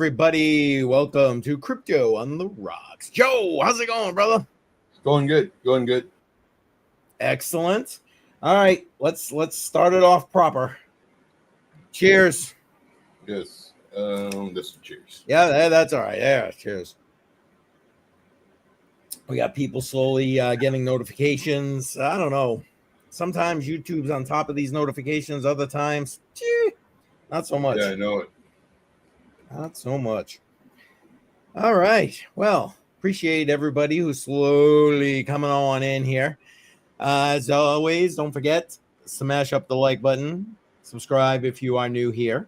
everybody. Welcome to Crypto on the Rocks. Joe, how's it going, brother? Going good. Going good. Excellent. All right, let's start it off proper. Cheers. Yes. This is cheers. Yeah, that's all right. Yeah, cheers. We got people slowly getting notifications. I don't know. Sometimes YouTube's on top of these notifications. Other times, not so much. Yeah, I know it. Not so much. All right. Well, appreciate everybody who's slowly coming on in here. As always, don't forget, smash up the like button. Subscribe if you are new here.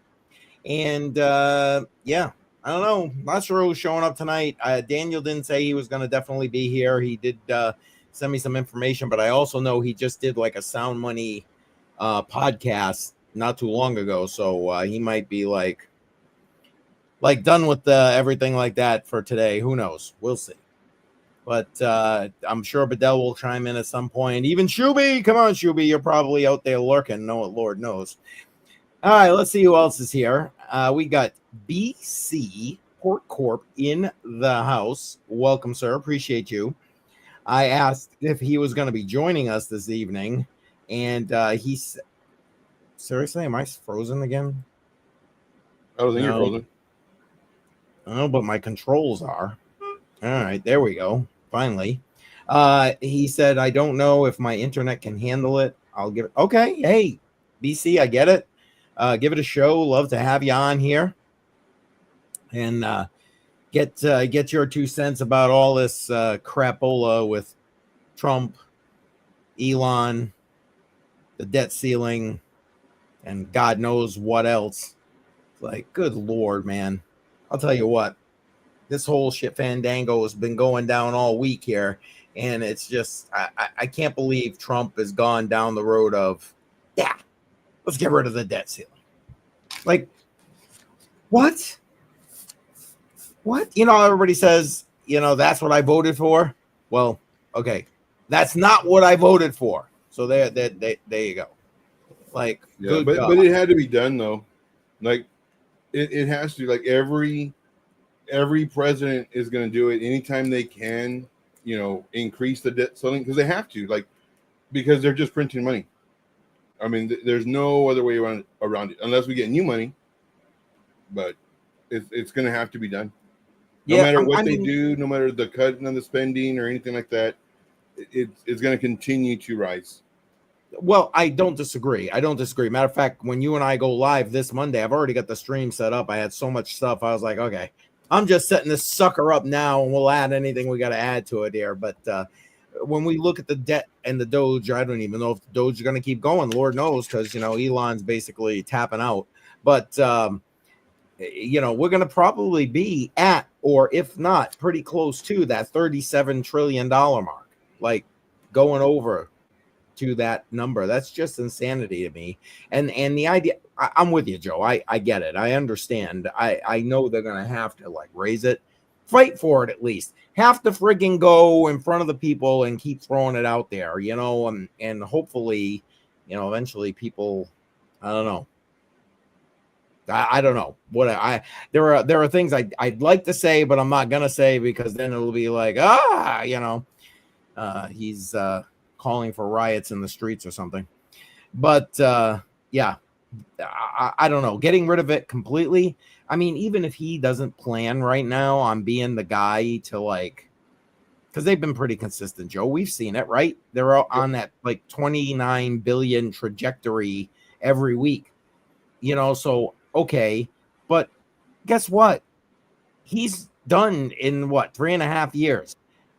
And yeah, I don't know. Not sure who's showing up tonight. Daniel didn't say he was going to definitely be here. He did send me some information, but I also know he just did like a Sound Money podcast not too long ago. So he might be like done with everything like that for today. Who knows? We'll see. But I'm sure Bedell will chime in at some point. Even Shuby, come on, Shuby, you're probably out there lurking. No, Lord knows. All right, let's see who else is here. We got BC Port Corp in the house. Welcome, sir. Appreciate you. I asked if he was going to be joining us this evening, and he's seriously, am I frozen again? I don't think you're frozen. Oh, but my controls are. All right, there we go. Finally. He said, I don't know if my internet can handle it. I'll give it. Okay. Hey, BC, I get it. Give it a show. Love to have you on here. And get your 2 cents about all this crapola with Trump, Elon, the debt ceiling, and God knows what else. Like, good Lord, man. I'll tell you what, this whole shit fandango has been going down all week here, and it's just I can't believe Trump has gone down the road of, yeah, let's get rid of the debt ceiling. Like, what? You know, everybody says, you know, that's what I voted for. Well, okay, that's not what I voted for. So there you go. Like, yeah, but it had to be done though. Like, it has to. Like every president is going to do it anytime they can. You know, increase the debt ceiling because they have to. Like, because they're just printing money. I mean, there's no other way around it unless we get new money. But it's going to have to be done. No matter what they do, no matter the cutting on the spending or anything like that, it's going to continue to rise. Well, I don't disagree. Matter of fact, when you and I go live this Monday, I've already got the stream set up. I had so much stuff. I was like, okay, I'm just setting this sucker up now, and we'll add anything we got to add to it here. But when we look at the debt and the Doge, I don't even know if the Doge is going to keep going. Lord knows, because, you know, Elon's basically tapping out. But, you know, we're going to probably be at, or if not, pretty close to that $37 trillion mark, like going over to that number. That's just insanity to me. And the idea, I'm with you, Joe. I get it. I understand. I know they're going to have to like raise it, fight for it at least. Have to frigging go in front of the people and keep throwing it out there, you know, and hopefully, you know, eventually people, I don't know. I don't know what there are things I'd like to say, but I'm not gonna say because then it'll be like, you know, he's calling for riots in the streets or something. But yeah, I don't know, getting rid of it completely. I mean, even if he doesn't plan right now on being the guy to like, because they've been pretty consistent, Joe. We've seen it, right? They're on that like 29 billion trajectory every week, you know, so okay, but guess what? He's done in what, 3.5 years,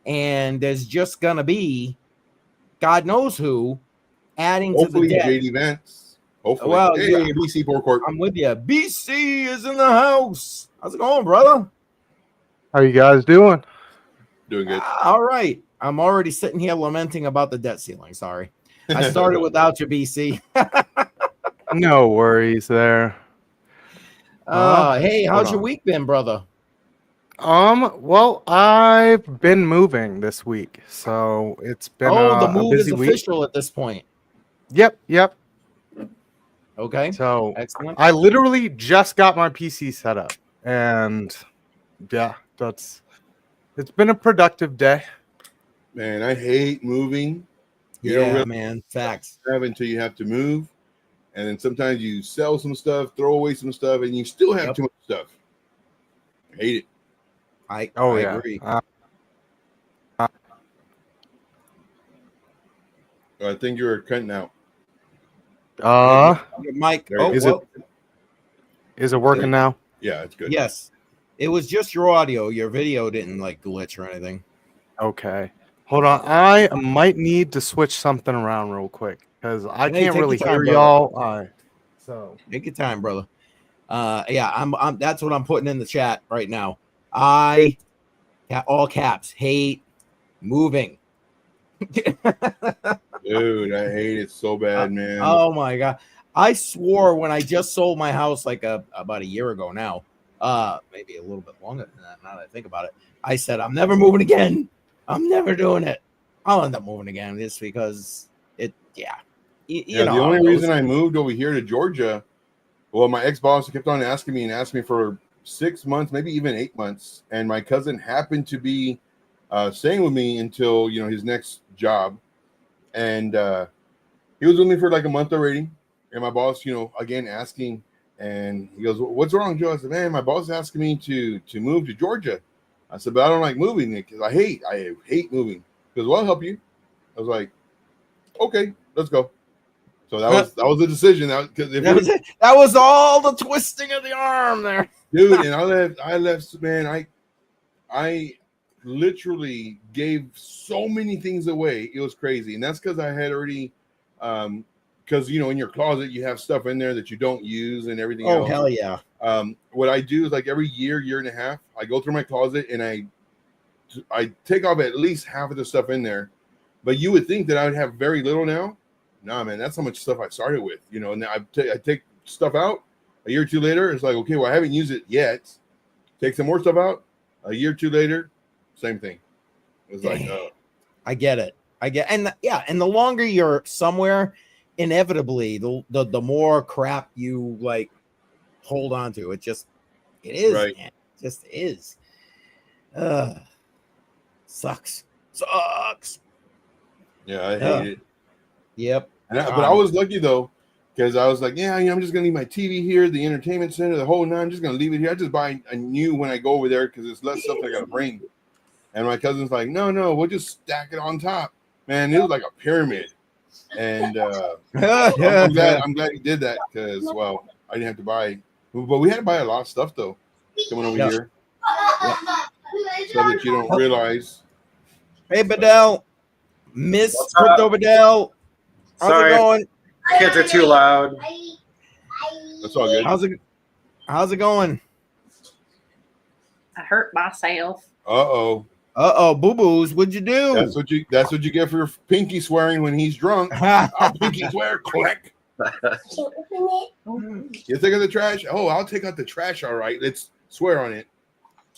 and there's just gonna be God knows who adding hopefully to the debt. JD Vance. Hopefully, well, hey, yeah, BC Port. I'm with you. BC is in the house. How's it going, brother? How you guys doing? Doing good. All right. I'm already sitting here lamenting about the debt ceiling. Sorry, I started without you, BC. No worries there. Hey, how's your week been, brother? Well, I've been moving this week, so it's been the move a busy is official at this point. Yep. Okay. So excellent. I literally just got my PC set up. And yeah, it's been a productive day. Man, I hate moving. You don't Yeah, really man. Facts. have until you have to move. And then sometimes you sell some stuff, throw away some stuff, and you still have Yep. too much stuff. I hate it. I Yeah. agree. I think you're cutting out. Mike. There you Oh, go. Is well, is it working now? Yeah, it's good. yes. It was just your audio. Your video didn't like glitch or anything. Okay. Hold on. I might need to switch something around real quick because I Hey, can't take really your time, hear brother. y'all. So Take your time, brother. Yeah, I'm that's what I'm putting in the chat right now. I all caps hate moving. Dude, I hate it so bad, man. Oh my god. I swore when I just sold my house like about a year ago now. Maybe a little bit longer than that now that I think about it. I said I'm never moving again. I'm never doing it. I'll end up moving again just because it you know the how only it goes. reason I moved over here to Georgia, well, my ex-boss kept on asking me for 6 months, maybe even 8 months, and my cousin happened to be staying with me until his next job, and he was with me for like a month already. And my boss, again asking, and he goes, "What's wrong, Joe?" I said, "Man, my boss is asking me to move to Georgia." I said, "But I don't like moving because I hate moving." He goes, "Well, I'll help you." I was like, "Okay, let's go." So that was the decision. That was all the twisting of the arm there, dude. And I left, man. I literally gave so many things away. It was crazy, and that's because I had already, because in your closet you have stuff in there that you don't use and everything else. Oh hell yeah! What I do is like every year and a half, I go through my closet and I take off at least half of the stuff in there. But you would think that I would have very little now. Nah, man, that's how much stuff I started with. And I take stuff out. A year or two later, it's like, okay, well, I haven't used it yet. Take some more stuff out. A year or two later, same thing. It's like, I get it. And the longer you're somewhere, inevitably, the more crap you like hold on to. It is, right. man. It just is. Sucks. Yeah, I hate it. Yep. But I was lucky though, because I was like, yeah, I'm just gonna leave my TV here, the entertainment center, the whole nine. I'm just gonna leave it here. I just buy a new when I go over there because it's less stuff I gotta bring. And my cousin's like, no, we'll just stack it on top. Man, it was like a pyramid. And I'm glad he did that because, well, I didn't have to buy. But we had to buy a lot of stuff though coming over here. Stuff that you don't realize. Hey, Bedell, Miss Crypto Bedell. Sorry, how's it going? Kids are too loud. That's all good. How's it going? I hurt myself. Boo boos. What'd you do? That's what you get for pinky swearing when he's drunk. I'll pinky swear. Click. You take out the trash? Oh, I'll take out the trash. All right. Let's swear on it.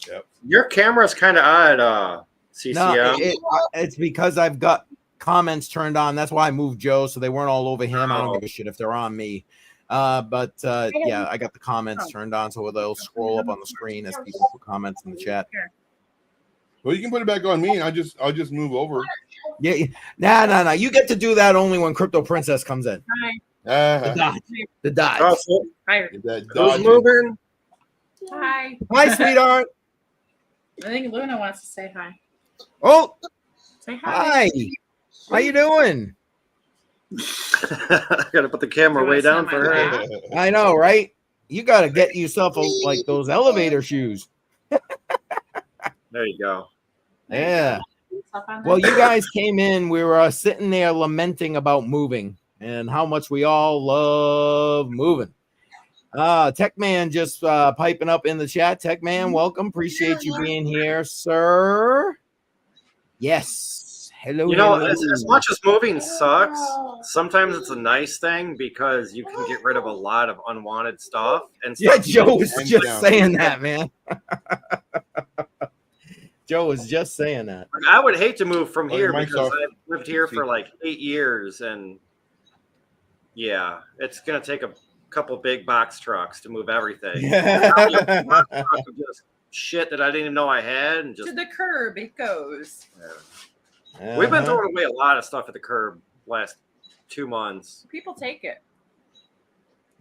Yep. Your camera's kind of odd, CCM. No, it's because I've got comments turned on. That's why I moved Joe, so they weren't all over him. I don't give a shit if they're on me. But yeah, I got the comments turned on, so they'll scroll up on the screen as people put comments in the chat. Well, you can put it back on me, and I'll just move over. Yeah. Nah. You get to do that only when Crypto Princess comes in. Hi. The dodge. Oh, so Hi. who's moving? Hi. Hi, sweetheart. I think Luna wants to say hi. Oh, Say hi. hi. How you doing? I gotta put the camera way down for her. I know, right? You got to get yourself like those elevator shoes. There you go. Yeah. Well, you guys came in. We were sitting there lamenting about moving and how much we all love moving. Tech Man just piping up in the chat. Tech Man, welcome. Appreciate you being here, sir. Yes. Hello. As much as moving sucks, sometimes it's a nice thing because you can get rid of a lot of unwanted stuff. And yeah, Joe was just saying that, man. Joe was just saying that. I would hate to move from here Mike's because off. I've lived here for like 8 years, and yeah, it's gonna take a couple big box trucks to move everything. Yeah. Truck of just shit that I didn't even know I had, and just To the curb it goes. we've been Uh-huh. throwing away a lot of stuff at the curb last 2 months. People take it.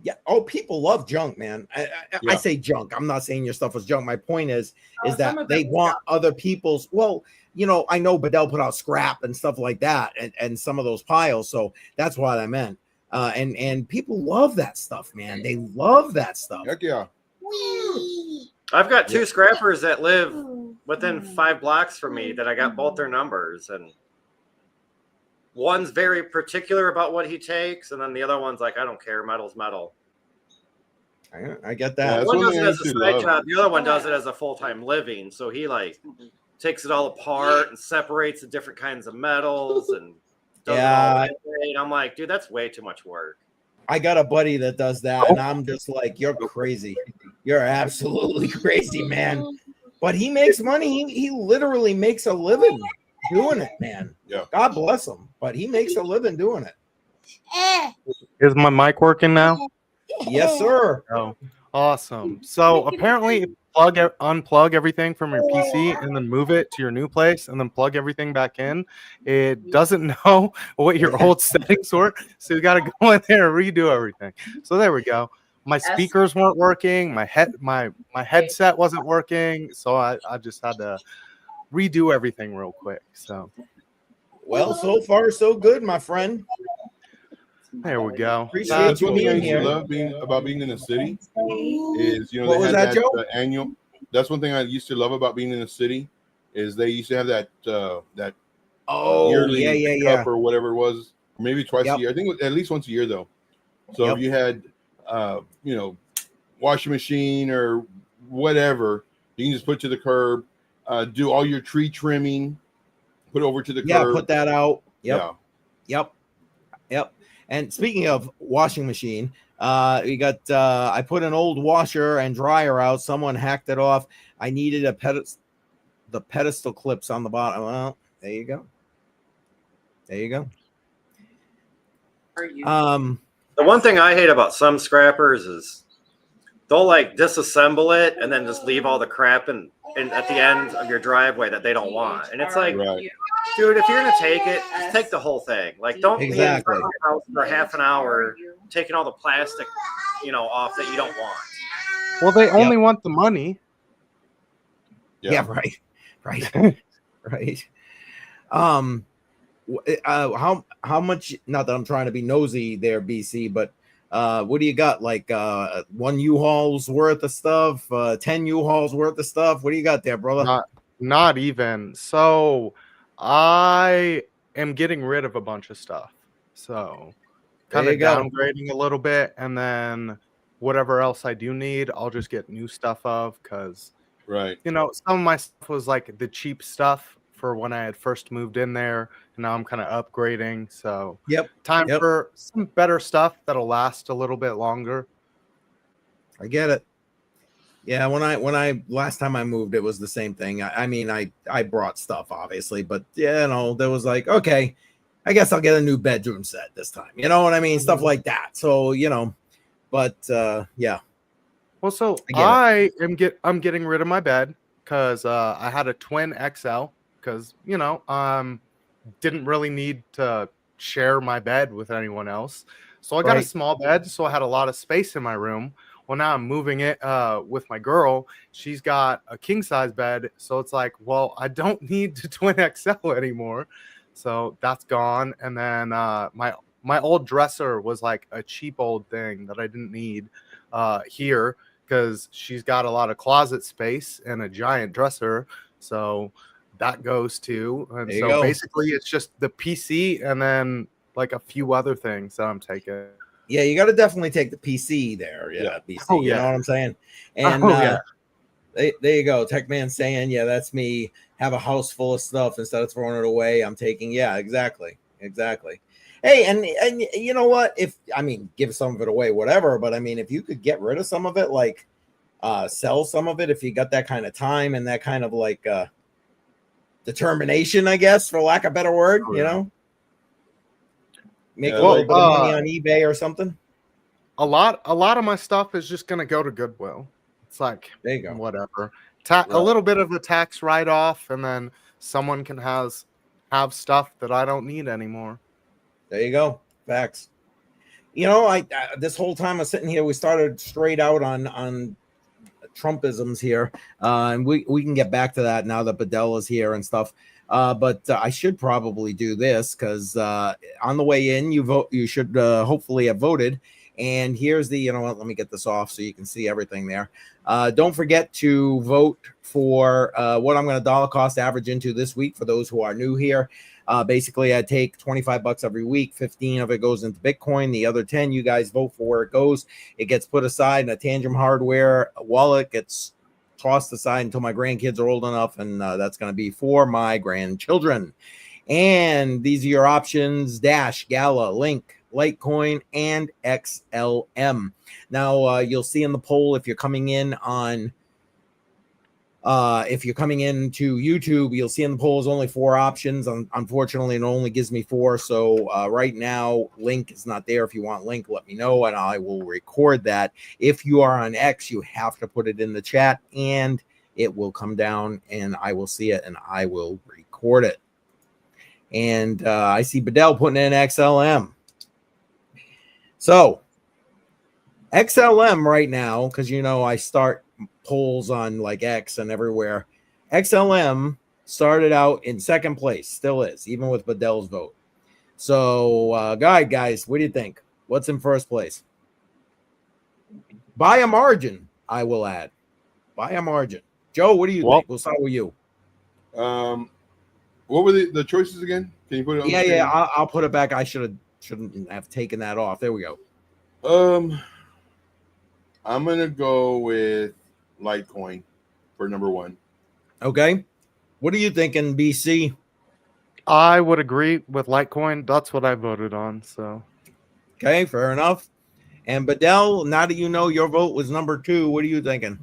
Yeah. Oh, people love junk, man. I Yeah. say junk. I'm not saying your stuff was junk. My point is Oh, some that of they it was want junk. other people's. Well, I know Bedell put out scrap and stuff like that, and some of those piles. So that's what I meant. And people love that stuff, man. They love that stuff. Heck yeah. I've got 2 scrappers that live within 5 blocks from me that I got both their numbers, and one's very particular about what he takes, and then the other one's like, I don't care, metal's metal. I get Yeah, that. that's One one does thing it I as a used to side love. job, the other one does it as a full-time living, so he like takes it all apart and separates the different kinds of metals and does it all that way. And I'm like, dude, that's way too much work. I got a buddy that does that, and I'm just like, you're crazy. You're absolutely crazy, man. But he makes money. He literally makes a living doing it, man. Yeah. God bless him. But he makes a living doing it. Is my mic working now? Yes, sir. Oh, awesome. So apparently, unplug everything from your PC and then move it to your new place and then plug everything back in. It doesn't know what your old settings were, so you got to go in there and redo everything. So there we go. My speakers weren't working. My headset wasn't working, so I just had to redo everything real quick. So Well, so far so good, my friend. there we go. Appreciate That's you one thing I being used to here. love about being in the city is What they was had that, Joe? annual. That's one thing I used to love about being in the city is they used to have that Oh, yearly yeah. cup or whatever it was, or maybe twice Yep. a year. I think it was at least once a year though. So Yep. if you had washing machine or whatever, you can just put to the curb, do all your tree trimming, put it over to the curb. Put that out. Yeah. Yep. And speaking of washing machine, we got I put an old washer and dryer out. Someone hacked it off. I needed the pedestal clips on the bottom. Well, there you go. The one thing I hate about some scrappers is they'll like disassemble it and then just leave all the crap in at the end of your driveway that they don't want. And it's like, Right. dude, if you're gonna take it, just take the whole thing. Like, don't be in Exactly. front of the house for half an hour taking all the plastic, off that you don't want. Well, they only want the money. Yeah, right. Right. How much, not that I'm trying to be nosy there, BC, but what do you got? Like 1 U-Haul's worth of stuff, 10 U-Haul's worth of stuff? What do you got there, brother? Not even. So I am getting rid of a bunch of stuff. So kind There of you go. downgrading a little bit, and then whatever else I do need, I'll just get new stuff of, because Right. some of my stuff was like the cheap stuff for when I had first moved in there, and now I'm kind of upgrading. So time for some better stuff that'll last a little bit longer. I get it. Yeah, when I last time I moved, it was the same thing. I mean, I brought stuff obviously, but there was like, okay, I guess I'll get a new bedroom set this time. You know what I mean? Stuff like that. So but yeah. Well, so I'm getting rid of my bed because I had a twin XL because didn't really need to share my bed with anyone else. So I got a small bed, so I had a lot of space in my room. Well, now I'm moving it with my girl. She's got a king size bed, so it's like, well, I don't need the twin XL anymore. So that's gone. And then my old dresser was like a cheap old thing that I didn't need here because she's got a lot of closet space and a giant dresser. So that goes too. And so basically it's just the PC and then like a few other things that I'm taking. Yeah, you got to definitely take the PC there. Yeah, PC. Oh, you know what I'm saying? And there you go. Tech Man saying, yeah, that's me. Have a house full of stuff instead of throwing it away. I'm taking. Yeah, exactly. Hey, and you know what? Give some of it away, whatever. But if you could get rid of some of it, like sell some of it, if you got that kind of time and that kind of like determination, I guess, for lack of a better word, make a little bit of money on eBay or something. a lot of my stuff is just gonna go to Goodwill. It's like, There you go. whatever. Right. A little bit of a tax write-off, and then someone can have stuff that I don't need anymore. There you go. Facts. You know, I this whole time I was sitting here, we started straight out on Trumpisms here, and we can get back to that now that Bedell is here and stuff. But I should probably do this because on the way in, you should hopefully have voted. And here's the, you know what, let me get this off so you can see everything there. Don't forget to vote for what I'm going to dollar cost average into this week for those who are new here. Basically, I take $25 every week. 15 of it goes into Bitcoin. The other 10, you guys vote for where it goes. It gets put aside in a Tangent Hardware wallet, gets tossed aside until my grandkids are old enough, and that's going to be for my grandchildren. And these are your options: Dash, Gala, Link, Litecoin, and XLM. Now, you'll see in the poll if you're coming in on if you're coming into YouTube, you'll see in the poll is only 4 options. Unfortunately, it only gives me 4. So right now, Link is not there. If you want Link, let me know, and I will record that. If you are on X, you have to put it in the chat, and it will come down, and I will see it, and I will record it. And I see Bedell putting in XLM. So XLM right now, because you know I start polls on like X and everywhere. XLM started out in second place, still is, even with Bedell's vote. So, guys, what do you think? What's in first place? By a margin, I will add. By a margin. Joe, what do you think? We'll start with you. What were the choices again? Can you put it on the screen? Yeah, I'll put it back. I shouldn't have taken that off. There we go. I'm gonna go with Litecoin for number 1. Okay. What are you thinking, BC? I would agree with Litecoin. That's what I voted on. So, okay, fair enough. And Bedell, now that you know your vote was number 2, what are you thinking?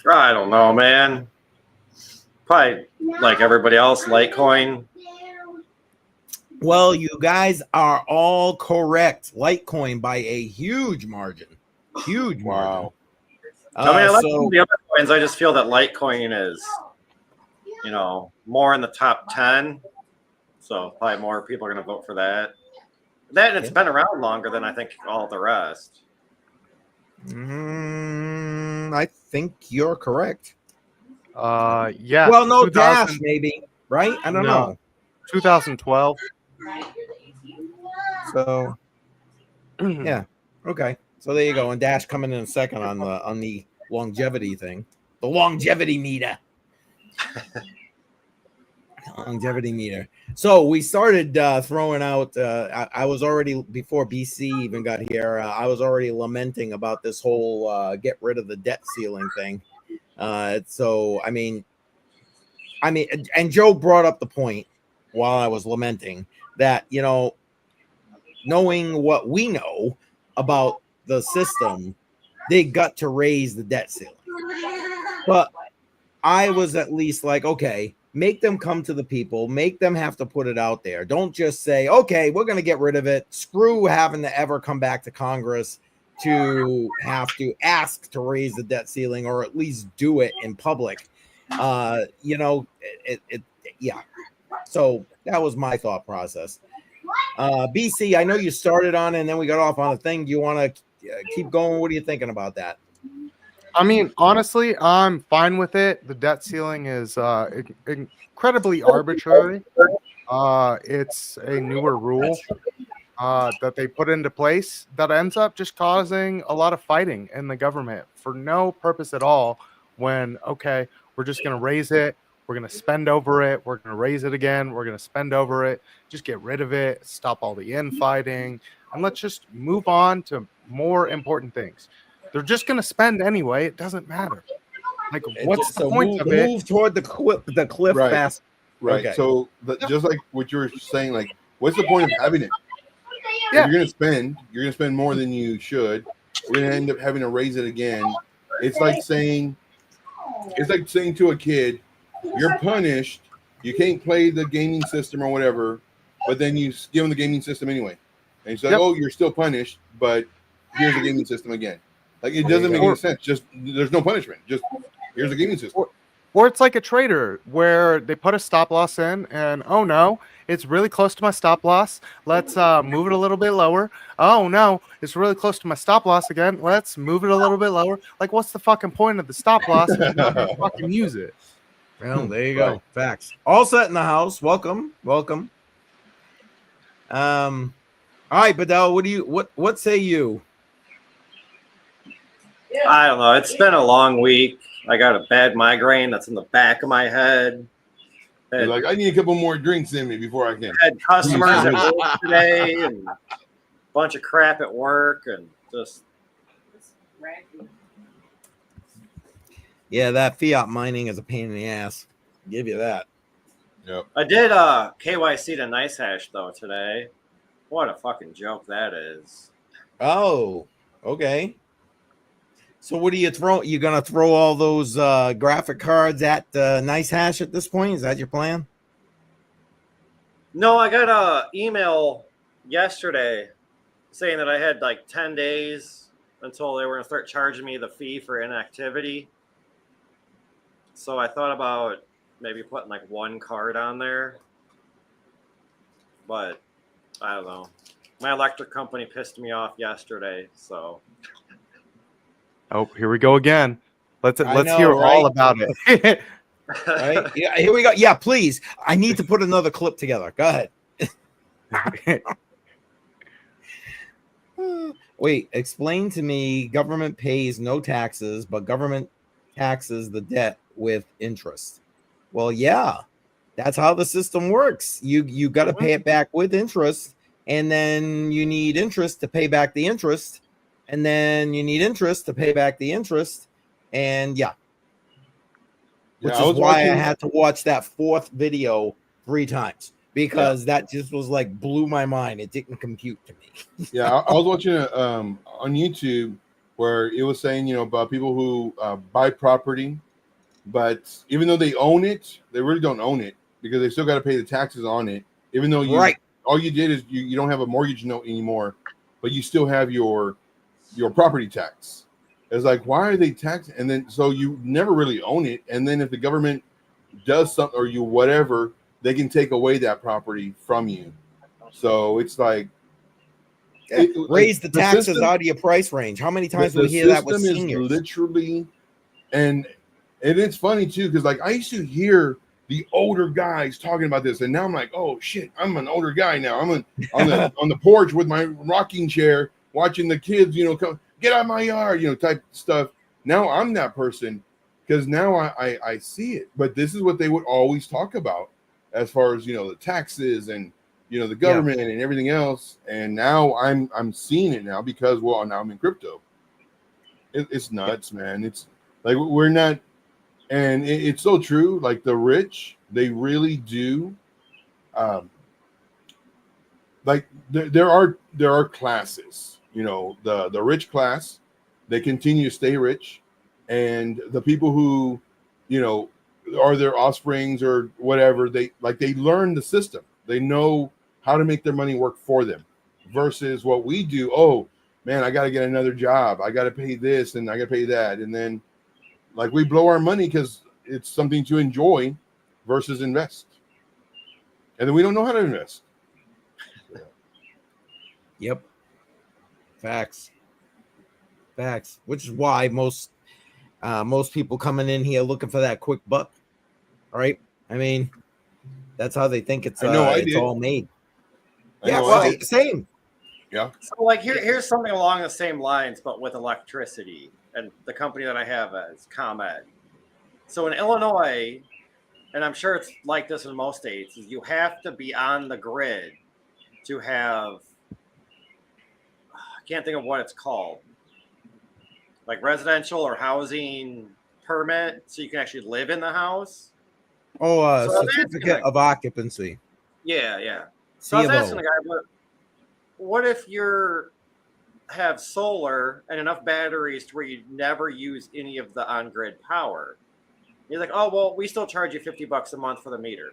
I don't know, man. Probably like everybody else, Litecoin. Well, you guys are all correct. Litecoin by a huge margin. Huge margin. Wow. I mean, I like the other coins. I just feel that Litecoin is, you know, more in the top 10. So probably more people are going to vote for that. That, and it's been around longer than I think all the rest. I think you're correct. Yeah. Well, no, Dash maybe, right? I don't know. 2012. So, yeah. Okay. So there you go. And Dash coming in second on the longevity thing. The longevity meter. Longevity meter. So we started throwing out I was already, before BC even got here, I was already lamenting about this whole get rid of the debt ceiling thing. So I mean, and Joe brought up the point while I was lamenting that, you know, knowing what we know about the system, they got to raise the debt ceiling. But I was at least like, okay, make them come to the people, make them have to put it out there. Don't just say, okay, we're going to get rid of it. Screw having to ever come back to Congress to have to ask to raise the debt ceiling, or at least do it in public. You know, yeah. So that was my thought process. BC, I know you started on it and then we got off on a thing. Do you want to keep going? What are you thinking about that? I mean, honestly, I'm fine with it. The debt ceiling is incredibly arbitrary. It's a newer rule that they put into place that ends up just causing a lot of fighting in the government for no purpose at all. When, okay, we're just going to raise it. We're going to spend over it. We're going to raise it again. We're going to spend over it. Just get rid of it. Stop all the infighting. And let's just move on to more important things. They're just going to spend anyway. It doesn't matter. Like, what's the point of it? Move toward the cliff Right. fast. Right. Okay. So just like what you were saying, like, what's the point of having it? Yeah. If you're gonna spend more than you should. We're gonna end up having to raise it again. It's like saying to a kid, you're punished. You can't play the gaming system or whatever, but then you give them the gaming system anyway. And he's like, oh, you're still punished, but here's a gaming system again. Like, it doesn't make any sense. Just there's no punishment. Just here's a gaming system. Or it's like a trader where they put a stop loss in and, oh no, it's really close to my stop loss. Let's move it a little bit lower. Oh no, it's really close to my stop loss again. Let's move it a little bit lower. Like, what's the fucking point of the stop loss if you're not gonna fucking use it? Well, there you go. Facts. All set in the house. Welcome. All right, Badal, what say you? I don't know. It's been a long week. I got a bad migraine that's in the back of my head. You're like, I need a couple more drinks in me before I can. Had customers at work today and a bunch of crap at work and just. Yeah, that fiat mining is a pain in the ass. I'll give you that. Yep. I did KYC to Nice Hash though today. What a fucking joke that is. Oh, okay. So what are you throwing? You gonna throw all those graphic cards at Nice Hash at this point? Is that your plan? No, I got a email yesterday saying that I had like 10 days until they were gonna start charging me the fee for inactivity. So I thought about maybe putting like one card on there, but I don't know. My electric company pissed me off yesterday, so. Oh, here we go again. Let's know, hear right? all about it. Right? Yeah, here we go. Yeah, please. I need to put another clip together. Go ahead. Wait, explain to me. Government pays no taxes, but government taxes the debt with interest. Well, yeah, that's how the system works. You got to pay it back with interest, and then you need interest to pay back the interest. And then you need interest to pay back the interest. And which is why I had to watch that fourth video 3 times because that just was like blew my mind. It didn't compute to me. I was watching on YouTube where it was saying, about people who buy property, but even though they own it, they really don't own it because they still got to pay the taxes on it. Even though all you did is you don't have a mortgage note anymore, but you still have your property tax. It's like, why are they taxing? And then so you never really own it. And then if the government does something or you whatever, they can take away that property from you. So it's like raise the taxes system, out of your price range. How many times do we hear that with seniors? Literally, and it's funny too because like I used to hear the older guys talking about this, and now I'm like, oh shit, I'm an older guy now. I'm on the porch with my rocking chair, watching the kids, come get out of my yard, type stuff. Now I'm that person because now I see it. But this is what they would always talk about as far as the taxes and the government and everything else. And now I'm seeing it now because now I'm in crypto. It's nuts, man. It's like we're not, and it's so true. Like the rich, they really do. Like there are classes. The rich class, they continue to stay rich, and the people who, are their offsprings or whatever, they learn the system. They know how to make their money work for them versus what we do. Oh man, I got to get another job. I got to pay this and I got to pay that. And then like we blow our money because it's something to enjoy versus invest. And then we don't know how to invest. Yep. Facts. Which is why most people coming in here looking for that quick buck. Right? I mean, that's how they think it's all made. Same. Yeah. So like here's something along the same lines, but with electricity, and the company that I have is ComEd. So in Illinois, and I'm sure it's like this in most states, is you have to be on the grid to have. I can't think of what it's called, like residential or housing permit, so you can actually live in the house. Oh, certificate of occupancy. Yeah. So I was asking the guy, what if you have solar and enough batteries to where you never use any of the on-grid power? He's like, oh, well, we still charge you $50 a month for the meter.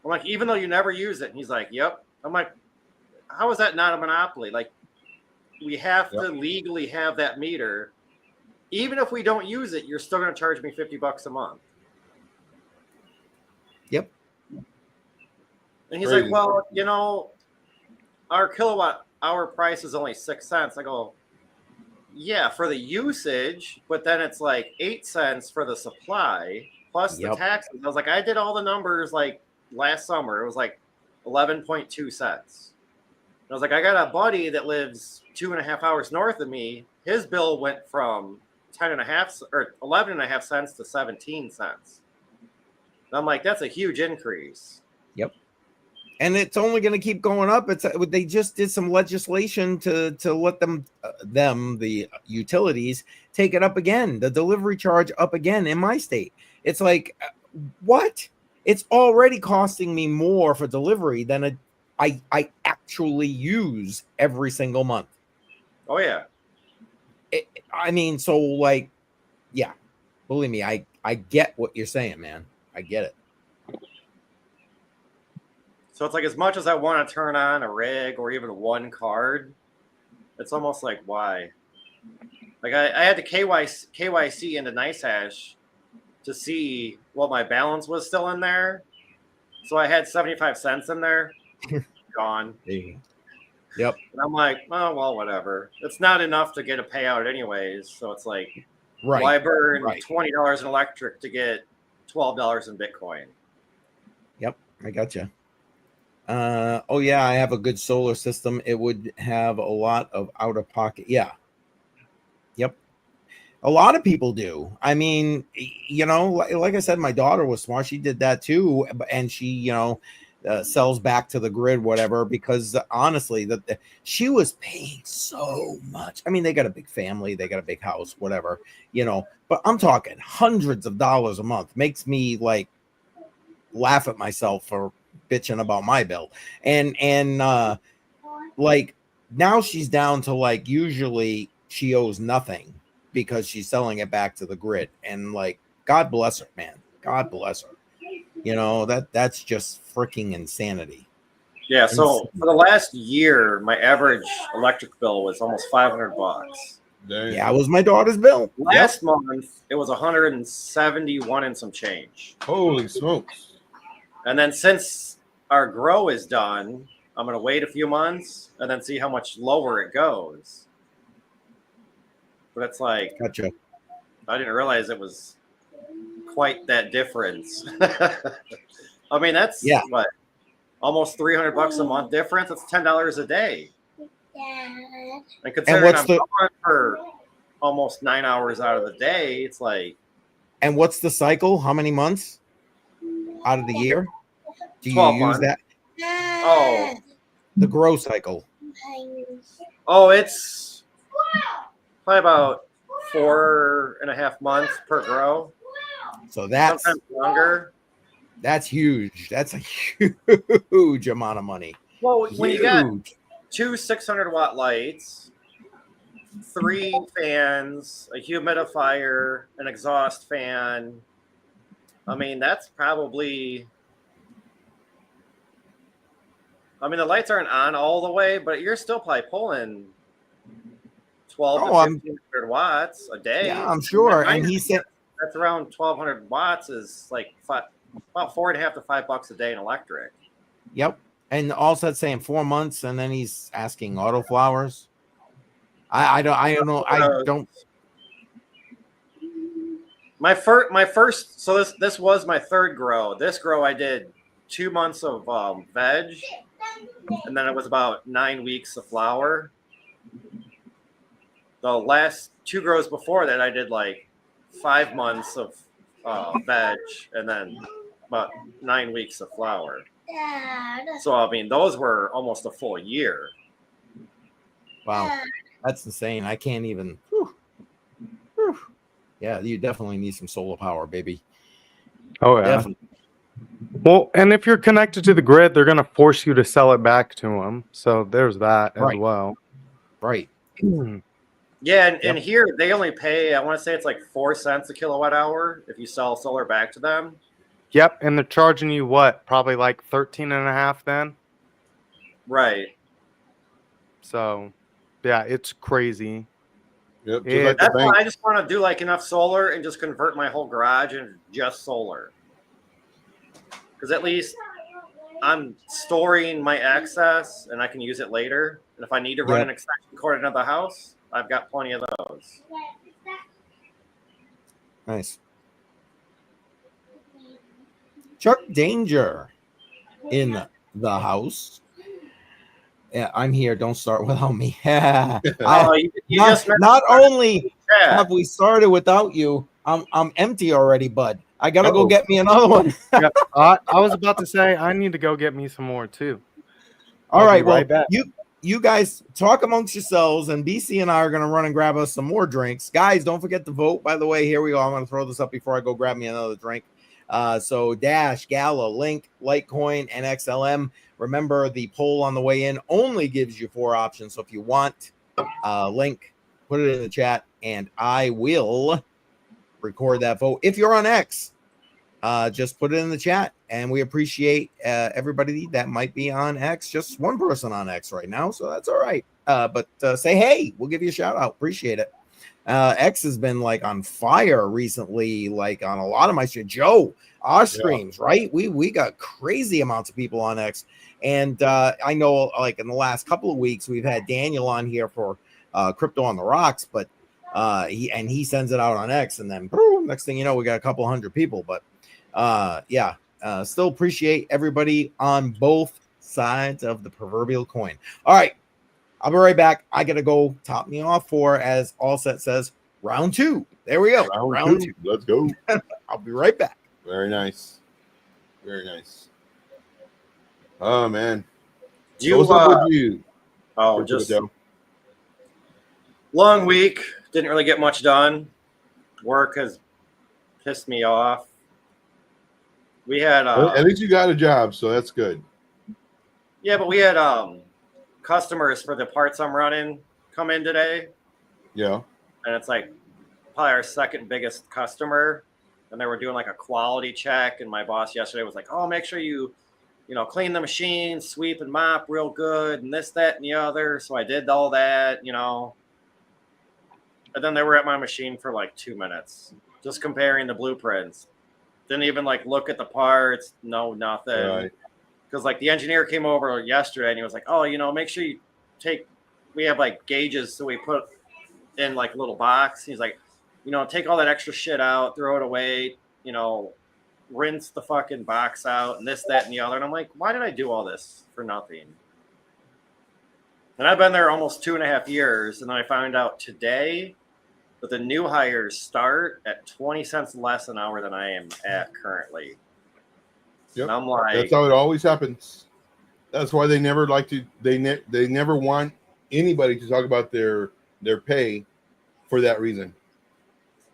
I'm like, even though you never use it? And he's like, yep. I'm like, how is that not a monopoly? Like, we have to legally have that meter. Even if we don't use it, you're still going to charge me $50 a month. Yep. And he's like, well, you know, our kilowatt hour price is only 6 cents. I go, yeah, for the usage, but then it's like 8 cents for the supply plus the taxes. I was like, I did all the numbers like last summer. It was like 11.2 cents. I was like, I got a buddy that lives 2.5 hours north of me. His bill went from 10.5 or 11.5 cents to 17 cents. And I'm like, that's a huge increase. Yep. And it's only going to keep going up. They just did some legislation to let the utilities take it up again, the delivery charge up again in my state. It's like, what? It's already costing me more for delivery than I actually use every single month. Oh yeah. I mean, so like, yeah, believe me, I get what you're saying, man. I get it. So it's like, as much as I want to turn on a rig or even one card, it's almost like, why? Like I had to KYC into NiceHash to see what my balance was still in there. So I had 75 cents in there, gone. Yep. And I'm like, oh, well, whatever. It's not enough to get a payout anyways. So it's like, why burn $20 in electric to get $12 in Bitcoin? Yep, I gotcha. Oh yeah, I have a good solar system. It would have a lot of out of pocket. Yeah. Yep. A lot of people do. I mean, you know, like I said, my daughter was smart. She did that too. And she, you know, sells back to the grid, whatever, because honestly, she was paying so much. I mean, they got a big family, they got a big house, whatever, you know, but I'm talking hundreds of dollars a month. Makes me like laugh at myself for bitching about my bill. And like now she's down to like, usually she owes nothing because she's selling it back to the grid. And like, God bless her, man. God bless her. You know, that's just freaking insanity. Yeah. So for the last year, my average electric bill was almost $500. Dang. Yeah, it was my daughter's bill. Last month, it was 171 and some change. Holy smokes. And then since our grow is done, I'm going to wait a few months and then see how much lower it goes. But it's like, Gotcha. I didn't realize it was quite that difference. I mean, that's what, almost $300 a month difference. That's $10 a day. And considering I'm gone for almost 9 hours out of the day, it's like. And what's the cycle? How many months out of the year do you use months. that? Oh, the grow cycle. Oh, it's probably about 4.5 months per grow. So that's sometimes longer. That's huge. That's a huge amount of money. Well, when you got 2 600-watt lights, 3 fans, a humidifier, an exhaust fan, I mean, that's probably. I mean, the lights aren't on all the way, but you're still probably pulling 12 to 1,500 watts a day. Yeah, I'm sure. And he said that's around 1,200 watts is like about $4.50 to $5 a day in electric. Yep. And also saying 4 months, and then he's asking autoflowers. I don't know. My first. So this was my third grow. This grow I did 2 months of veg, and then it was about 9 weeks of flower. The last 2 grows before that, I did like 5 months of veg, and then about 9 weeks of flower. So I mean, those were almost a full year. Wow, that's insane. I can't even. Yeah, you definitely need some solar power, baby. Oh yeah. Definitely. Well, and if you're connected to the grid, they're going to force you to sell it back to them. So there's that as well. Right. Yeah, and here they only pay, I want to say it's like 4 cents a kilowatt hour if you sell solar back to them. Yep, and they're charging you what? Probably like 13.5 then? Right. So, yeah, it's crazy. Yep, just like the That's why bank. I just want to do like enough solar and just convert my whole garage into just solar. Because at least I'm storing my excess and I can use it later. And if I need to run an extension cord into the house, I've got plenty of those. Nice. Chuck Danger in the house. Yeah, I'm here. Don't start without me. Not only have we started without you, I'm empty already, bud. I gotta go get me another one. Yeah, I was about to say I need to go get me some more too. All right, well, you guys talk amongst yourselves, and BC and I are gonna run and grab us some more drinks. Guys, don't forget to vote. By the way, here we go. I'm gonna throw this up before I go grab me another drink. So Dash, Gala, Link, Litecoin, and XLM. Remember, the poll on the way in only gives you 4 options. So if you want Link, put it in the chat, and I will record that vote. If you're on X, just put it in the chat, and we appreciate everybody that might be on X. Just one person on X right now, so that's all right. But say hey, we'll give you a shout out. Appreciate it. X has been like on fire recently, like on a lot of my shit. Joe, our streams, right? We got crazy amounts of people on X, and I know like in the last couple of weeks we've had Daniel on here for Crypto on the Rocks, but he sends it out on X, and then boom, next thing you know, we got a couple hundred people. But still appreciate everybody on both sides of the proverbial coin. All right. I'll be right back. I got to go top me off for, as Allset says, round 2. There we go. Round two. Let's go. I'll be right back. Very nice. Very nice. Oh, man. What's up with you? Oh, just long week. Didn't really get much done. Work has pissed me off. We had... at least you got a job, so that's good. Yeah, but we had... customers for the parts I'm running come in today. Yeah. And it's like probably our second biggest customer. And they were doing like a quality check. And my boss yesterday was like, oh, make sure you clean the machine, sweep and mop real good, and this, that, and the other. So I did all that, And then they were at my machine for like 2 minutes, just comparing the blueprints. Didn't even like look at the parts. No, nothing. Right. Because like the engineer came over yesterday and he was like, oh, make sure you we have like gauges. So we put in like a little box. He's like, take all that extra shit out, throw it away, rinse the fucking box out and this, that, and the other. And I'm like, why did I do all this for nothing? And I've been there almost 2.5 years. And then I found out today that the new hires start at 20 cents less an hour than I am at currently. Yep. And I'm like, that's how it always happens. That's why they never like to. They never want anybody to talk about their pay for that reason.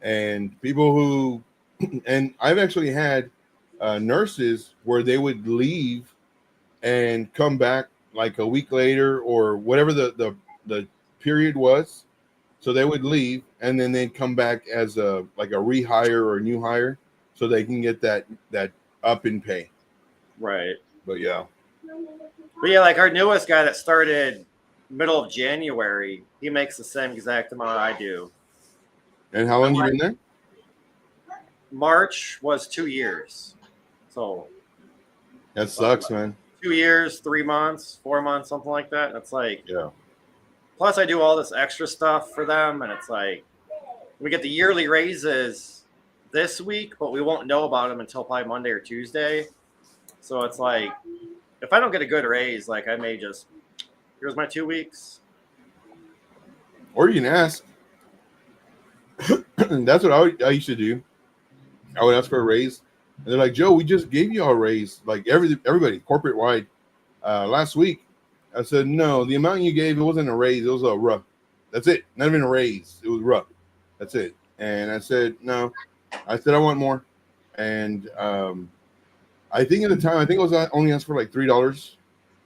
And people who, and I've actually had nurses where they would leave and come back like a week later or whatever the period was. So they would leave and then they'd come back as a rehire or a new hire, so they can get that up in pay. Right. But yeah, like our newest guy that started middle of January, he makes the same exact amount I do. And how long you been there? March was 2 years. So that sucks, man. 2 years, 3 months, 4 months, something like that. And it's like, yeah. Plus I do all this extra stuff for them, and it's like we get the yearly raises this week, but we won't know about them until probably Monday or Tuesday. So it's like, if I don't get a good raise, like I may just, here's my 2 weeks. Or you can ask. That's what I used to do. I would ask for a raise. And they're like, Joe, we just gave you a raise. Like everybody, corporate wide, last week. I said, no, the amount you gave, it wasn't a raise. It was a rough. That's it. Not even a raise. It was rough. That's it. And I said, no. I said, I want more. And I think at the time, it was only asked for like $3.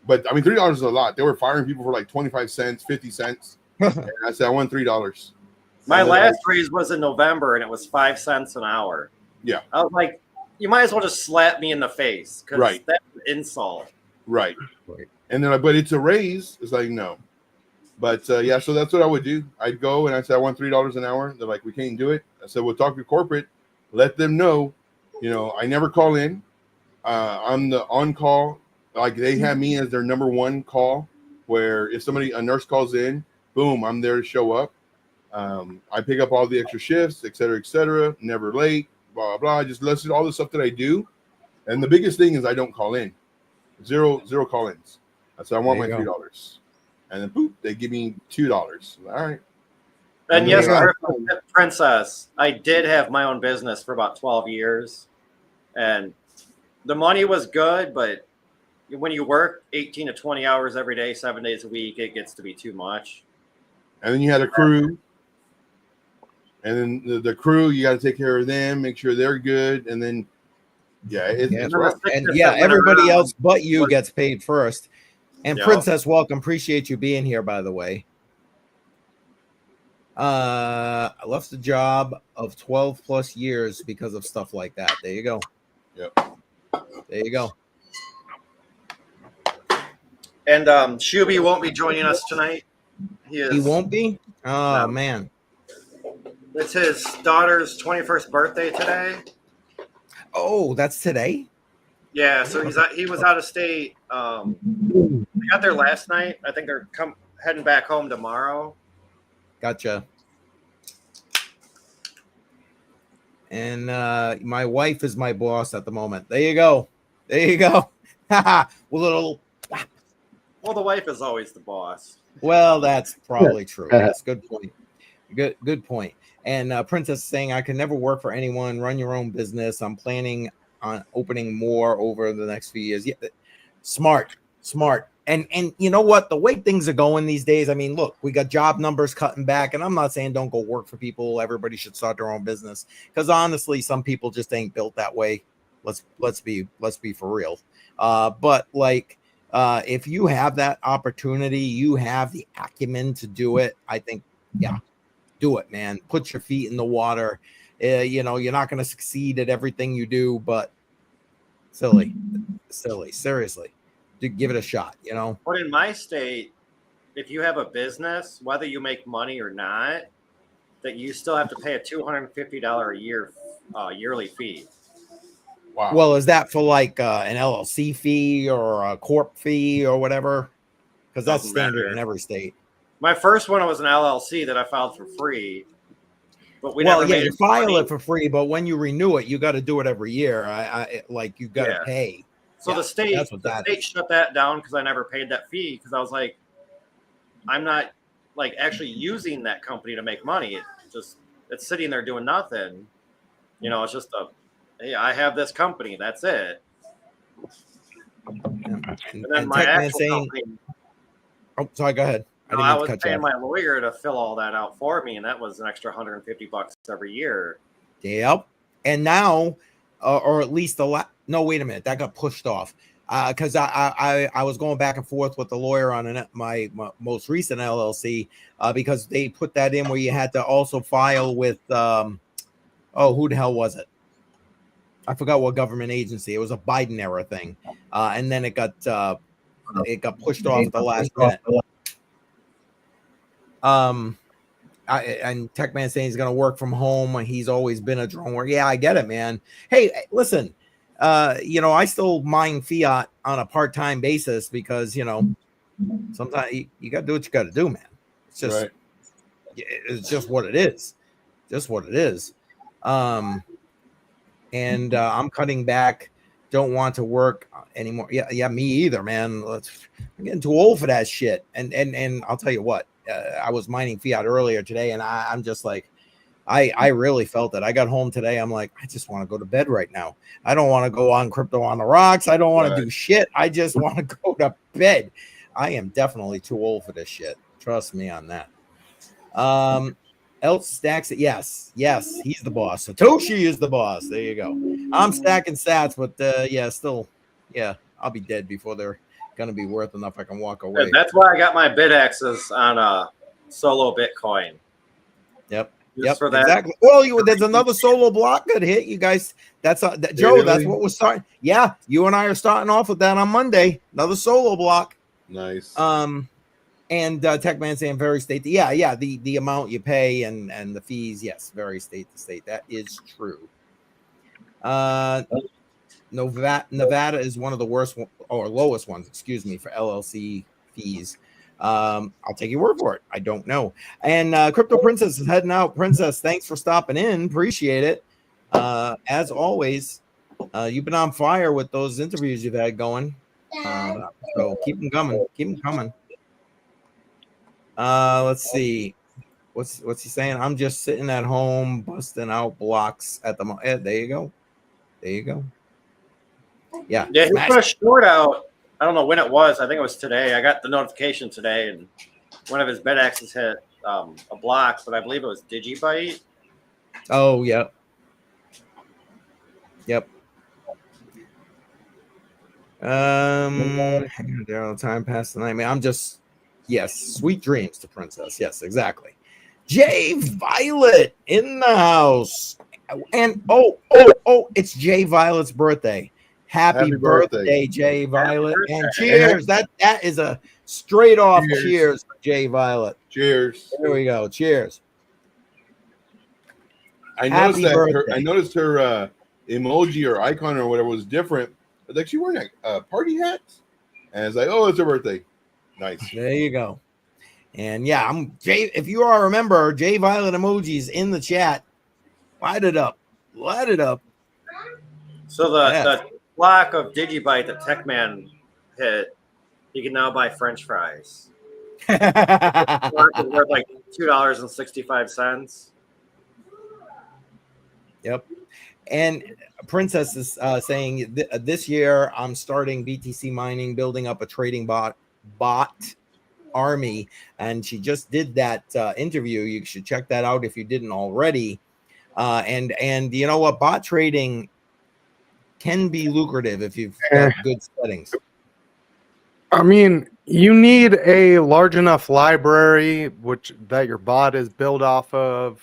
But I mean, $3 is a lot. They were firing people for like 25 cents, 50 cents. And I said, I want $3. My last raise was in November, and it was 5 cents an hour. Yeah. I was like, you might as well just slap me in the face, because that's an insult. Right. And they're like, but it's a raise. It's like, no. But yeah, so that's what I would do. I'd go and I'd say I want $3 an hour. They're like, we can't do it. I said, we'll talk to corporate, let them know. I never call in. I'm the on call. Like they have me as their number one call. Where if a nurse calls in, boom, I'm there to show up. I pick up all the extra shifts, et cetera, never late, blah, blah, blah. I just listed all the stuff that I do. And the biggest thing is I don't call in. Zero call-ins. So I want my $3. And then boop, they give me $2. All right. And yes, Princess, I did have my own business for about 12 years. And the money was good, but when you work 18 to 20 hours every day, 7 days a week, it gets to be too much. And then you had a crew. And then the crew, you got to take care of them, make sure they're good. And then, it's rough. And everybody else but you gets paid first. And Princess, welcome. Appreciate you being here, by the way. I left the job of 12 plus years because of stuff like that. There you go. Yep. There you go. And Shuby won't be joining us tonight. He won't be? Oh, no. Man. It's his daughter's 21st birthday today. Oh, that's today? Yeah, so he was out of state. They got there last night. I think they're heading back home tomorrow. Gotcha. And my wife is my boss at the moment. There you go. Well, the wife is always the boss. Well, that's probably true. That's a good point. Good point. And Princess saying, I can never work for anyone. Run your own business. I'm planning on opening more over the next few years. Yeah, smart. And you know what? The way things are going these days, I mean, look, we got job numbers cutting back, and I'm not saying don't go work for people. Everybody should start their own business, because honestly, some people just ain't built that way. Let's be for real. But like, if you have that opportunity, you have the acumen to do it. I think, do it, man. Put your feet in the water. You're not going to succeed at everything you do, but silly, seriously. Give it a shot, But in my state, if you have a business, whether you make money or not, that you still have to pay a $250 a year yearly fee. Wow. Well, is that for like an LLC fee or a corp fee or whatever? Because that's standard in every state. My first one was an LLC that I filed for free. But you file it for free, but when you renew it, you got to do it every year. You got to pay. So the state shut that down because I never paid that fee, because I was like, I'm not like actually using that company to make money. It's sitting there doing nothing. It's just hey, I have this company. That's it. And then my actual company. Oh, sorry. Go ahead. I was paying my lawyer to fill all that out for me, and that was an extra $150 every year. Yep. And now, or at least no, wait a minute, that got pushed off because I was going back and forth with the lawyer on my most recent LLC because they put that in where you had to also file with who the hell was it? I forgot what government agency. It was a Biden era thing, and then it got pushed off at the last minute. And Techman saying he's going to work from home. He's always been a drone worker. Yeah, I get it, man. Hey, listen, I still mine fiat on a part-time basis because, sometimes you got to do what you got to do, man. It's just, right. It's just what it is. And I'm cutting back. Don't want to work anymore. Yeah, me either, man. I'm getting too old for that shit. And I'll tell you what. I was mining fiat earlier today, and I'm just like, I really felt it. I got home today. I'm like, I just want to go to bed right now. I don't want to go on Crypto on the Rocks. I don't want to do shit. I just want to go to bed. I am definitely too old for this shit. Trust me on that. Else stacks it. Yes, he's the boss. Satoshi is the boss. There you go. I'm stacking sats, but I'll be dead before they're gonna be worth enough I can walk away. And that's why I got my bid axes on solo Bitcoin. Yep. For that. Exactly. Well, there's another solo block that hit you guys. That's Joe. Really? That's what we're starting. Yeah, you and I are starting off with that on Monday. Another solo block. Nice. And Techman saying vary state. Yeah. The amount you pay and the fees. Yes, vary state to state. That is true. Nevada is one of the worst or lowest ones, excuse me, for LLC fees. I'll take your word for it. I don't know. And Crypto Princess is heading out. Princess, thanks for stopping in. Appreciate it. As always, you've been on fire with those interviews you've had going. So keep them coming. Keep them coming. Let's see. What's he saying? I'm just sitting at home busting out blocks at the moment. There you go. There you go. Yeah. Yeah, he put a short out. I don't know when it was. I think it was today. I got the notification today, and one of his bed axes hit a block, but I believe it was Digibyte. Oh, yeah. Yep. There all the time past the night. I mean, I'm just sweet dreams to Princess. Yes, exactly. Jay Violet in the house. And it's Jay Violet's birthday. Happy birthday, Jay Violet. And cheers. That is a straight off cheers for Jay Violet. Cheers. There we go. Cheers. I noticed her emoji or icon or whatever was different. But like she wearing a party hat. And it's like, oh, it's her birthday. Nice. There you go. And yeah, I'm Jay. If you all remember, Jay Violet emojis in the chat. Light it up. Light it up. So the block of Digibyte that Techman hit, you can now buy French fries. The block is worth like $2.65. Yep. And Princess is saying this year I'm starting BTC mining, building up a trading bot army, and she just did that interview. You should check that out if you didn't already. And you know what, bot trading can be lucrative if you've got good settings. I mean, you need a large enough library that your bot is built off of.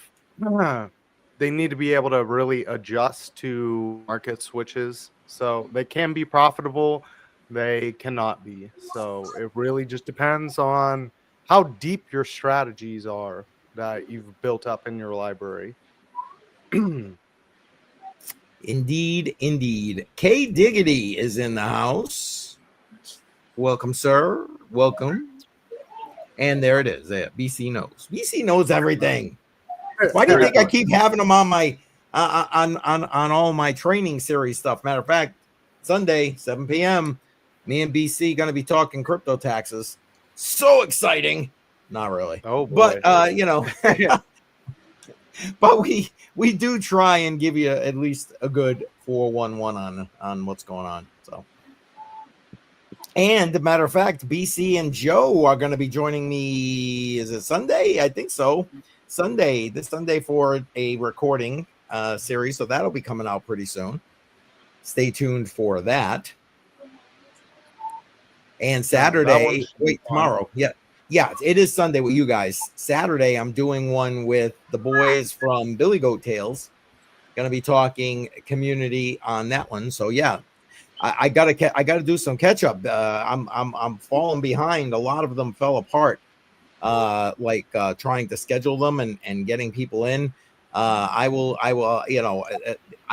They need to be able to really adjust to market switches, so they can be profitable. They cannot be. So it really just depends on how deep your strategies are that you've built up in your library. Indeed. K Diggity is in the house. Welcome, sir. Welcome. And there it is. There, BC knows. BC knows everything. Why do you think I keep having them on my on all my training series stuff? Matter of fact, Sunday, 7 p.m. Me and BC going to be talking crypto taxes. So exciting. Not really. Oh boy. But but we do try and give you at least a good 411 on what's going on. So, and as a matter of fact, BC and Joe are going to be joining me. Is it Sunday? I think so. This Sunday for a recording series. So that'll be coming out pretty soon. Stay tuned for that. And Saturday, tomorrow. Yeah, it is Sunday with you guys. Saturday, I'm doing one with the boys from Billy Goat Tales. Going to be talking community on that one. So yeah, I gotta do some catch up. I'm falling behind. A lot of them fell apart. Trying to schedule them and getting people in. I will. I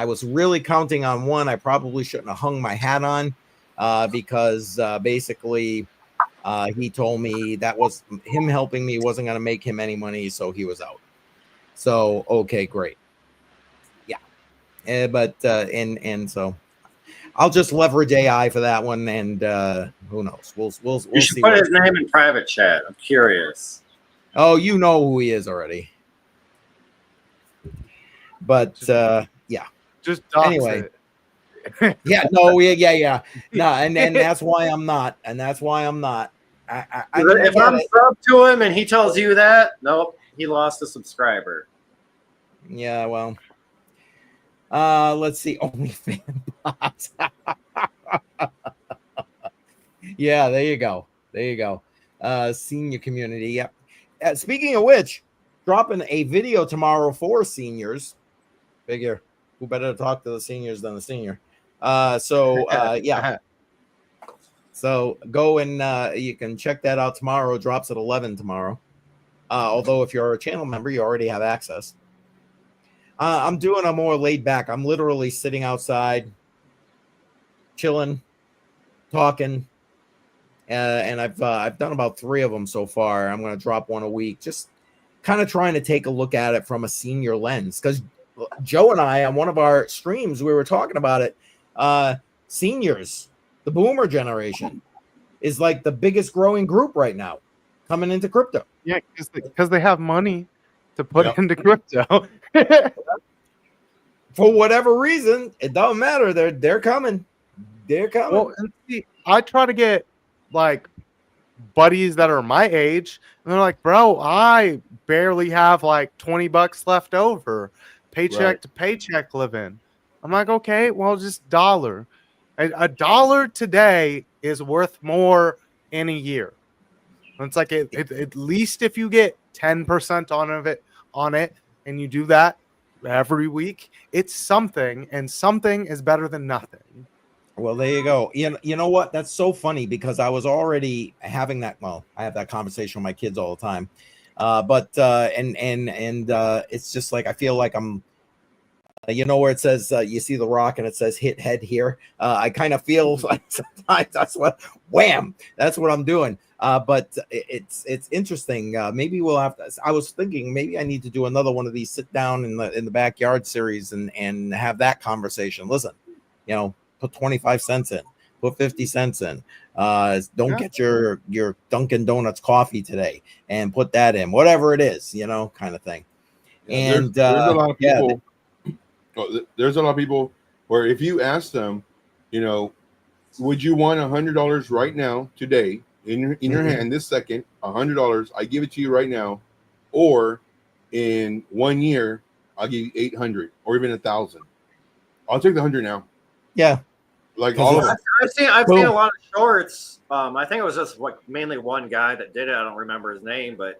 was really counting on one. I probably shouldn't have hung my hat on because basically. He told me that was him helping me wasn't going to make him any money, so he was out. So okay, great, yeah. So I'll just leverage AI for that one, and who knows? We'll you should see put his name in private chat. I'm curious. Oh, you know who he is already. But yeah, just anyway. it. Yeah, no, yeah. No, and that's why I'm not. And that's why I'm not. If I'm sub to him and he tells you that, nope, he lost a subscriber. Yeah, well. Let's see. OnlyFans bots. Yeah, there you go. Senior community. Yep. Speaking of which, dropping a video tomorrow for seniors. Figure who better to talk to the seniors than the senior. Yeah. So go and you can check that out tomorrow. It drops at 11 tomorrow. Although if you're a channel member, you already have access. I'm doing a more laid back. I'm literally sitting outside, chilling, talking, and I've done about 3 of them so far. I'm going to drop one a week, just kind of trying to take a look at it from a senior lens. Because Joe and I, on one of our streams, we were talking about it. Seniors, the boomer generation, is like the biggest growing group right now coming into crypto. Yeah, because they have money to put into crypto. For whatever reason, it doesn't matter. They're coming. They're coming. Well, and see, I try to get like buddies that are my age, and they're like, "Bro, I barely have like $20 left over, paycheck to paycheck living." I'm like, "Okay, well, just dollar. A dollar today is worth more in a year." And it's like at least if you get 10% on it, and you do that every week, it's something, and something is better than nothing. Well, there you go. You know what? That's so funny because I was already having that. Well, I have that conversation with my kids all the time, but it's just like I feel like I'm. You know where it says you see the rock and it says hit head here. I kind of feel like sometimes that's what wham. That's what I'm doing. But it's interesting. Maybe we'll have to. I was thinking maybe I need to do another one of these sit down in the backyard series and have that conversation. Listen, put 25 cents in, put 50 cents in. Don't get your Dunkin' Donuts coffee today and put that in, whatever it is, kind of thing. And there's a lot of people. There's a lot of people where if you ask them, would you want $100 right now today in your hand this second, $100, I give it to you right now, or in 1 year I'll give you 800 or even 1,000. I'll take the 100 now. Yeah, like all of them. I've seen a lot of shorts. I think it was just mainly one guy that did it. I don't remember his name, but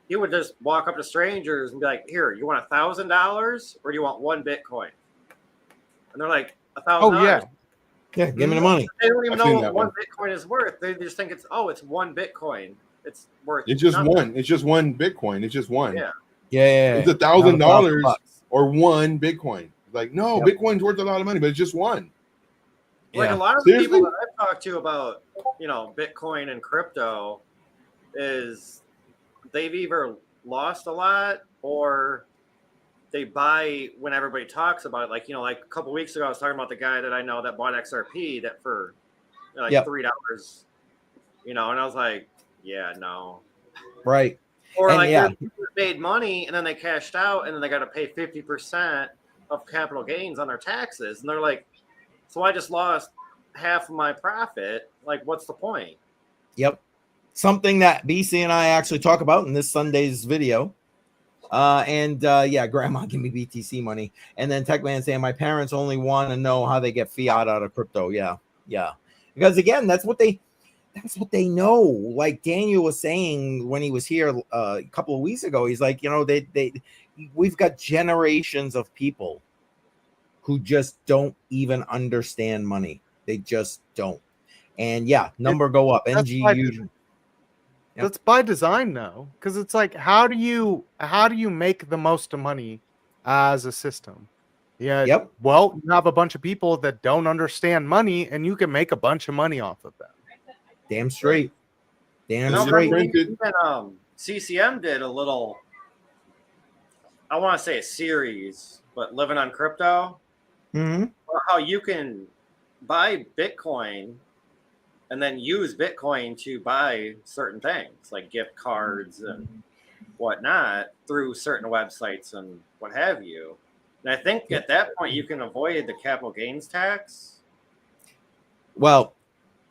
he would just walk up to strangers and be like, "Here, you want $1,000 or do you want 1 Bitcoin?" And they're like, $1,000. Oh yeah, yeah, give me the money. They don't even know what 1 Bitcoin is worth. They just think it's 1 Bitcoin. It's worth. It's just nothing. one. It's just 1 Bitcoin. It's just one. Yeah. It's $1,000 or 1 Bitcoin. Like, no, Bitcoin's worth a lot of money, but it's just one. Like a lot of the people that I've talked to about, Bitcoin and crypto is they've either lost a lot or they buy when everybody talks about it. Like, like a couple of weeks ago, I was talking about the guy that I know that bought XRP that for $3, and I was like, yeah, no. Right. Or they made money and then they cashed out and then they got to pay 50% of capital gains on their taxes. And they're like, so I just lost half of my profit. Like, what's the point? Yep. Something that BC and I actually talk about in this Sunday's video. Grandma, give me BTC money. And then Techman saying my parents only want to know how they get fiat out of crypto. Yeah. Because again, that's what they know. Like Daniel was saying when he was here a couple of weeks ago, he's like, we've got generations of people who just don't even understand money. They just don't. And number go up. NGU. That's by design now, because it's like, how do you make the most of money as a system? Yeah. Yep. Well, you have a bunch of people that don't understand money, and you can make a bunch of money off of them. Damn straight. Damn No, straight. Even CCM did a little, I want to say a series, but living on crypto. Mm-hmm. How you can buy Bitcoin and then use Bitcoin to buy certain things like gift cards and whatnot through certain websites and what have you. And I think at that point you can avoid the capital gains tax. Well,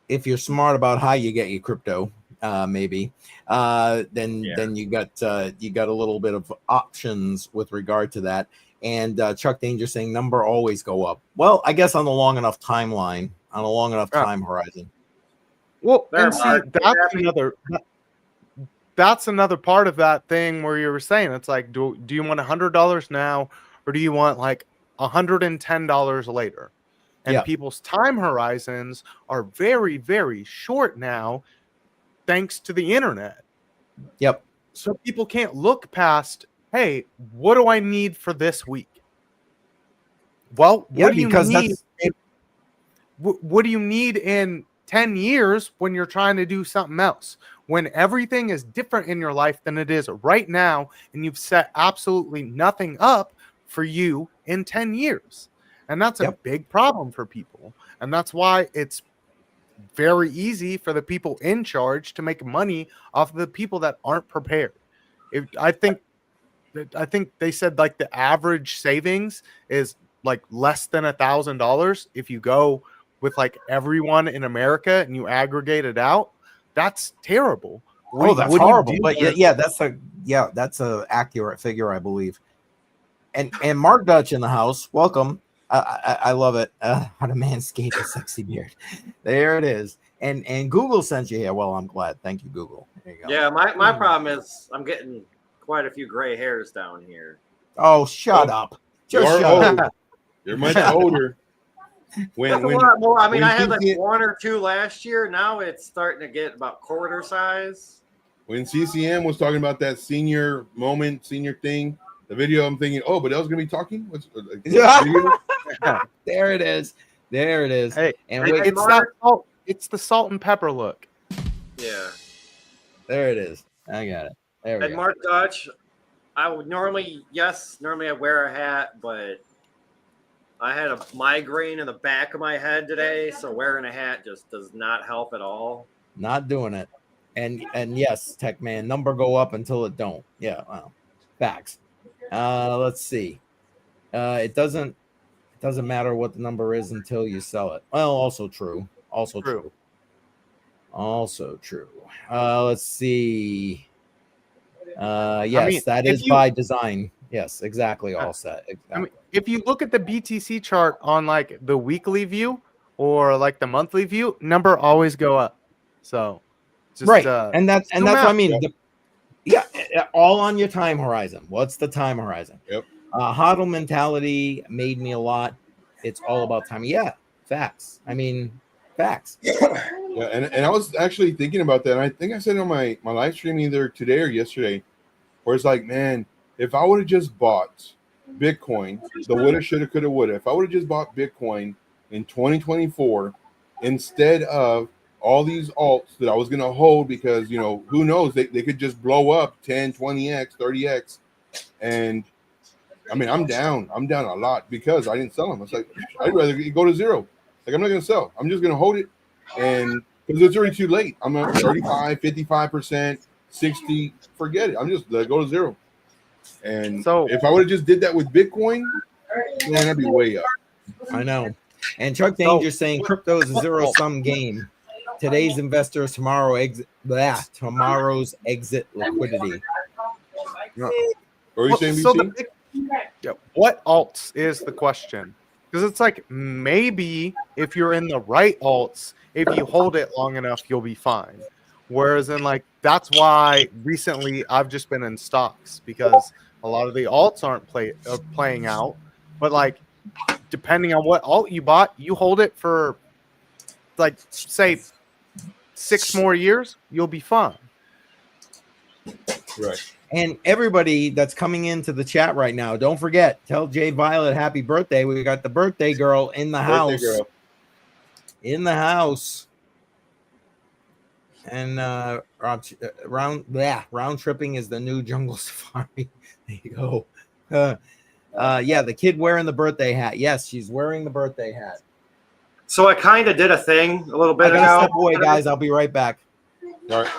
if you're smart about how you get your crypto, maybe, then you got a little bit of options with regard to that. And Chuck Danger saying number always go up. Well, I guess on a long enough timeline, on a long enough time horizon. Well, and see, that's another part of that thing where you were saying it's like, do you want $100 now, or do you want like $110 later? And people's time horizons are very, very short now, thanks to the internet. Yep. So people can't look past, hey, what do I need for this week? Well, what do you need? What do you need in 10 years when you're trying to do something else? When everything is different in your life than it is right now, and you've set absolutely nothing up for you in 10 years. And that's a big problem for people. And that's why it's very easy for the people in charge to make money off of the people that aren't prepared. I think they said like the average savings is like less than $1,000 if you go with like everyone in America and you aggregate it out. That's terrible. That's horrible. But that's a accurate figure, I believe. And Mark Dutch in the house, welcome. I love it. How to manscape a sexy beard. There it is. And Google sent you here. Well, I'm glad. Thank you, Google. There you go. Yeah, my problem is I'm getting quite a few gray hairs down here. Oh, shut up. Just shut up. You're much older. That's a lot more. I mean, I had like 1 or 2 last year. Now it's starting to get about quarter size. When CCM was talking about that senior thing, the video, I'm thinking, oh, but I was going to be talking? There it is. Hey, and it's the salt and pepper look. Yeah. There it is. I got it. There we go. Mark Dutch, I would normally I wear a hat, but I had a migraine in the back of my head today, so wearing a hat just does not help at all. Not doing it. And yes, Tech Man, number go up until it don't. Yeah, well, facts. Let's see. It doesn't matter what the number is until you sell it. Well, also true. Let's see. Yes, that is by design. Yes, exactly. All set. Exactly. I mean, if you look at the BTC chart on like the weekly view or like the monthly view, number always go up. So, just, right, and that's what I mean. Yep. All on your time horizon. What's the time horizon? Yep. Hodl mentality made me a lot. It's all about time. Yeah, facts. I mean, facts. Yeah, and I was actually thinking about that. And I think I said it on my live stream either today or yesterday, where it's like, man, if I would have just bought Bitcoin, the woulda, shoulda, coulda, woulda. If I would have just bought Bitcoin in 2024 instead of all these alts that I was going to hold because, you know, who knows, they could just blow up 10, 20x, 30x. And I mean, I'm down a lot because I didn't sell them. I was like, I'd rather go to zero. Like, I'm not going to sell. I'm just going to hold it. And because it's already too late. I'm at 35, 55%, 60. Forget it. I'm just let it go to zero. And so if I would have just did that with Bitcoin, man, I'd be way up. I know. And Chuck Danger saying crypto is a zero-sum game. Today's investors, tomorrow's exit liquidity. What are you saying, BC? What alts is the question? Because it's like maybe if you're in the right alts, if you hold it long enough, you'll be fine. Whereas in like that's why recently I've just been in stocks because a lot of the alts aren't playing out. But like depending on what alt you bought, you hold it for like say 6 more years, you'll be fine. Right. And everybody that's coming into the chat right now, don't forget, tell Jay Violet happy birthday. We got the birthday girl in the house. In the house. And round tripping is the new jungle safari. There you go. Yeah, the kid wearing the birthday hat. Yes, she's wearing the birthday hat. So I kind of did a thing a little bit ago. I gotta step away, guys. I'll be right back. All right.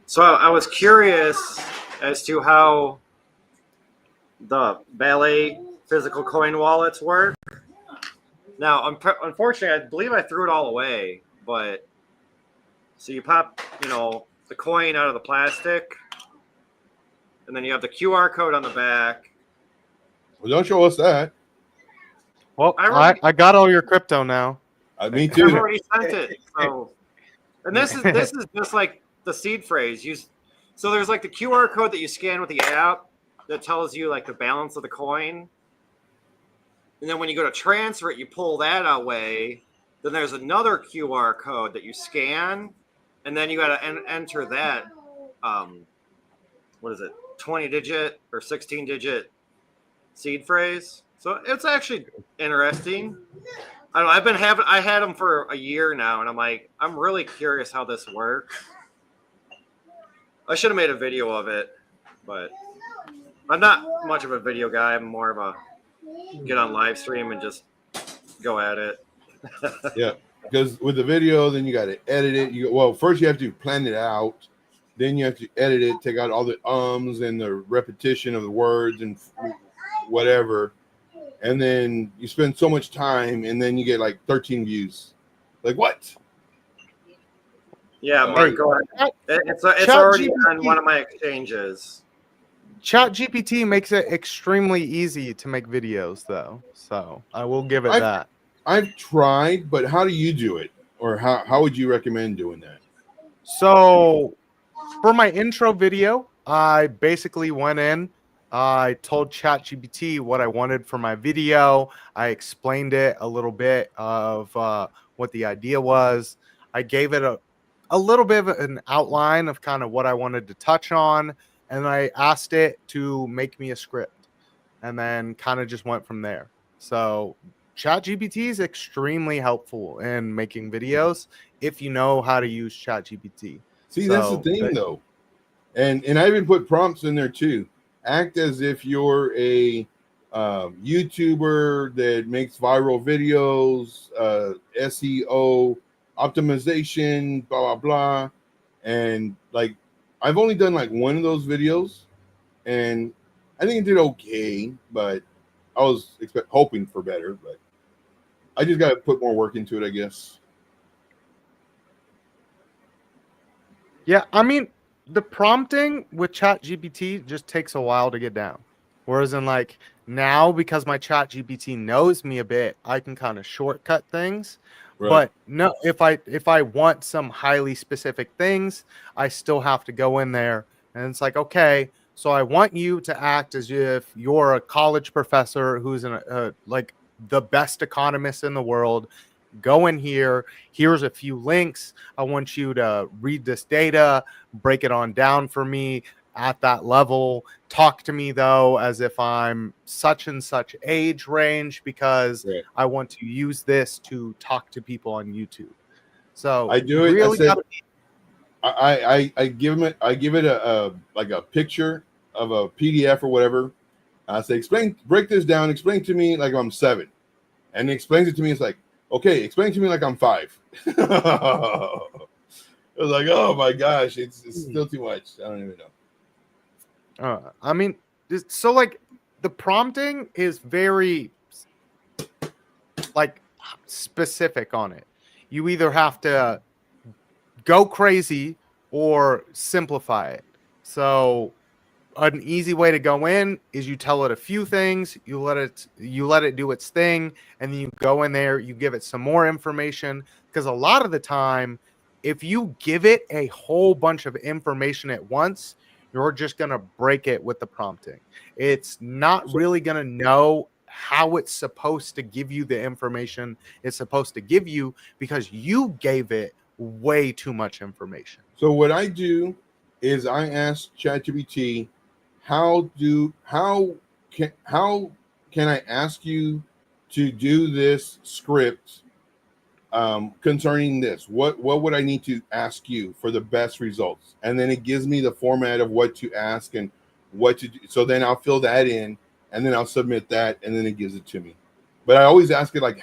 So I was curious as to how the ballet physical coin wallets work. Now, unfortunately, I believe I threw it all away. But so you pop, the coin out of the plastic, and then you have the QR code on the back. Well, don't show us that. Well, I got all your crypto now. Me too. I've already sent it. So, and this is just like the seed phrase. So there's like the QR code that you scan with the app that tells you like the balance of the coin. And then when you go to transfer it, you pull that away. Then there's another QR code that you scan, and then you got to enter that. What is it? 20-digit or 16-digit seed phrase. So it's actually interesting. I don't know. I had them for a year now, and I'm really curious how this works. I should have made a video of it, but I'm not much of a video guy. I'm more of a get on live stream and just go at it. Yeah, because with the video, then you got to edit it. Well, first you have to plan it out. Then you have to edit it, take out all the ums and the repetition of the words and whatever. And then you spend so much time, and then you get like 13 views. Like what? Yeah, Mark, go ahead. It's already on one of my exchanges. ChatGPT makes it extremely easy to make videos, though. So I will give it that. I've tried, but how do you do it? Or how would you recommend doing that? So for my intro video, I basically went in. I told ChatGPT what I wanted for my video. I explained it a little bit of what the idea was. I gave it a little bit of an outline of kind of what I wanted to touch on. And I asked it to make me a script and then kind of just went from there. So ChatGPT is extremely helpful in making videos if you know how to use ChatGPT. See, that's the thing, though. And I even put prompts in there, too. Act as if you're a YouTuber that makes viral videos, SEO, optimization, blah, blah, blah. And, like, I've only done, like, one of those videos. And I think it did okay, but I was hoping for better. But I just got to put more work into it, I guess. Yeah, I mean, the prompting with ChatGPT just takes a while to get down. Whereas in like now, because my ChatGPT knows me a bit, I can kind of shortcut things. Right. But no, if I want some highly specific things, I still have to go in there and it's like, okay, so I want you to act as if you're a college professor who's like the best economist in the world. Go in here. Here's a few links. I want you to read this data, break it on down for me at that level. Talk to me, though, as if I'm such and such age range because I want to use this to talk to people on YouTube. So I do it. Really I give it a like a picture of a PDF or whatever. I say, break this down. Explain to me like I'm 7. And it explains it to me. It's like, okay, explain to me like I'm 5. I was like, oh my gosh, it's still too much. I don't even know. I mean, so like the prompting is very like specific on it. You either have to go crazy or simplify it. So an easy way to go in is you tell it a few things, you let it do its thing, and then you go in there, you give it some more information. Because a lot of the time, if you give it a whole bunch of information at once, you're just going to break it with the prompting. It's not really going to know how it's supposed to give you the information it's supposed to give you because you gave it way too much information. So what I do is I ask ChatGPT, how can I ask you to do this script concerning this? What would I need to ask you for the best results? And then it gives me the format of what to ask and what to do. So then I'll fill that in and then I'll submit that and then it gives it to me. But I always ask it like,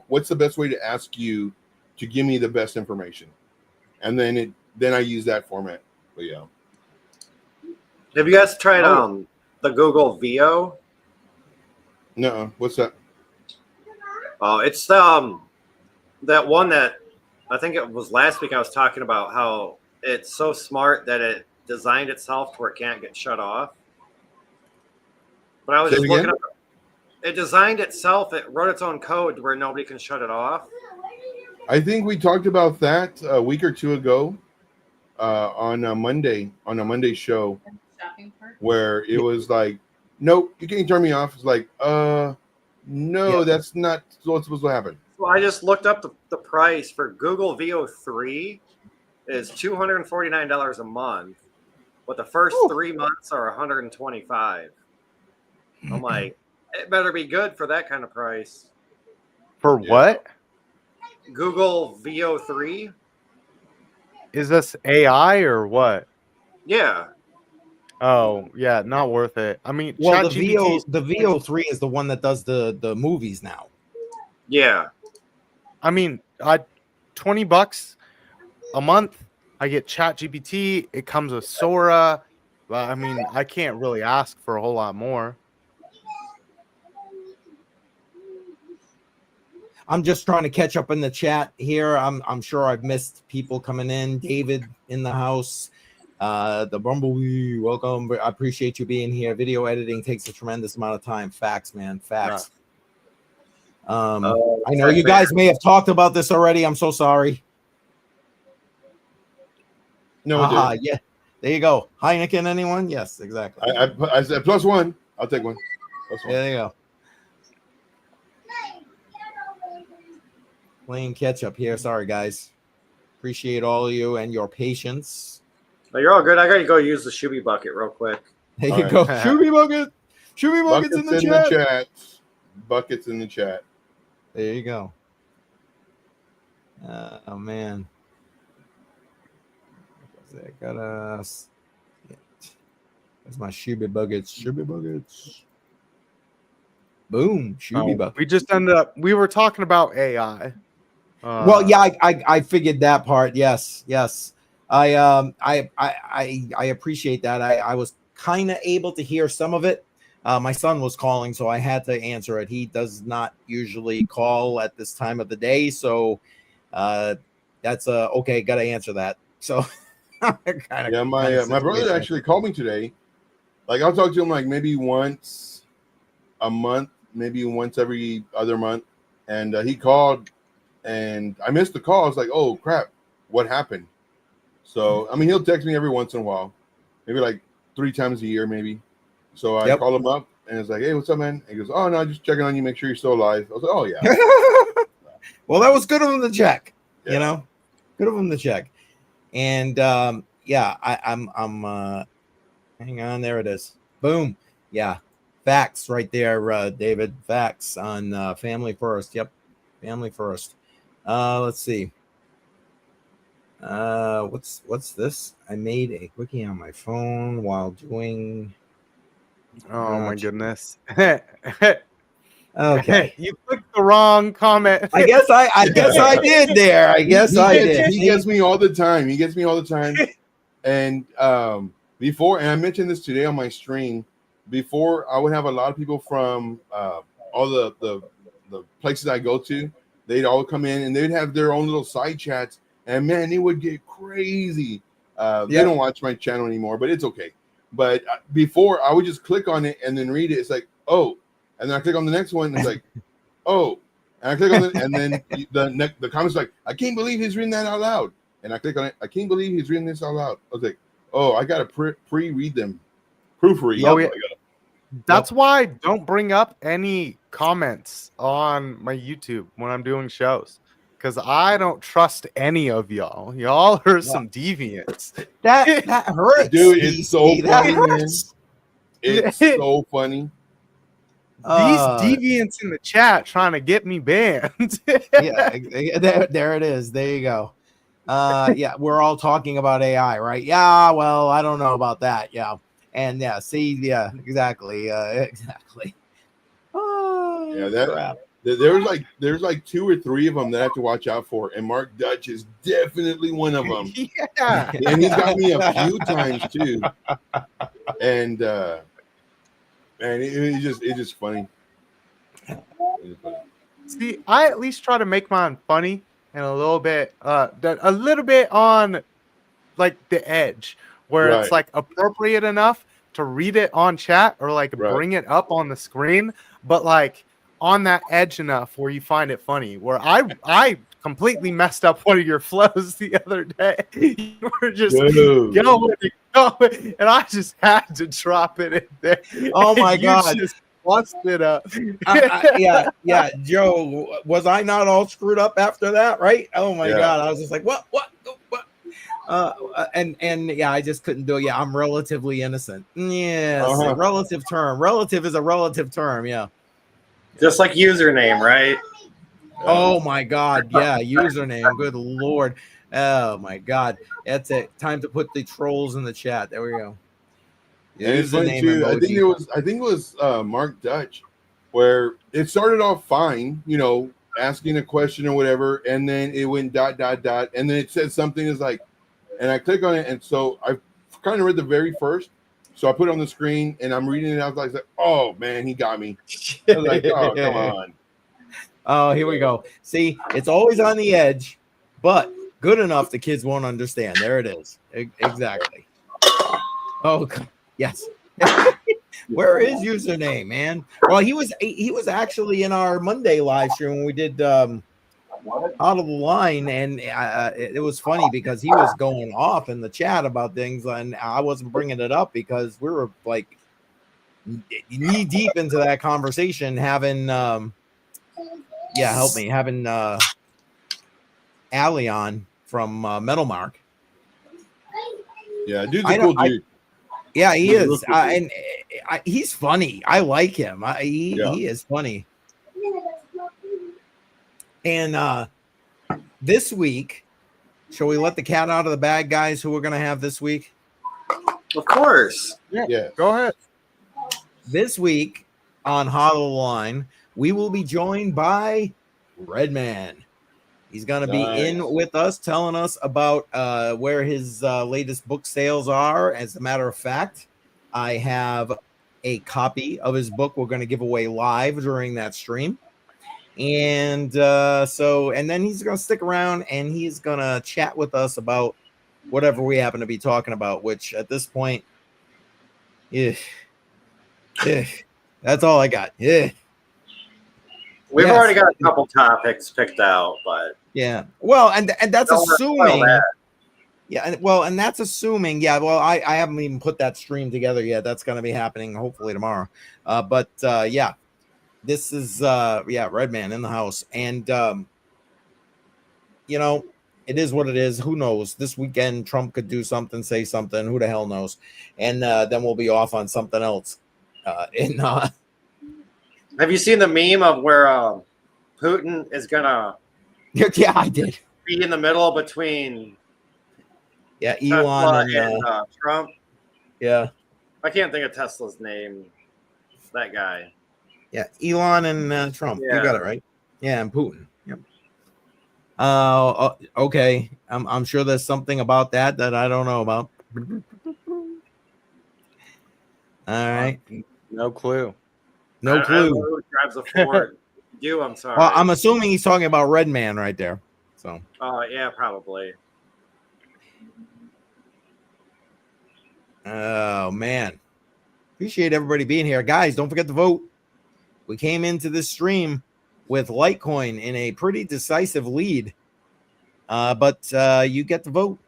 what's the best way to ask you to give me the best information? And then I use that format. But yeah. Have you guys tried the Google VO? No, what's that? Oh, it's that one that I think it was last week I was talking about how it's so smart that it designed itself to where it can't get shut off. But I was just looking up. It designed itself. It wrote its own code where nobody can shut it off. I think we talked about that a week or two ago on a Monday show. Where it was like, nope, you can't turn me off. It's like, No, that's not what's supposed to happen. Well, I just looked up the price for Google VO3 is $249 a month, but the first 3 months are $125. I'm like, it better be good for that kind of price. For what? Google VO3. Is this AI or what? Yeah. Oh, yeah, not worth it. I mean, Well, ChatGPT the VO3 is the one that does the movies now. Yeah. I mean, $20 a month. I get ChatGPT. It comes with Sora. But I mean, I can't really ask for a whole lot more. I'm just trying to catch up in the chat here. I'm sure I've missed people coming in. David in the house. The Bumblebee, welcome. I appreciate you being here. Video editing takes a tremendous amount of time. Facts, man. Facts. I know you guys may have talked about this already. I'm so sorry. No, yeah. There you go. Heineken, anyone? Yes, exactly. I said +1. I'll take one. +1. There you go. Playing catch up here. Sorry, guys. Appreciate all of you and your patience. No, you're all good. I gotta go use the Shuby bucket real quick. There you go. Shuby bucket. Shuby buckets in the chat. Buckets in the chat. There you go. Oh man. Got us. That's my Shuby buckets. Shuby buckets. Boom. Shuby bucket. We just ended up. We were talking about AI. Well, yeah, I figured that part. Yes. I appreciate that. I was kind of able to hear some of it. My son was calling, so I had to answer it. He does not usually call at this time of the day, so that's okay. Got to answer that. So, my brother actually called me today. Like I'll talk to him like maybe once a month, maybe once every other month, and he called, and I missed the call. I was like, oh crap, what happened? So, I mean, he'll text me every once in a while, maybe like 3 times a year, maybe. So I call him up and it's like, hey, what's up, man? And he goes, oh, no, just checking on you, make sure you're still alive. I was like, oh, yeah. Well, that was good of him to check, you know, good of him to check. And I'm hang on, there it is. Boom. Yeah. Facts right there, David. Facts on family first. Yep. Family first. Let's see. What's this? I made a quickie on my phone while doing. Oh my goodness. Okay. You clicked the wrong comment. I guess I did there. I guess I did. He gets me all the time. And before, and I mentioned this today on my stream, before I would have a lot of people from all the places I go to. They'd all come in and they'd have their own little side chats. And man, it would get crazy. They don't watch my channel anymore, but it's okay. But before, I would just click on it and then read it. It's like, oh, and then I click on the next one. And it's like, oh, and I click on it, and then the comments like, I can't believe he's reading that out loud. And I click on it. I can't believe he's reading this out loud. I was like, oh, I gotta pre-read them, proofread. Oh, yeah. That's why I don't bring up any comments on my YouTube when I'm doing shows. Because I don't trust any of y'all. Y'all are some deviants. That hurts, dude. It's so funny, man. Hurts. It's so funny. These deviants in the chat trying to get me banned. Yeah, there it is. There you go. Yeah, we're all talking about AI, right? Yeah, well, I don't know about that. Yeah, and yeah, see, yeah, exactly, exactly. Oh, yeah, crap. There's like 2 or 3 of them that I have to watch out for, and Mark Dutch is definitely one of them. Yeah, and he's got me a few times too. And it's just funny. See, I at least try to make mine funny and a little bit on like the edge, where it's like appropriate enough to read it on chat or like bring it up on the screen, but like on that edge enough where you find it funny. Where I completely messed up one of your flows the other day. You were just going, and I just had to drop it in there. Oh my god! busted up. Yeah, Joe, was I not all screwed up after that? Right? Oh my Yeah. God, I was just like, what? And yeah, I just couldn't do it. Yeah, I'm relatively innocent. Yes, a relative term. Relative is a relative term. Yeah. Just like username, right? Oh my God, yeah, username. Good Lord. Oh my God, that's it. Time to put the trolls in the chat. There we go. And it's funny Username too. I think emoji. it was Mark Dutch, where it started off fine, you know, asking a question or whatever, and then it went ... and then it said something is like, and I click on it, and so I kind of read the very first, so I put it on the screen, and I'm reading it. I was like, oh man, he got me. I was like, oh come on. Oh, here we go. See, it's always on the edge, but good enough the kids won't understand. There it is. Exactly. Oh, yes. Where is username, man? Well, he was actually in our Monday live stream when we did out of the line, and it was funny because he was going off in the chat about things, and I wasn't bringing it up because we were like knee deep into that conversation, having help me, having Allie on from Metal Mark. Yeah, dude's a cool dude. Yeah, he is, and he's funny. I like him. He is funny. And this week, shall we let the cat out of the bag, guys? Who we're gonna have this week? Of course. Yeah. Go ahead. This week on Hollow Line, we will be joined by Redman. He's going to be in with us, telling us about where his latest book sales are. As a matter of fact, I have a copy of his book we're going to give away live during that stream. And and then he's going to stick around and he's going to chat with us about whatever we happen to be talking about, which at this point, that's all I got. We've already got a couple topics picked out, but yeah. Well, and that's assuming. Yeah, well, and that's assuming. Yeah, well, I haven't even put that stream together yet. That's going to be happening hopefully tomorrow. But yeah, this is Redman in the house, and you know, it is what it is. Who knows? This weekend, Trump could do something, say something. Who the hell knows? And then we'll be off on something else. Have you seen the meme of where Putin is gonna? Yeah, I did. Be in the middle between. Yeah, Elon and Trump. Yeah, I can't think of Tesla's name. That guy. Yeah, Elon and Trump. Yeah. You got it right. Yeah, and Putin. Yep. Okay. I'm sure there's something about that I don't know about. All right. No clue. No clue. I don't know who drives a Ford. I'm sorry. Well, I'm assuming he's talking about Redman right there. So. Yeah, probably. Oh man. Appreciate everybody being here. Guys, don't forget to vote. We came into this stream with Litecoin in a pretty decisive lead. But you get to vote.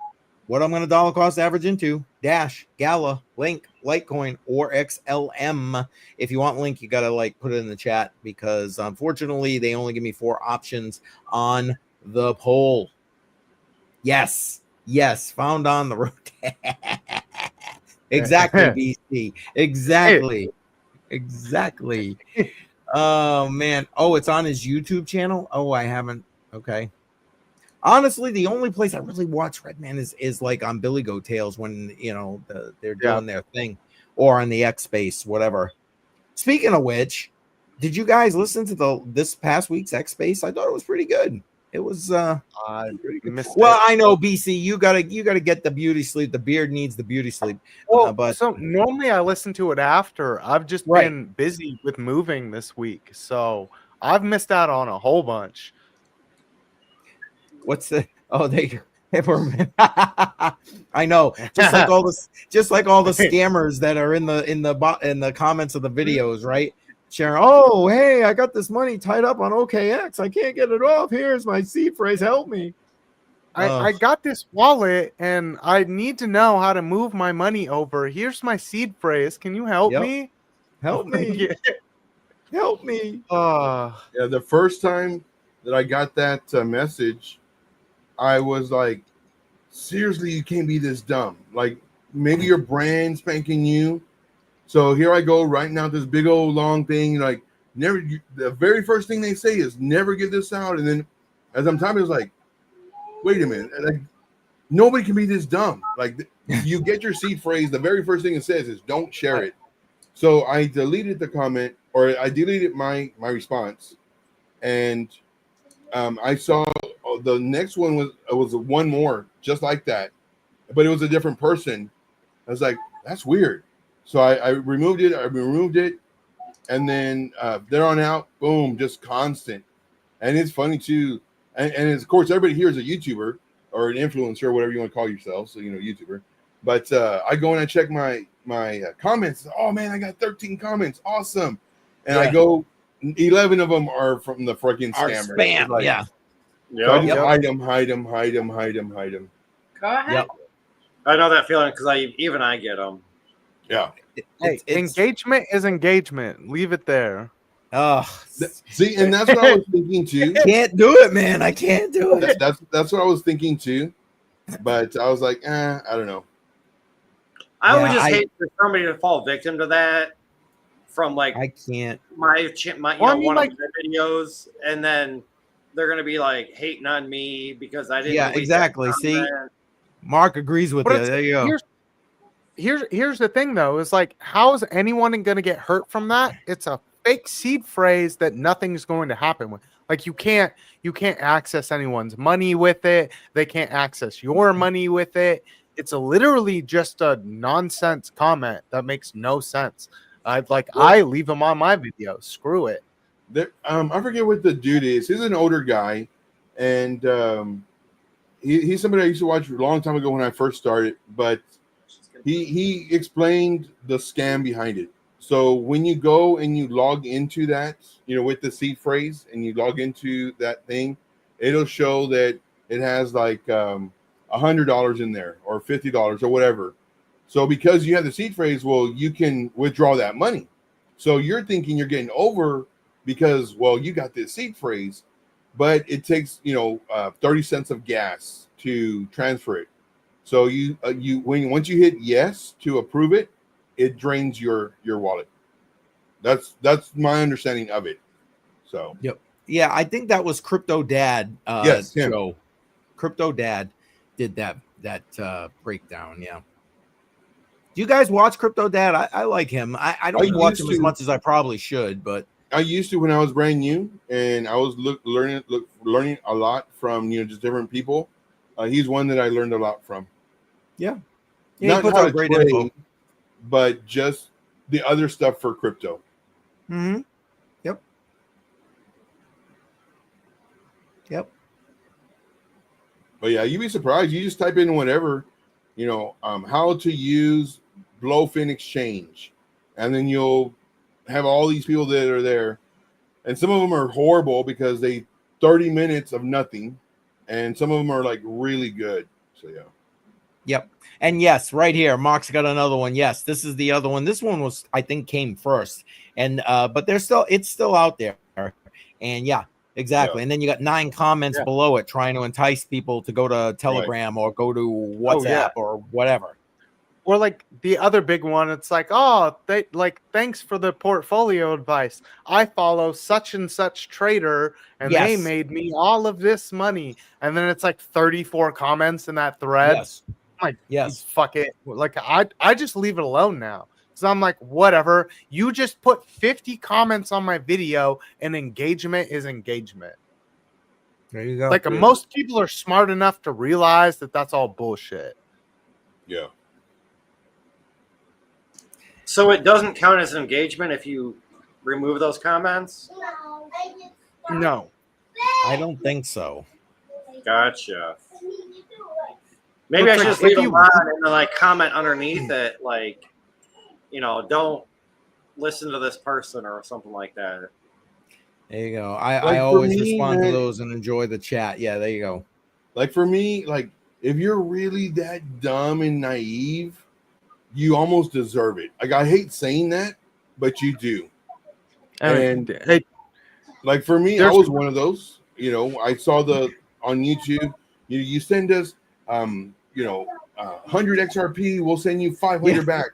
What I'm going to dollar cost average into: Dash, Gala, Link, Litecoin, or XLM. If you want Link, you got to put it in the chat because unfortunately they only give me 4 options on the poll. Yes, found on the road. Exactly, BC. Exactly. Oh man. Oh, it's on his YouTube channel. Oh, I haven't. Okay. Honestly, the only place I really watch Redman is like on Billy Goat Tales when they're doing their thing, or on the X Space, whatever. Speaking of which, did you guys listen to this past week's X Space? I thought it was pretty good. It was pretty good. Well, I know BC, you gotta get the beauty sleep. The beard needs the beauty sleep. Well, but so normally I listen to it after. I've just been busy with moving this week, so I've missed out on a whole bunch. What's the? Oh, they were. I know, just like all the scammers that are in the comments of the videos, right? Sharing, oh, hey, I got this money tied up on OKX. I can't get it off. Here's my seed phrase. Help me. I got this wallet and I need to know how to move my money over. Here's my seed phrase. Can you help me? Help me. Help me. Yeah, the first time that I got that message, I was like, seriously, you can't be this dumb. Like, maybe your brand spanking new. So here I go writing out this big old long thing. Like, the very first thing they say is never get this out. And then as I'm typing, it's like, wait a minute. Like, nobody can be this dumb. Like, you get your seed phrase. The very first thing it says is don't share it. So I deleted the comment, or I deleted my response. And I saw the next one was one more just like that, but it was a different person. I was like, that's weird. So I removed it. And then there on out, boom, just constant. And it's funny too. And of course, everybody here is a YouTuber or an influencer, or whatever you want to call yourself. So, YouTuber. But I go and I check my comments. Oh man, I got 13 comments. Awesome. And I go, 11 of them are from the freaking scammers. Spam. Like, yeah. So I just hide them. Go ahead. Yep. I know that feeling because I get them. Yeah. Hey, engagement is engagement. Leave it there. See, and that's what I was thinking too. Can't do it, man. I can't do it. That's what I was thinking too. But I was like, I don't know. I would just hate for somebody to fall victim to that from like I can't my one of my videos, and then they're gonna be like hating on me because I didn't. Yeah, exactly. See, Mark agrees with you. There you go. Here's the thing though, is like, how is anyone going to get hurt from that? It's a fake seed phrase that nothing's going to happen with. Like, you can't access anyone's money with it. They can't access your money with it. It's literally just a nonsense comment that makes no sense. I leave them on my video. Screw it. I forget what the dude is. He's an older guy, and he's somebody I used to watch a long time ago when I first started, but he explained the scam behind it. So when you go and you log into that, with the seed phrase, and you log into that thing, it'll show that it has like $100 in there or $50 or whatever. So because you have the seed phrase, well, you can withdraw that money. So you're thinking you're getting over because, well, you got this seed phrase, but it takes 30 cents of gas to transfer it. So once you hit yes to approve it, it drains your wallet. That's my understanding of it. So yep. Yeah, I think that was Crypto Dad. Yes, him. Show. Crypto Dad did that breakdown. Yeah. Do you guys watch Crypto Dad? I like him. I don't watch him as much as I probably should, but I used to when I was brand new, and I was learning a lot from just different people. He's one that I learned a lot from. Yeah, not he puts out great info, but just the other stuff for crypto. Mm-hmm. Yep. But yeah, you'd be surprised. You just type in whatever, how to use Blowfin Exchange, and then you'll have all these people that are there, and some of them are horrible because they 30 minutes of nothing, and some of them are like really good. So yeah. Yep. And yes, right here, Mark's got another one. Yes, this is the other one. This one was, I think, came first, and but it's still out there. And yeah, exactly. Yeah. And then you got 9 comments below it trying to entice people to go to Telegram or go to WhatsApp or whatever. Or like the other big one, it's like, thanks for the portfolio advice. I follow such and such trader, and they made me all of this money. And then it's like 34 comments in that thread. Yes. I'm like, fuck it. Like, I just leave it alone now. So I'm like, whatever. You just put 50 comments on my video, and engagement is engagement. There you go. Like, most people are smart enough to realize that that's all bullshit. Yeah. So it doesn't count as engagement if you remove those comments? No. I don't think so. Gotcha. Maybe I should just leave them on and then like comment underneath it, like, don't listen to this person or something like that. There you go. I always respond to those and enjoy the chat. Yeah, there you go. Like for me, like if you're really that dumb and naive, you almost deserve it. Like I hate saying that, but you do. And like for me, I was one of those. You know, I saw on YouTube. You send us, 100 XRP. We'll send you 500 back.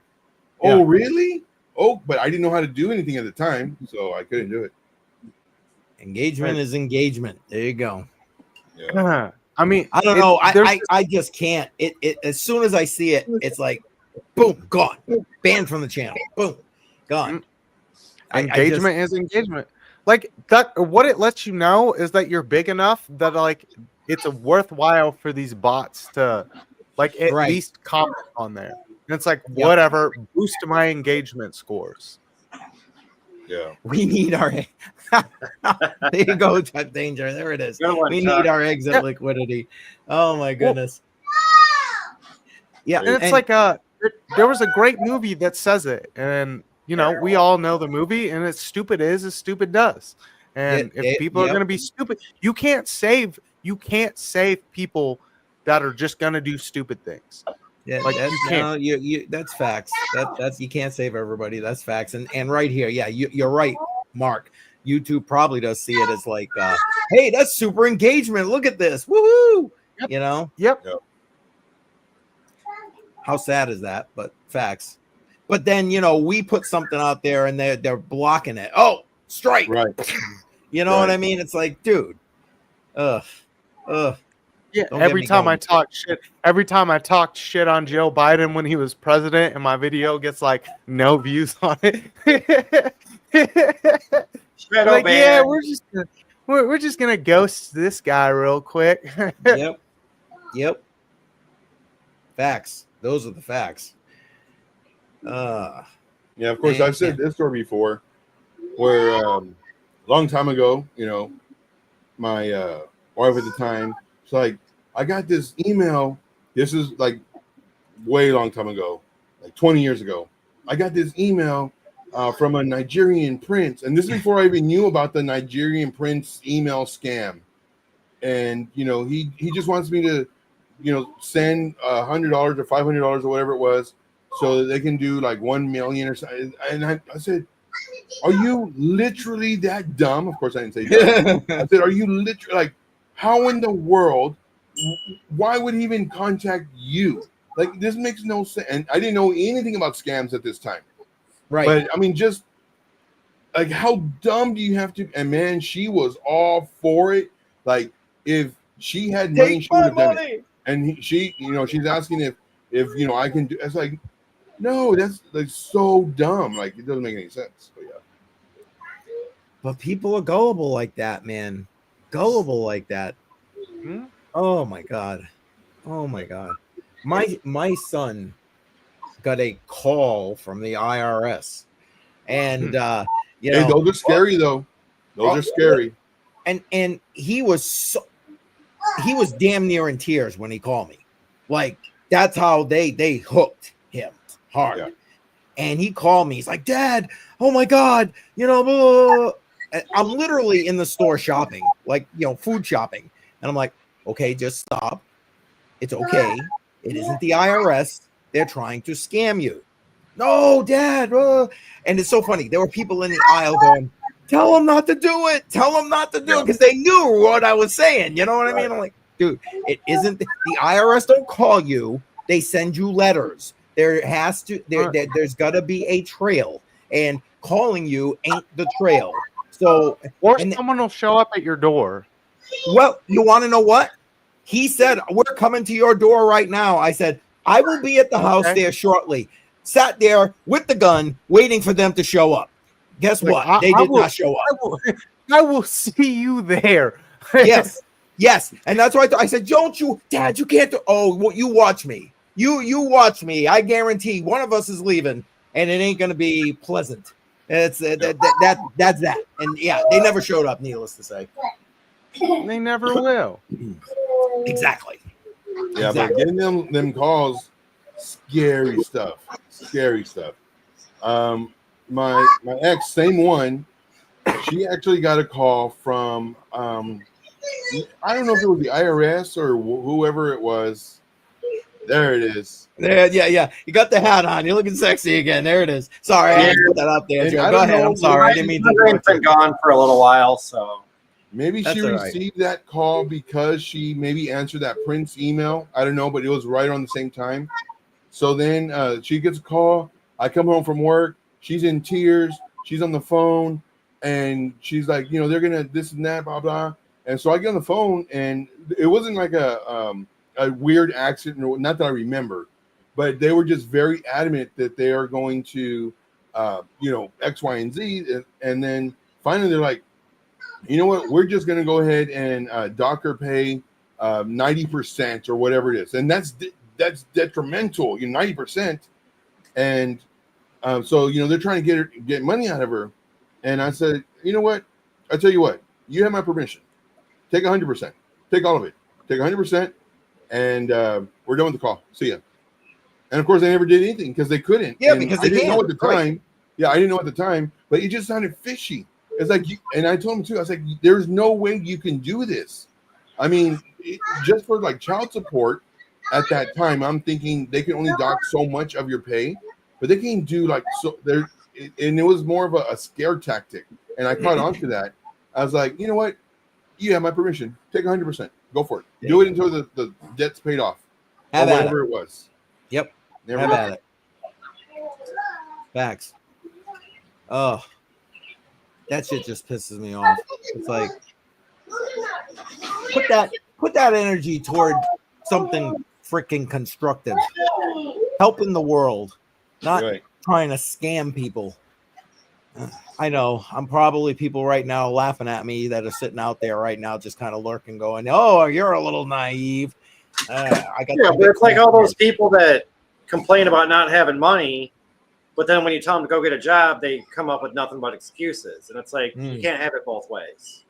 Yeah. Oh, really? Oh, but I didn't know how to do anything at the time, so I couldn't do it. Engagement is engagement. There you go. Yeah. I mean, I don't know. I just can't. It as soon as I see it, it's like, boom, gone, banned from the channel. Boom, gone. Engagement is engagement. Like that. What it lets you know is that you're big enough that like it's worthwhile for these bots to like at least comment on there. And it's like whatever, boost my engagement scores. Yeah, we need our. There you go, Chuck Danger. There it is. We need our exit liquidity. Oh my goodness. Yeah, and it's like there was a great movie that says it, and you know we all know the movie, and as stupid is as stupid does. And if people are going to be stupid, you can't save people that are just going to do stupid things. Yeah, like you can't. You that's facts. That's you can't save everybody. That's facts. And right here, yeah, you're right, Mark. YouTube probably does see it as like, hey, that's super engagement. Look at this, woohoo! Yep. You know. Yep. How sad is that? But facts. But then we put something out there and they're blocking it. Oh, strike. Right. You know what I mean? It's like, dude. Yeah. Every time I talk shit on Joe Biden when he was president, and my video gets like no views on it. Like, yeah, we're just gonna ghost this guy real quick. Yep. Facts. Those are the facts. Yeah, of course. I've said this story before, where long time ago, my wife at the time, it's like, I got this email. This is like way long time ago, like 20 years ago. I got this email from a Nigerian prince, and this is before I even knew about the Nigerian prince email scam. And he just wants me to send $100 or $500 or whatever it was, so that they can do like 1 million or something. And I said, are you literally that dumb? Of course I didn't say dumb. I said, are you literally like, how in the world, why would he even contact you? Like, this makes no sense. And I didn't know anything about scams at this time. Right. But I mean, just like, how dumb do you have to? And man, she was all for it. Like, if she had money, she would have done it. And she's asking if I can do. It's like, no, that's like so dumb. Like, it doesn't make any sense. But yeah. But people are gullible like that, man. Gullible like that. Hmm? Oh my god. My son got a call from the IRS, and those are scary though. Those are scary. And he was damn near in tears when he called me. Like, that's how they hooked him hard. Yeah. And he called me. He's like, Dad, oh my god, blah, blah, blah. I'm literally in the store shopping, like, food shopping. And I'm like, okay, just stop. It's okay. It isn't the IRS. They're trying to scam you. No, Dad. And it's so funny. There were people in the aisle going, tell them not to do it. Tell them not to do it, because they knew what I was saying. You know what I mean? I'm like, dude, it isn't. The IRS don't call you. They send you letters. There's got to be a trail. And calling you ain't the trail. So, or someone will show up at your door. Well, you want to know what? He said, we're coming to your door right now. I said, I will be at the house there shortly. Sat there with the gun, waiting for them to show up. Guess what? They did not show up. I will see you there. Yes. And that's why I said, don't you, Dad, you can't do. Oh, well, you watch me. You watch me. I guarantee one of us is leaving, and it ain't going to be pleasant. It's that's that. And yeah, they never showed up, needless to say. They never will. Exactly. Yeah, but getting them calls, scary stuff. My ex, same one, she actually got a call from I don't know if it was the IRS or whoever it was, There it is. There, yeah. You got the hat on. You're looking sexy again. There it is. Sorry, I had to put that out there, And Joe. I Go don't ahead. know, I'm sorry. I didn't mean to interrupt been you. gone for a little while, so Maybe That's she all right. received that call because she maybe answered that Prince email. I don't know, but it was right on the same time. So then she gets a call. I come home from work. She's in tears. She's on the phone, and she's like, they're gonna this and that, blah blah. And so I get on the phone, and it wasn't like a weird accident, not that I remember, but they were just very adamant that they are going to, X, Y, and Z. And then finally they're like, you know what? We're just going to go ahead and dock her pay 90% or whatever it is. And that's detrimental, 90%. And so, they're trying to get money out of her. And I said, you know what? I tell you what, you have my permission. Take 100%. Take all of it. Take 100%. And we're done with the call. See ya. And of course, they never did anything because they couldn't. Yeah, and because I they didn't know can't. at the time. Yeah, I didn't know at the time, but it just sounded fishy. It's like, and I told him too, I was like, there's no way you can do this. I mean, just for like child support at that time, I'm thinking they can only dock so much of your pay, but they can do like, so there, and it was more of a scare tactic. And I caught on to that. I was like, you know what? You have my permission. Take 100%. Go for it. Do it until the debt's paid off. Have or at whatever it was. Yep. Never Have did. at it. Facts. Oh, that shit just pisses me off. It's like put that energy toward something freaking constructive, helping the world, not trying to scam people. I know I'm probably people right now laughing at me that are sitting out there right now, just kind of lurking, going, "Oh, you're a little naive." I got but it's like all those people that complain about not having money, but then when you tell them to go get a job, they come up with nothing but excuses, and it's like you can't have it both ways.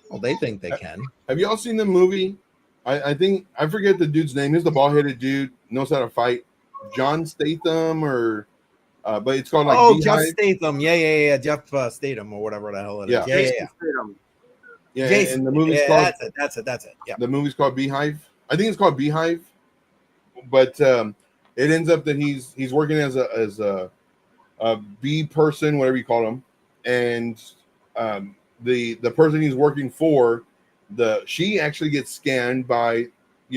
Well, they think they can. Have y'all seen the movie? I think I forget the dude's name. He's the bald-headed dude, knows how to fight. John Statham, or but it's called like Jeff Statham. Yeah. Jeff Statham or whatever the hell it is. Yeah. Yeah, Jason. and the movie's called That's it. Yeah. The movie's called Beehive. I think it's called Beehive, but it ends up that he's working as a bee person, whatever you call him, and the person he's working for, she actually gets scanned by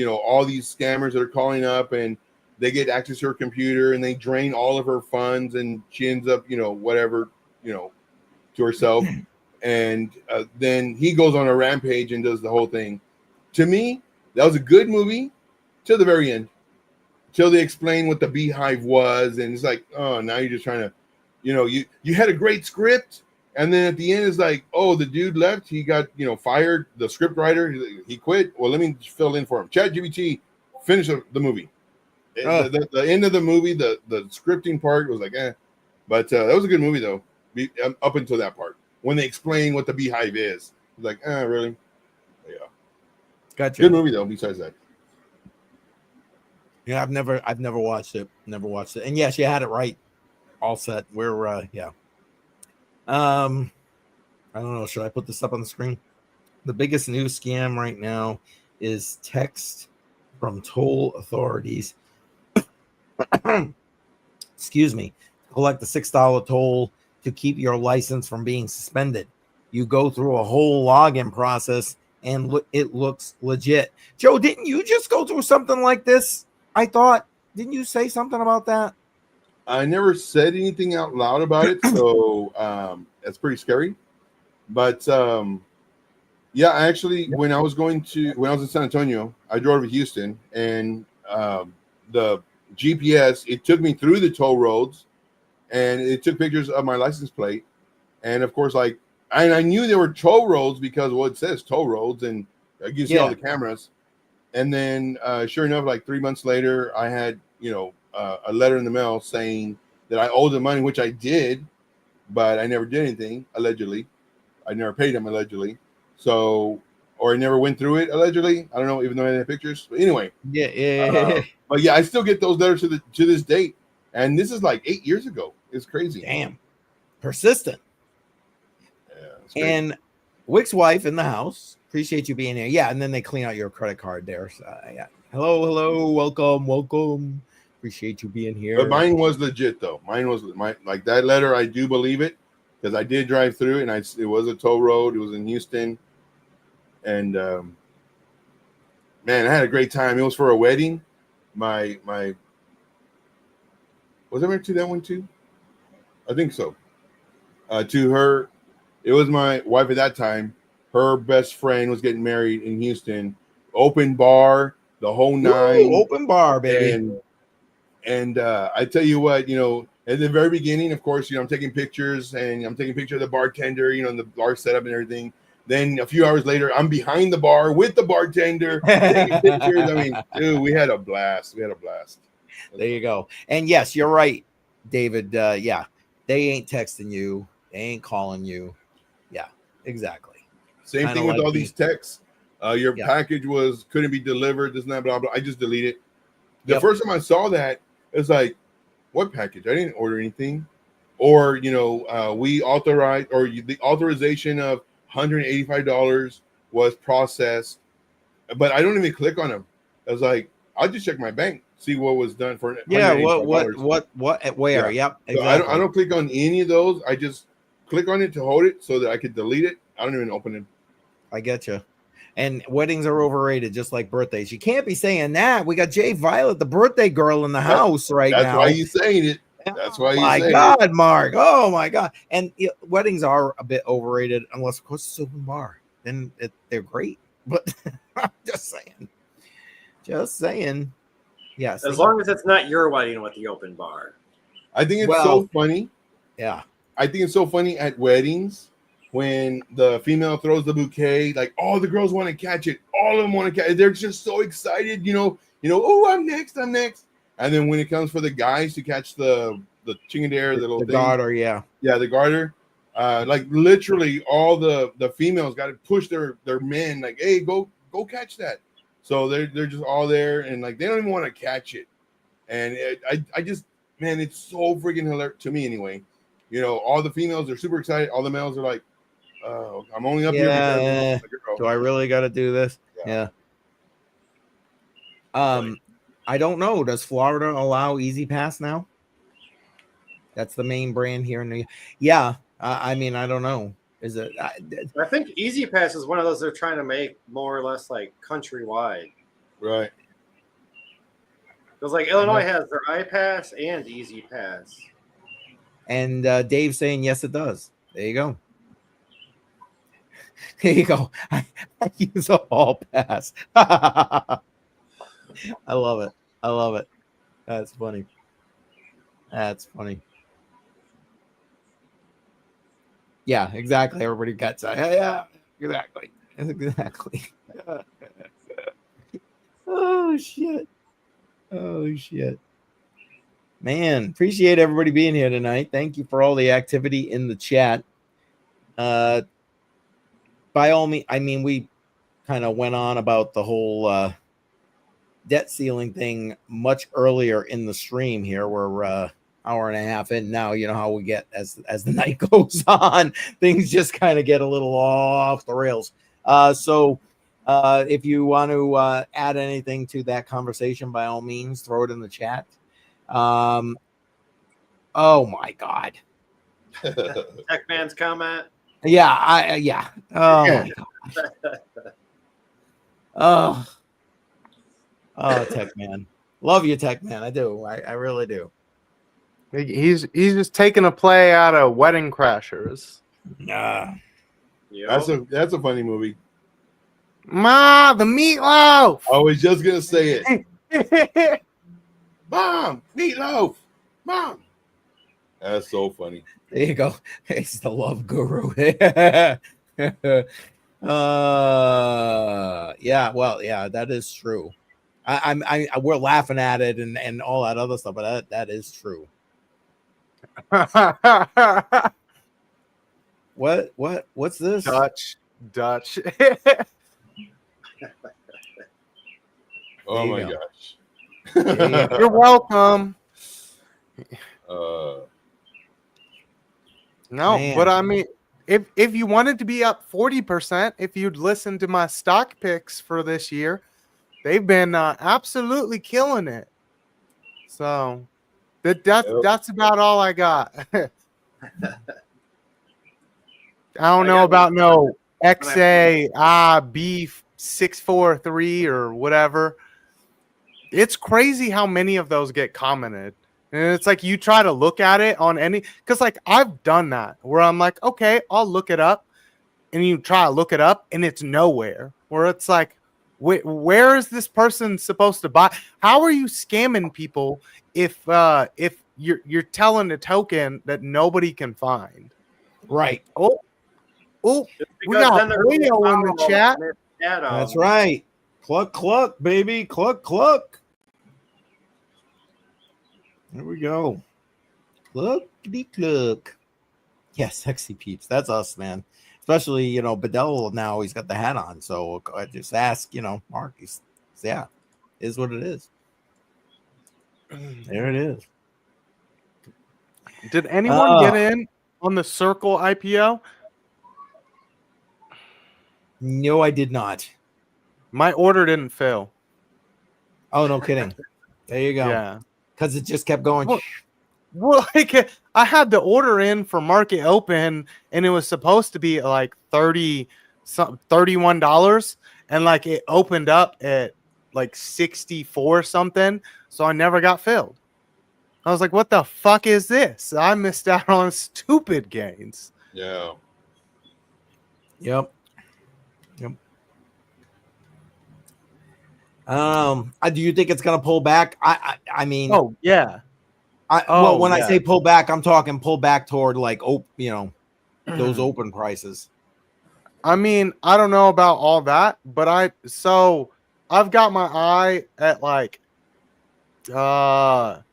all these scammers that are calling up, and they get access to her computer and they drain all of her funds, and she ends up whatever to herself, and then he goes on a rampage and does the whole thing. To me, that was a good movie till the very end, till they explain what the Beehive was, and it's like, oh, now you're just trying to, you had a great script, and then at the end it's like, oh, the dude left, he got fired, the script writer, he quit. Well, let me fill in for him. ChatGPT finished the movie. The end of the movie, the scripting part was like, but that was a good movie though, up until that part when they explain what the Beehive is. It's like, really? Yeah. Gotcha. Good movie though. Besides that. Yeah, I've never watched it. And yes, you had it right. All set. We're I don't know. Should I put this up on the screen? The biggest news scam right now is text from toll authorities. Excuse me. Collect the $6 toll to keep your license from being suspended. You go through a whole login process, and it looks legit. Joe, didn't you just go through something like this? I thought. Didn't you say something about that? I never said anything out loud about it, so that's pretty scary. But yeah, actually, when I was in San Antonio, I drove to Houston, and the GPS, it took me through the toll roads, and it took pictures of my license plate, and of course, I knew there were toll roads because it says toll roads, and you can see all the cameras. And then, sure enough, like 3 months later, I had a letter in the mail saying that I owed the money, which I did, but I never did anything. Allegedly, I never paid them. Allegedly, or I never went through it. Allegedly, I don't know, even though I had pictures. But anyway, but yeah, I still get those letters to this date, and this is like 8 years ago. It's crazy. Damn, persistent. Yeah, and Wick's wife in the house Appreciate you being here. Yeah, and then they clean out your credit card there. So, yeah. Hello, welcome. Appreciate you being here. But mine was legit though. Mine was like that letter. I do believe it because I did drive through it, and it was a toll road. It was in Houston, and man, I had a great time. It was for a wedding. My was I married to that one too? I think so. To her, it was my wife at that time. Her best friend was getting married in Houston. Open bar, the whole nine. Ooh, open bar, baby. And I tell you what, at the very beginning, of course, I'm taking pictures, and I'm taking pictures of the bartender, and the bar setup and everything. Then a few hours later, I'm behind the bar with the bartender taking pictures. I mean, dude, we had a blast. There you go. And yes, you're right, David. Yeah, they ain't texting you. They ain't calling you. Yeah, exactly. Same Kinda thing with like all these texts. Your package couldn't be delivered. This and that, blah, blah. I just deleted it. The first time I saw that, it's like, what package? I didn't order anything. Or, we authorized, or the authorization of $185 was processed, but I don't even click on them. I was like, I'll just check my bank, see what was done for what, where? Yeah. Yep. Exactly. So I don't click on any of those. I just click on it to hold it so that I could delete it. I don't even open it. I get you. And weddings are overrated, just like birthdays. You can't be saying that. We got Jay Violet, the birthday girl, in the house right now. That's why you're saying it. That's why you're saying it. My God, Mark. Oh, my God. And weddings are a bit overrated, unless, of course, it's open bar. Then they're great. But I'm just saying. Yes. As long as it's not your wedding with the open bar. I think it's so funny. Yeah. I think it's so funny at weddings when the female throws the bouquet, like all the girls want to catch it. All of them want to catch it. They're just so excited, oh, I'm next. And then when it comes for the guys to catch the chingadera, the little thing. Garter, yeah. Yeah, the garter. Like literally all the females got to push their men, like, hey, go catch that. So they're just all there, and like they don't even want to catch it. And I just, man, it's so freaking hilarious to me anyway. All the females are super excited. All the males are like, I'm only up here because do I really got to do this? Yeah. I don't know. Does Florida allow Easy Pass now? That's the main brand here in New York. Yeah. I mean, I don't know. Is it? I think Easy Pass is one of those they're trying to make more or less like countrywide. Right. Because like Illinois has their iPass and Easy Pass. And Dave's saying, yes, it does. There you go. There you go. I use a hall pass. I love it. That's funny. Yeah, exactly. Everybody gets it. Yeah, exactly. Oh, shit. Man, appreciate everybody being here tonight. Thank you for all the activity in the chat. By all means, I mean, we kind of went on about the whole debt ceiling thing much earlier in the stream here. We're hour and a half in now. You know how we get as the night goes on, things just kind of get a little off the rails. So if you want to add anything to that conversation, by all means, throw it in the chat. Oh my God. Tech Man's comment. Yeah, yeah. Oh my God. Oh, Tech Man. Love you, Tech Man. I do. I really do. He's just taking a play out of Wedding Crashers. Yeah. That's a funny movie. Ma, the meatloaf. I was just gonna say it. Mom, meatloaf. Mom. That's so funny. There you go. He's the love guru. Yeah, well, yeah, that is true. We're laughing at it and all that other stuff, but that is true. What's this? Dutch. Oh my gosh. You're welcome. No, man. But I mean, if you wanted to be up 40%, if you'd listen to my stock picks for this year, they've been absolutely killing it. So that's about all I got. I don't know about no XA B643 or whatever. It's crazy how many of those get commented. And it's like you try to look at it on any, because like I've done that where I'm like, okay, I'll look it up. And you try to look it up and it's nowhere. Where it's like, where is this person supposed to buy? How are you scamming people if you're telling a token that nobody can find? Right. Oh, we got Leo in the chat. That's right. Cluck, cluck, baby. Cluck, cluck. There we go. Cluckety cluck. Yeah, sexy peeps. That's us, man. Especially, you know, Bedell now he's got the hat on. So I just ask, you know, Mark. He's, yeah, is what it is. There it is. Did anyone get in on the Circle IPO? No, I did not. My order didn't fill. Oh, no kidding. There you go. Yeah. Because it just kept going. Well, like I had the order in for market open and it was supposed to be like $31 and like it opened up at like 64 something, so I never got filled. I was like, what the fuck is this? I missed out on stupid gains. Yeah. Yep. Do you think it's gonna pull back? I mean, oh yeah. Well, when I say pull back, I'm talking pull back toward like those open prices. I mean, I don't know about all that, but I've got my eye at like probably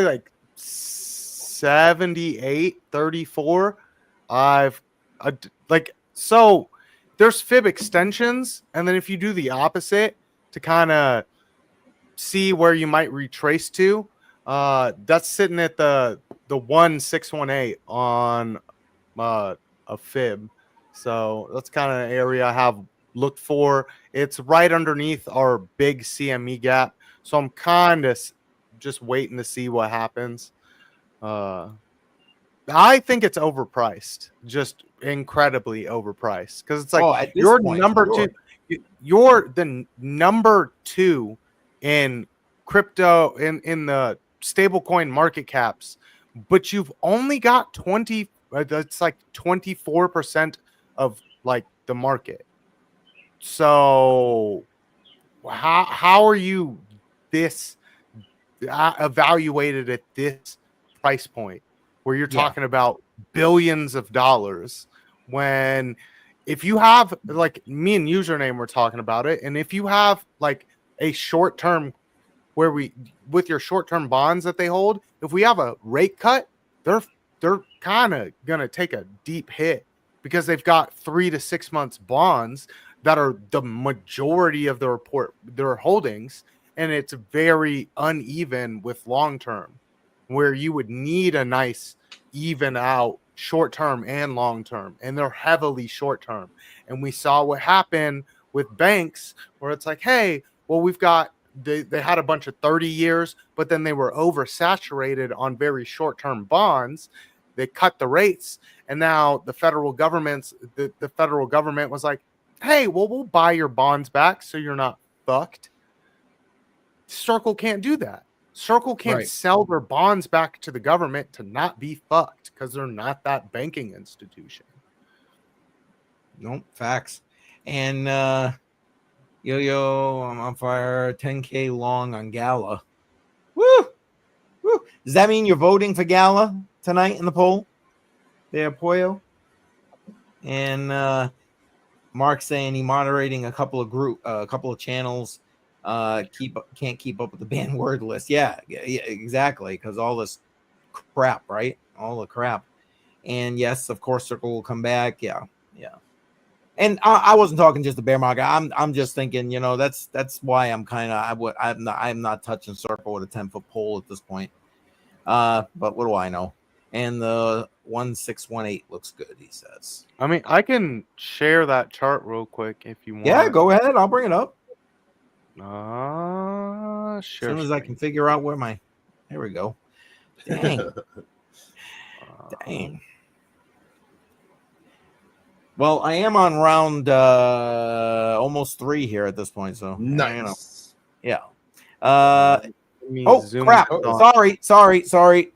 like 78.34. So there's fib extensions, and then if you do the opposite to kind of see where you might retrace to, that's sitting at the 1618 on a fib. So that's kind of an area I have looked for. It's right underneath our big CME gap. So I'm kind of just waiting to see what happens. I think it's overpriced, just incredibly overpriced, because it's like you're number two. You're the number two in crypto in the stablecoin market caps, but you've only got 20. That's like 24% of like the market. So how are you this evaluated at this price point where you're talking about billions of dollars, when if you have, like me and Username were talking about it, and if you have like a short term where with your short term bonds that they hold, if we have a rate cut, they're kind of gonna take a deep hit because they've got 3 to 6 months bonds that are the majority of their holdings, and it's very uneven with long term, where you would need a nice even out short term and long term, and they're heavily short term. And we saw what happened with banks, where it's like, hey, well, we've got they had a bunch of 30 years, but then they were oversaturated on very short term bonds. They cut the rates, and now the federal government was like, hey, well, we'll buy your bonds back so you're not fucked. Circle can't do that. Circle can't sell their bonds back to the government to not be fucked because they're not that banking institution. Nope, facts. And Yo, I'm on fire. 10K long on Gala. Woo! Does that mean you're voting for Gala tonight in the poll? There, Pollo. And Mark saying he moderating a couple of channels. Can't keep up with the banned word list. Yeah, exactly, because all this crap, right? All the crap. And yes, of course, Circle will come back. Yeah. And I wasn't talking just the bear market. I'm just thinking, that's why I'm not touching Circle with a 10-foot pole at this point. But what do I know? And the 1618 looks good, he says. I mean, I can share that chart real quick if you want. Yeah, go ahead. I'll bring it up. Share as soon as screen. I can figure out where my... There we go. Dang. Dang. Well, I am on round almost 3 here at this point, so nice. Yeah. Oh crap! Sorry.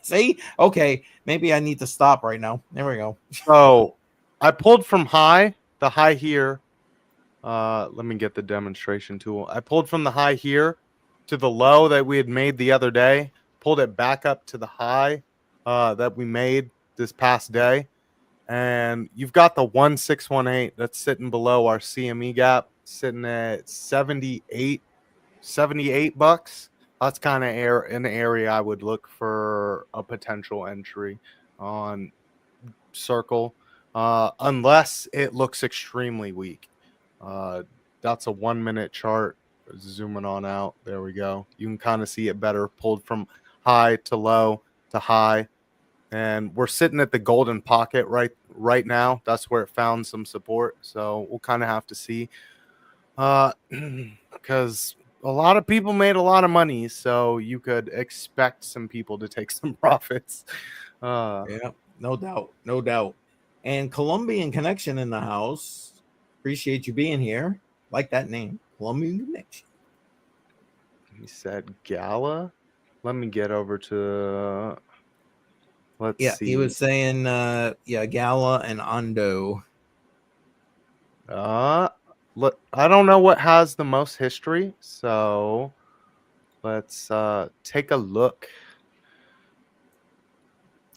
See? Okay, maybe I need to stop right now. There we go. So I pulled from the high here. Let me get the demonstration tool. I pulled from the high here to the low that we had made the other day. Pulled it back up to the high that we made this past day. And you've got the 1618 that's sitting below our CME gap, sitting at 78 bucks. That's kind of an area I would look for a potential entry on Circle, unless it looks extremely weak. That's a 1 minute chart. Zooming on out. There we go. You can kind of see it better, pulled from high to low to high. And we're sitting at the golden pocket right now. That's where it found some support. So we'll kind of have to see. Because a lot of people made a lot of money. So you could expect some people to take some profits. Yeah, no doubt. And Colombian Connection in the house. Appreciate you being here. Like that name, Colombian Connection. He said Gala. Let me get over to... Let's see. He was saying, Gala and Ondo. Look, I don't know what has the most history, so let's take a look.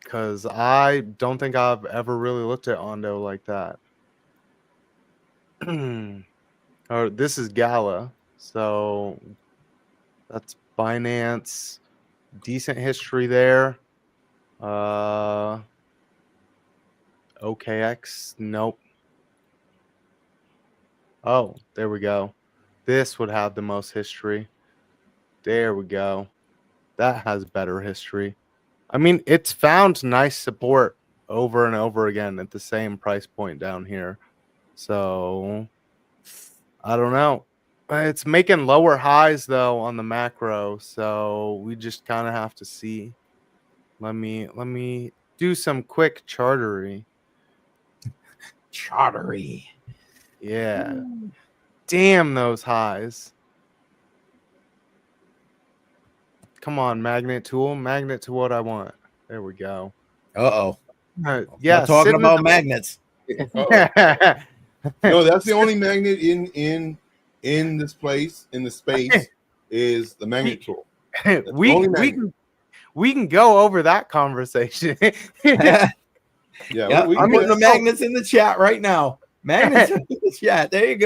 Because I don't think I've ever really looked at Ondo like that. Or this is Gala, so that's Binance. Decent history there. OKX, nope. Oh, there we go. This would have the most history. There we go. That has better history. I mean, it's found nice support over and over again at the same price point down here. So, I don't know. It's making lower highs, though, on the macro. So, we just kind of have to see. Let me do some quick chartery. Yeah. Damn those highs. Come on, magnet tool. Magnet to what I want. There we go. Yeah, talking about magnets. No, that's the only magnet in this place, in the space, is the magnet tool. We can go over that conversation. Yeah, I'm putting the magnets in the chat right now. Magnets in the chat. There you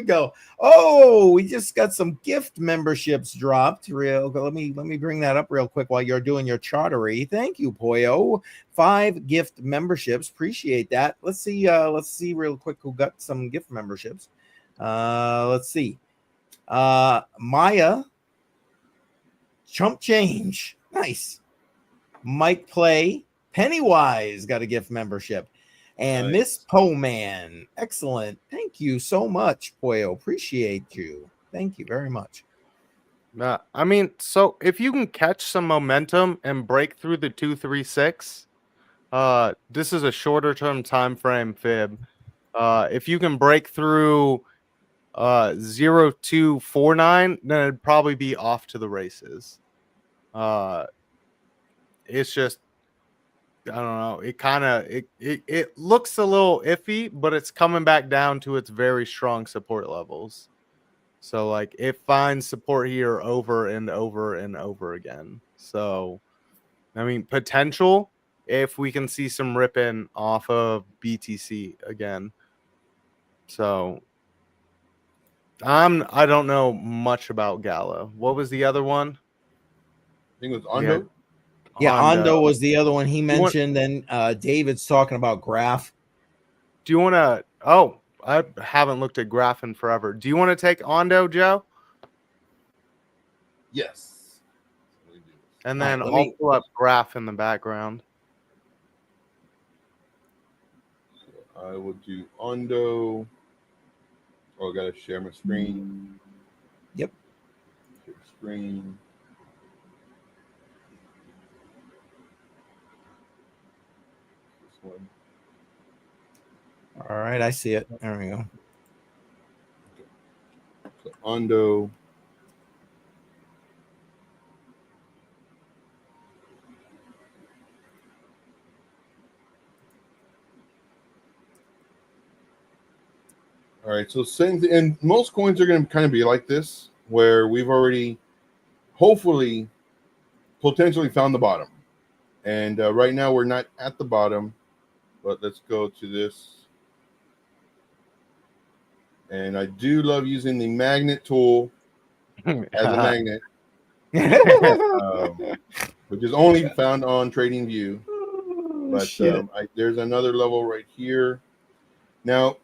go. Oh, we just got some gift memberships dropped. Let me bring that up real quick while you're doing your chartery. Thank you, Poyo. 5 gift memberships. Appreciate that. Let's see real quick who got some gift memberships. Let's see. Maya. Chump Change. Nice. Mike Play. Pennywise got a gift membership. And nice. Miss Poman. Excellent. Thank you so much, Poyo. Appreciate you. Thank you very much. I mean, so if you can catch some momentum and break through the 236, this is a shorter term time frame fib. If you can break through 0249, then it'd probably be off to the races. It's just, I don't know. It kind of it looks a little iffy, but it's coming back down to its very strong support levels. So like it finds support here over and over and over again. So I mean, potential if we can see some ripping off of BTC again. So I don't know much about Gala. What was the other one? I think it was Ondo. Yeah, Ondo was the other one he mentioned. And David's talking about Graph. Do you want to? Oh, I haven't looked at Graph in forever. Do you want to take Ondo, Joe? Yes. And then I'll pull up Graph in the background. I will do Ondo. Oh, I gotta share my screen. Yep. Share screen. This one. All right, I see it. There we go. So Ondo. All right, so same thing, and most coins are going to kind of be like this, where we've already, hopefully, potentially found the bottom. And right now we're not at the bottom, but let's go to this. And I do love using the magnet tool as a magnet, which is only found on TradingView. But there's another level right here. Now,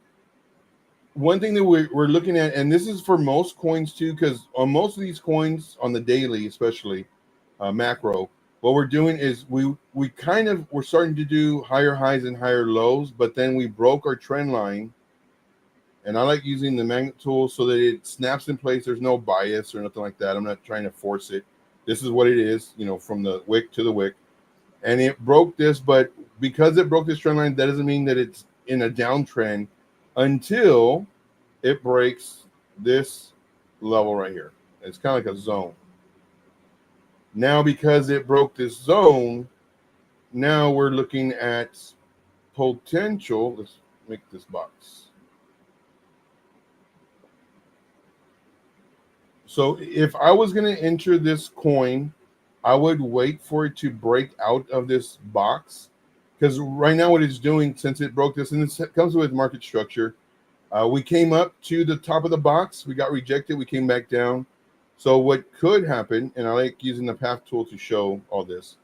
one thing that we're looking at, and this is for most coins too, because on most of these coins, on the daily especially, macro, what we're doing is we're starting to do higher highs and higher lows, but then we broke our trend line. And I like using the magnet tool so that it snaps in place. There's no bias or nothing like that. I'm not trying to force it. This is what it is, from the wick to the wick. And it broke this, but because it broke this trend line, that doesn't mean that it's in a downtrend until it breaks this level right here. It's kind of like a zone. Now, because it broke this zone, now we're looking at potential. Let's make this box. So if I was going to enter this coin, I would wait for it to break out of this box, because right now what it's doing, since it broke this, and this comes with market structure, we came up to the top of the box, we got rejected, we came back down. So what could happen, and I like using the path tool to show all this,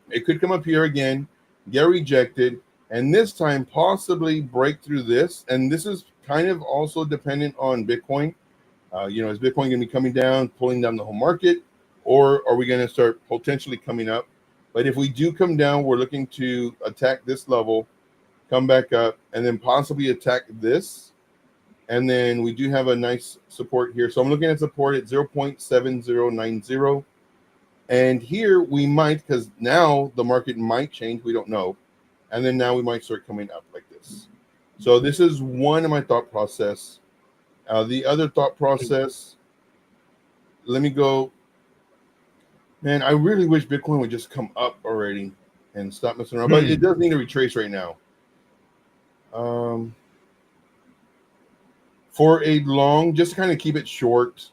it could come up here again, get rejected, and this time possibly break through this. And this is kind of also dependent on Bitcoin. Is Bitcoin going to be coming down, pulling down the whole market, or are we going to start potentially coming up? But if we do come down, we're looking to attack this level, come back up, and then possibly attack this. And then we do have a nice support here. So I'm looking at support at 0.7090. And here we might, because now the market might change, we don't know. And then now we might start coming up like this. So this is one of my thought process. The other thought process, let me go. Man, I really wish Bitcoin would just come up already and stop messing around. But it does need to retrace right now. For a long, just to kind of keep it short,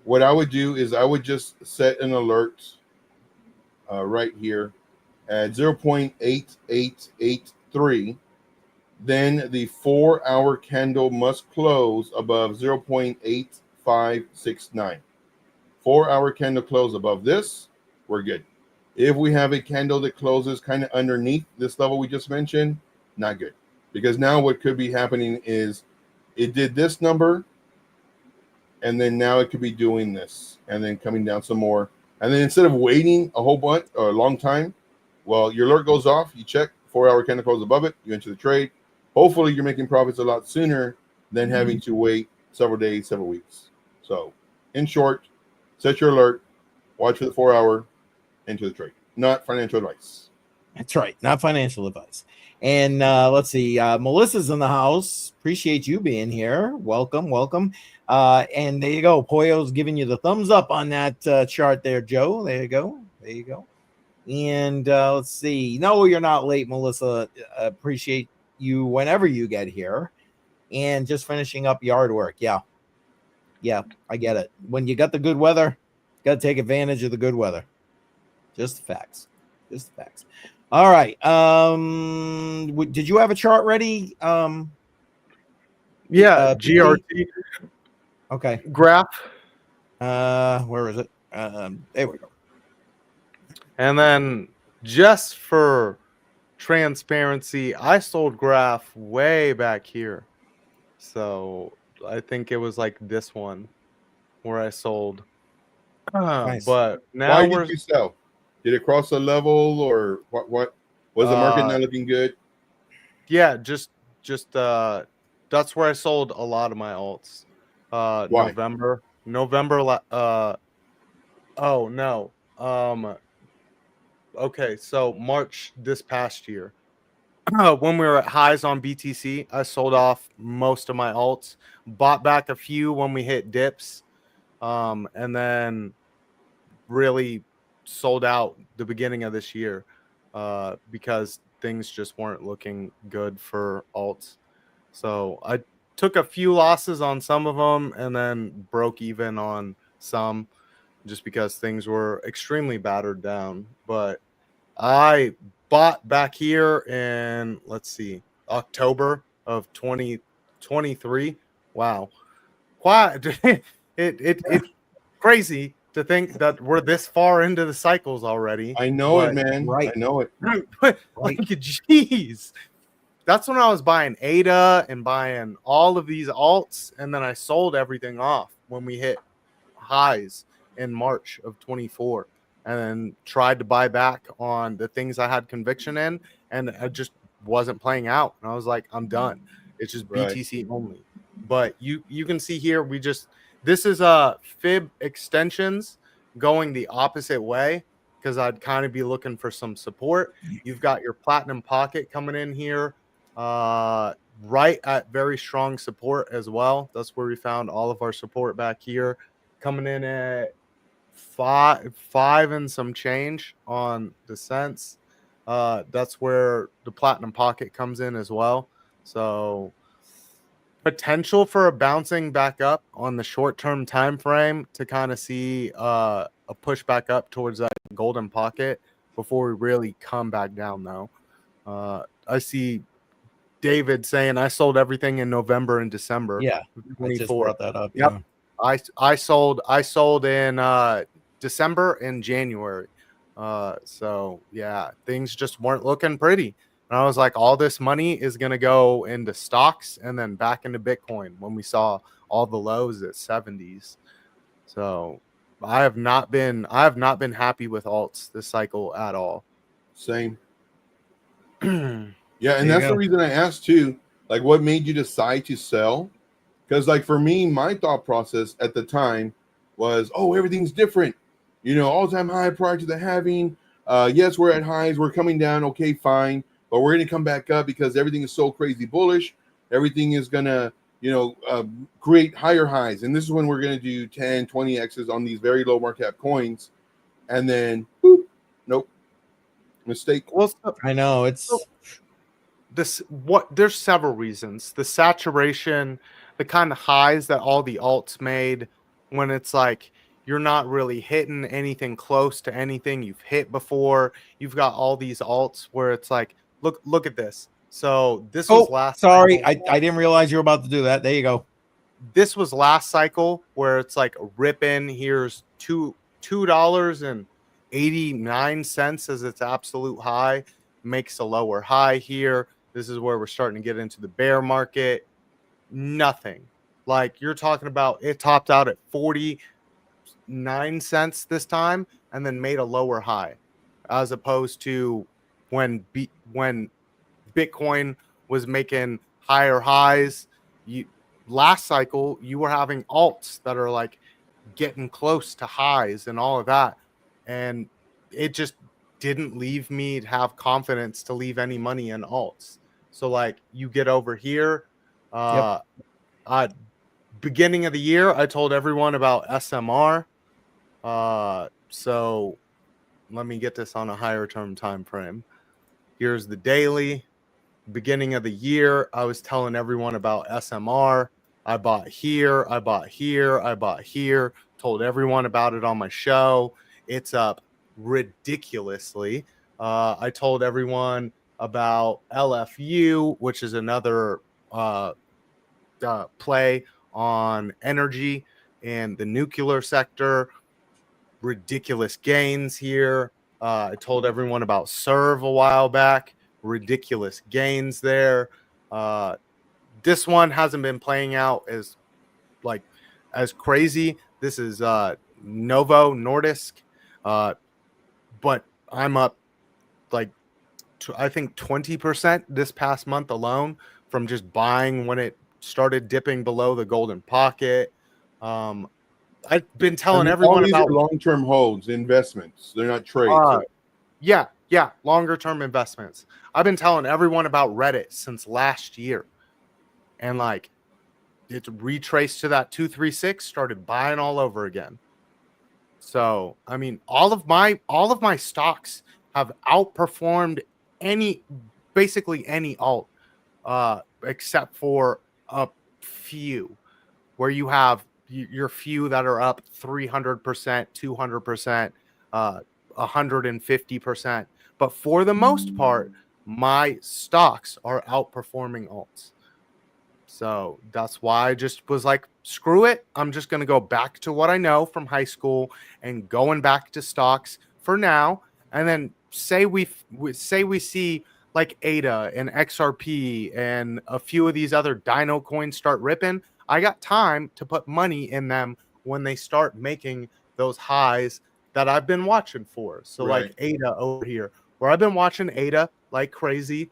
what I would do is I would just set an alert right here at 0.8883. Then the 4-hour candle must close above 0.8569. 4-hour candle close above this, we're good. If we have a candle that closes kind of underneath this level we just mentioned, not good. Because now what could be happening is it did this number, and then now it could be doing this, and then coming down some more. And then instead of waiting a whole bunch or a long time, well, your alert goes off, you check, 4-hour candle close above it, you enter the trade. Hopefully you're making profits a lot sooner than having to wait several days, several weeks. So in short, set your alert, watch for the 4-hour, enter the trade. Not financial advice. That's right. Not financial advice. And let's see. Melissa's in the house. Appreciate you being here. Welcome, welcome. And there you go. Poyo's giving you the thumbs up on that chart there, Joe. There you go. There you go. And let's see. No, you're not late, Melissa. Appreciate you whenever you get here. And just finishing up yard work. Yeah, I get it. When you got the good weather, got to take advantage of the good weather. Just the facts. Just the facts. All right. Did you have a chart ready? Yeah, GRT. Okay. Graph. Where is it? There we go. And then just for transparency, I sold graph way back here. So I think it was like this one where I sold. Nice. But now Why did you sell? Did it cross a level, or what was the market not looking good? Yeah, just just that's where I sold a lot of my alts. Why? November. Oh no. Okay, so March this past year. When we were at highs on BTC, I sold off most of my alts, bought back a few when we hit dips, and then really sold out the beginning of this year because things just weren't looking good for alts. So I took a few losses on some of them and then broke even on some just because things were extremely battered down. But I bought back here in, let's see, October of 2023. Wow. Quite it's crazy to think that we're this far into the cycles already. I know it, man. Right. I know it. Like, geez. That's when I was buying ADA and buying all of these alts, and then I sold everything off when we hit highs in March of 24, and then tried to buy back on the things I had conviction in, and it just wasn't playing out. And I was like, I'm done. It's just Right. BTC only. But you can see here, this is fib extensions going the opposite way because I'd kind of be looking for some support. You've got your platinum pocket coming in here. Right at very strong support as well. That's where we found all of our support back here, coming in at five and some change on the cents. That's where the platinum pocket comes in as well. So potential for a bouncing back up on the short-term time frame to kind of see a push back up towards that golden pocket before we really come back down though. I see David saying I sold everything in November and December. Yeah, I just brought that up. Yep. Yeah. I sold in December and January. So yeah, things just weren't looking pretty. And I was like, all this money is gonna go into stocks and then back into Bitcoin when we saw all the lows at 70s. So I have not been happy with alts this cycle at all. Same. Yeah, and that's the reason I asked too, like what made you decide to sell? Because like for me, my thought process at the time was, oh, everything's different. You know, all-time high prior to the halving. Yes, we're at highs, we're coming down, okay, fine, but we're gonna come back up because everything is so crazy bullish. Everything is gonna, create higher highs. And this is when we're gonna do 10, 20 X's on these very low market cap coins. And then boop, nope. Mistake. Well, I know it's there's several reasons. The saturation, the kind of highs that all the alts made, when it's like you're not really hitting anything close to anything you've hit before. You've got all these alts where it's like, look at this. So this was last sorry, cycle. I didn't realize you were about to do that. There you go. This was last cycle where it's like ripping. Here's $2.89 as its absolute high, makes a lower high here. This is where we're starting to get into the bear market. Nothing. Like you're talking about, it topped out at 49 cents this time and then made a lower high, as opposed to when Bitcoin was making higher highs. Last cycle, you were having alts that are like getting close to highs and all of that. And it just didn't leave me to have confidence to leave any money in alts. So like you get over here, beginning of the year, I told everyone about SMR. So let me get this on a higher term time frame. Here's the daily. Beginning of the year, I was telling everyone about SMR. I bought here, I bought here, I bought here, told everyone about it on my show. It's up ridiculously. I told everyone about LFU, which is another play on energy and the nuclear sector. Ridiculous gains here. I told everyone about Serve a while back. Ridiculous gains there. This one hasn't been playing out as crazy. This is Novo Nordisk, but I'm up like I think 20% this past month alone from just buying when it started dipping below the golden pocket. I've been telling everyone all these about are long-term holds, investments. They're not trades. Yeah, longer term investments. I've been telling everyone about Reddit since last year, and like it's retraced to that 236, started buying all over again. So I mean, all of my stocks have outperformed basically any alt, except for a few where you have your few that are up 300%, 200%, 150%. But for the most part, my stocks are outperforming alts. So that's why I just was like, screw it. I'm just going to go back to what I know from high school and going back to stocks for now. And then say we see like ADA and XRP and a few of these other dino coins start ripping. I got time to put money in them when they start making those highs that I've been watching for. So like ADA over here, where I've been watching ADA like crazy.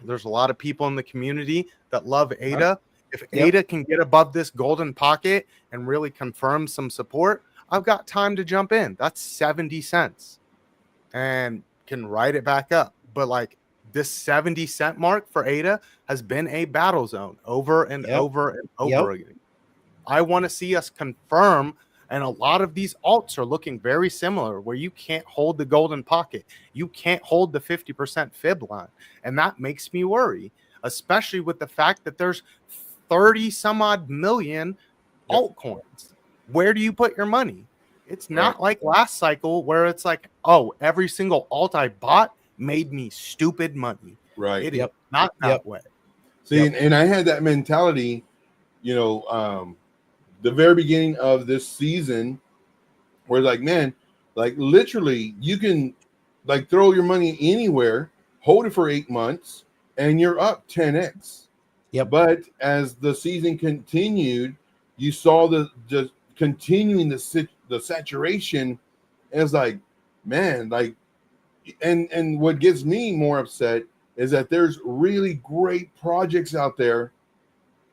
There's a lot of people in the community that love ADA. If ADA can get above this golden pocket and really confirm some support, I've got time to jump in. That's 70 cents and can write it back up. But like this 70-cent mark for ADA has been a battle zone over and over and over again. I want to see us confirm. And a lot of these alts are looking very similar where you can't hold the golden pocket. You can't hold the 50% fib line. And that makes me worry, especially with the fact that there's 30 some odd million altcoins. Where do you put your money? It's not like last cycle where it's like, oh, every single alt I bought made me stupid money. Right. It is not that way. See, and I had that mentality, the very beginning of this season, where like, man, like literally you can like throw your money anywhere, hold it for 8 months, and you're up 10x. But as the season continued, you saw the continuing the saturation. And it's like, man, like, and what gets me more upset is that there's really great projects out there.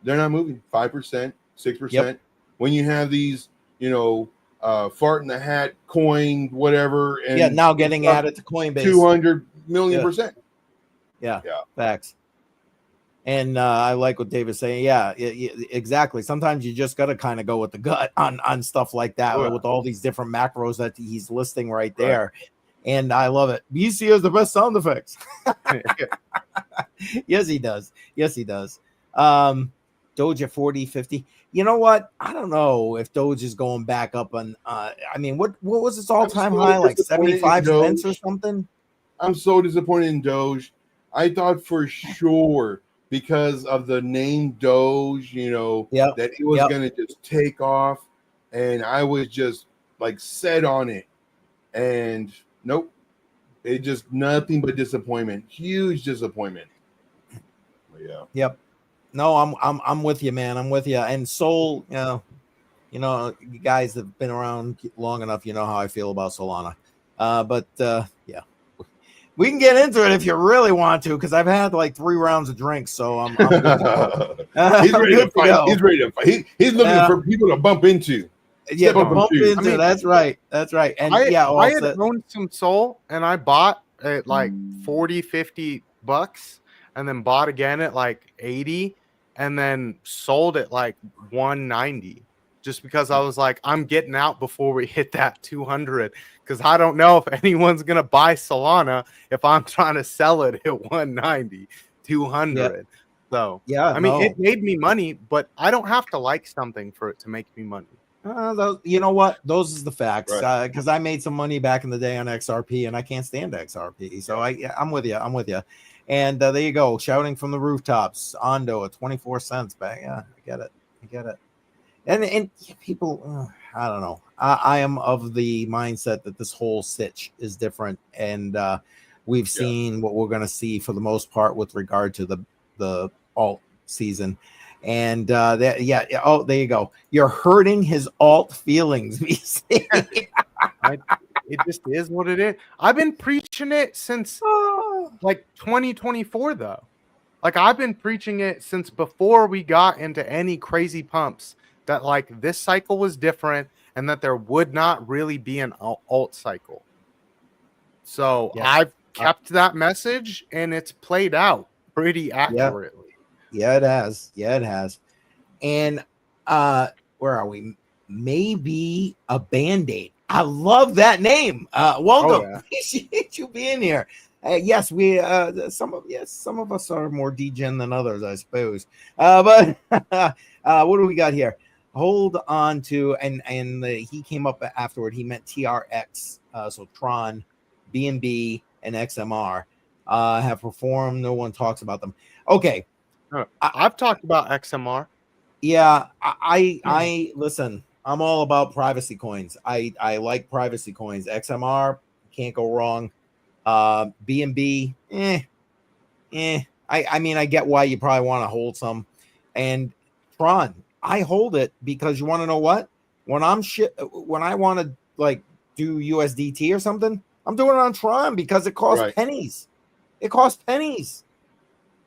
They're not moving 5%, 6%. When you have these, fart in the hat coin, whatever, and now getting added to Coinbase 200 million%. Yeah, facts. And I like what David's saying. Yeah, exactly. Sometimes you just got to kind of go with the gut on stuff like that with all these different macros that he's listing right there. And I love it. BC has the best sound effects. Yes, he does. Doge at 40, 50. You know what? I don't know if Doge is going back up on. I mean, what was its all-time high? Like 75 cents or something? I'm so disappointed in Doge. I thought for sure because of the name Doge, that it was going to just take off. And I was just like set on it. And nope. It just nothing but disappointment. Huge disappointment. Yep. No, I'm with you, man. I'm with you. And Sol, you guys have been around long enough. You know how I feel about Solana. But we can get into it if you really want to, because I've had like 3 rounds of drinks, so I'm good to go. He's ready to fight. He's ready to fight. He's looking for people to bump into. Bump into. I mean, that's right. And I had owned some Sol, and I bought at like 40, 50 bucks, and then bought again at like 80, and then sold at like 190, just because I was like, I'm getting out before we hit that 200, because I don't know if anyone's gonna buy Solana if I'm trying to sell it at 190, 200. So I mean, it made me money, but I don't have to like something for it to make me money. You know what? Those is the facts. Because I made some money back in the day on XRP, and I can't stand XRP. So I'm with you. And there you go, shouting from the rooftops. Ondo at 24 cents back. Yeah, I get it. And people, I don't know. I am of the mindset that this whole sitch is different, and we've seen what we're going to see for the most part with regard to the alt season. And there you go. You're hurting his alt feelings, BC. It just is what it is. I've been preaching it since like 2024, though. Like I've been preaching it since before we got into any crazy pumps that like this cycle was different and that there would not really be an alt cycle. So Yeah. I've kept that message and it's played out pretty accurately. Yeah, it has. Yeah, it has. And where are we? Maybe a Band-Aid. I love that name. Welcome. yeah. Appreciate you being here. Yes, we some of us are more degen than others, I suppose. But what do we got here? Hold on to he came up afterward. He meant TRX, so Tron, BNB, and XMR have performed. No one talks about them. Okay, I've talked about XMR. yeah, I listen. I'm all about privacy coins. I like privacy coins. XMR can't go wrong. BNB, I mean, I get why you probably want to hold some. And Tron, I hold it because you want to know what? When I want to like do USDT or something, I'm doing it on Tron because it costs pennies. It costs pennies.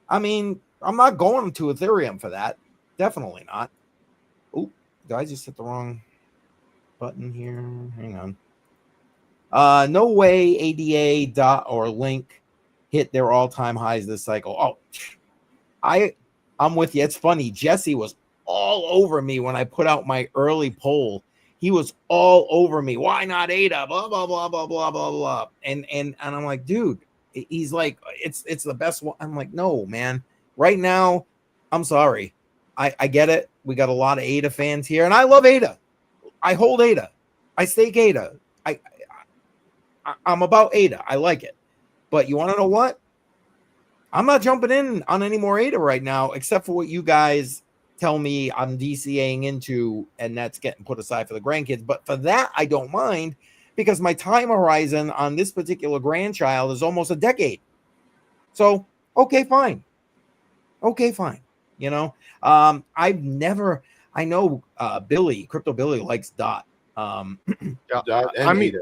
I mean, I'm not going to Ethereum for that. Definitely not. Oh, did I just hit the wrong button here? Hang on. No way ADA dot or link hit their all-time highs this cycle. Oh, I'm with you. It's funny. Jesse was all over me when I put out my early poll. He was all over me. Why not ADA? Blah blah blah blah blah blah blah. And I'm like, dude, he's like, it's the best one. I'm like, no, man. Right now, I'm sorry. I get it. We got a lot of ADA fans here, and I love ADA. I hold ADA. I stake ADA. I'm about ADA. I like it. But you want to know what? I'm not jumping in on any more ADA right now, except for what you guys tell me I'm DCAing into, and that's getting put aside for the grandkids. But for that, I don't mind because my time horizon on this particular grandchild is almost a decade. So, okay, fine. You know, I know Billy, Crypto Billy likes DOT. DOT and ADA.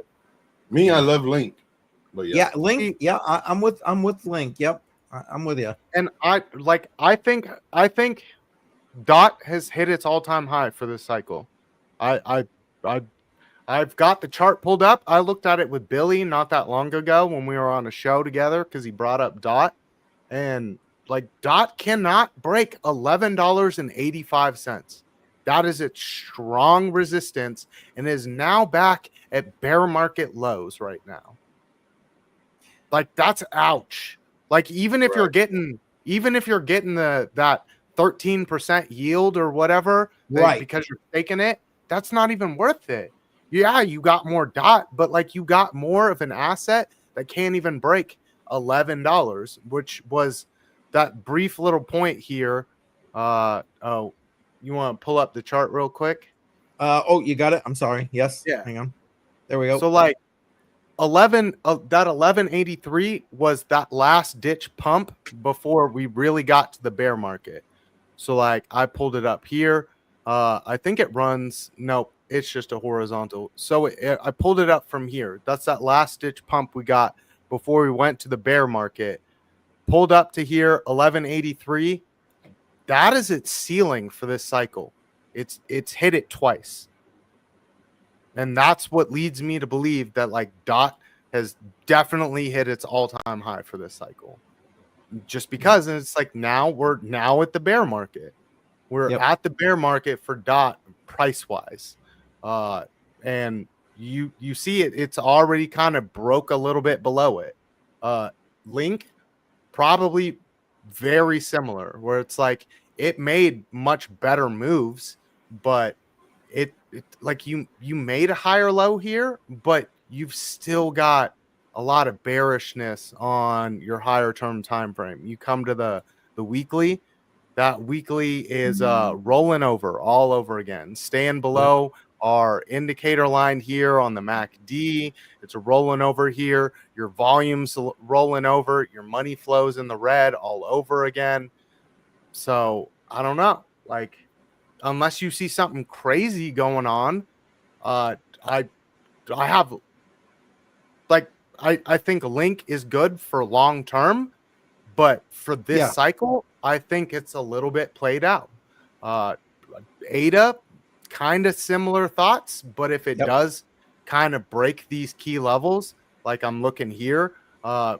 Me, I love Link. But yeah, Link. Yeah, I'm with Link. Yep, I'm with you. And I think DOT has hit its all-time high for this cycle. I've got the chart pulled up. I looked at it with Billy not that long ago when we were on a show together because he brought up DOT, and like DOT cannot break $11.85. That is its strong resistance and is now back at bear market lows right now. Like that's ouch. Like even if you're getting that 13% yield or whatever, because you're taking it, that's not even worth it. Yeah, you got more DOT, but like you got more of an asset that can't even break $11, which was that brief little point here. You want to pull up the chart real quick? You got it. I'm sorry. Yes. Yeah. Hang on. There we go. So like 1183 was that last ditch pump before we really got to the bear market. So like I pulled it up here. I think it runs. Nope, it's just a horizontal. So I pulled it up from here. That's that last ditch pump we got before we went to the bear market. Pulled up to here, 1183. That is its ceiling for this cycle. It's hit it twice. And that's what leads me to believe that like DOT has definitely hit its all-time high for this cycle. Just because it's like we're at the bear market. We're at the bear market for DOT price-wise. And you see it's already kind of broke a little bit below it. Link, probably very similar, where it's like it made much better moves, but it like you made a higher low here, but you've still got a lot of bearishness on your higher term time frame. You come to the weekly, that weekly is rolling over all over again, staying below our indicator line here on the MACD. It's rolling over here. Your volume's rolling over. Your money flows in the red all over again. So I don't know. Like, unless you see something crazy going on, I think Link is good for long term, But for this cycle, I think it's a little bit played out. ADA, kind of similar thoughts, but if it does kind of break these key levels, like I'm looking here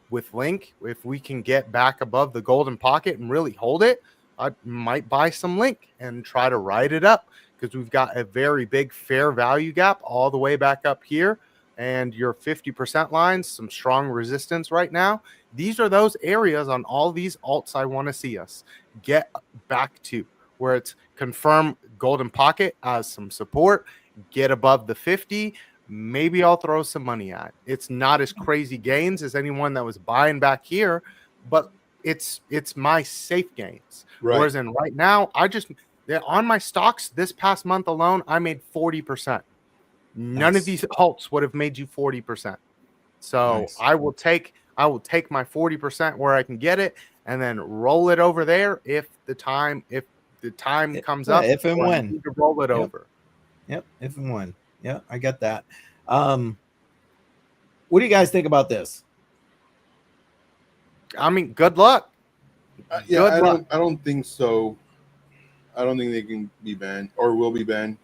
with Link, if we can get back above the golden pocket and really hold it, I might buy some Link and try to ride it up, because we've got a very big fair value gap all the way back up here. And your 50% lines, some strong resistance right now. These are those areas on all these alts I want to see us get back to, where it's confirm golden pocket as some support, get above the 50. Maybe I'll throw some money at. It's not as crazy gains as anyone that was buying back here, but it's my safe gains. Right. Whereas in right now, on my stocks this past month alone, I made 40%. None of these alts would have made you 40%. So I will take my 40% where I can get it, and then roll it over there if the time comes up. If and when to roll it over. Yep, if and when. Yeah, I get that. What do you guys think about this? I mean, good luck. I don't think so. I don't think they can be banned or will be banned.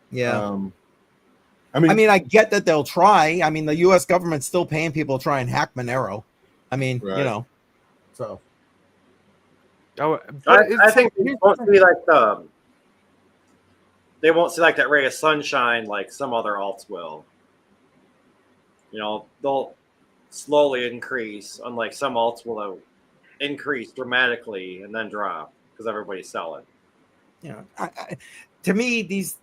Yeah. I mean, I get that they'll try. I mean, the U.S. government's still paying people to try and hack Monero. I mean, so. I think they won't see they won't see like that ray of sunshine like some other alts will. They'll slowly increase, unlike some alts will increase dramatically and then drop because everybody's selling. To me, these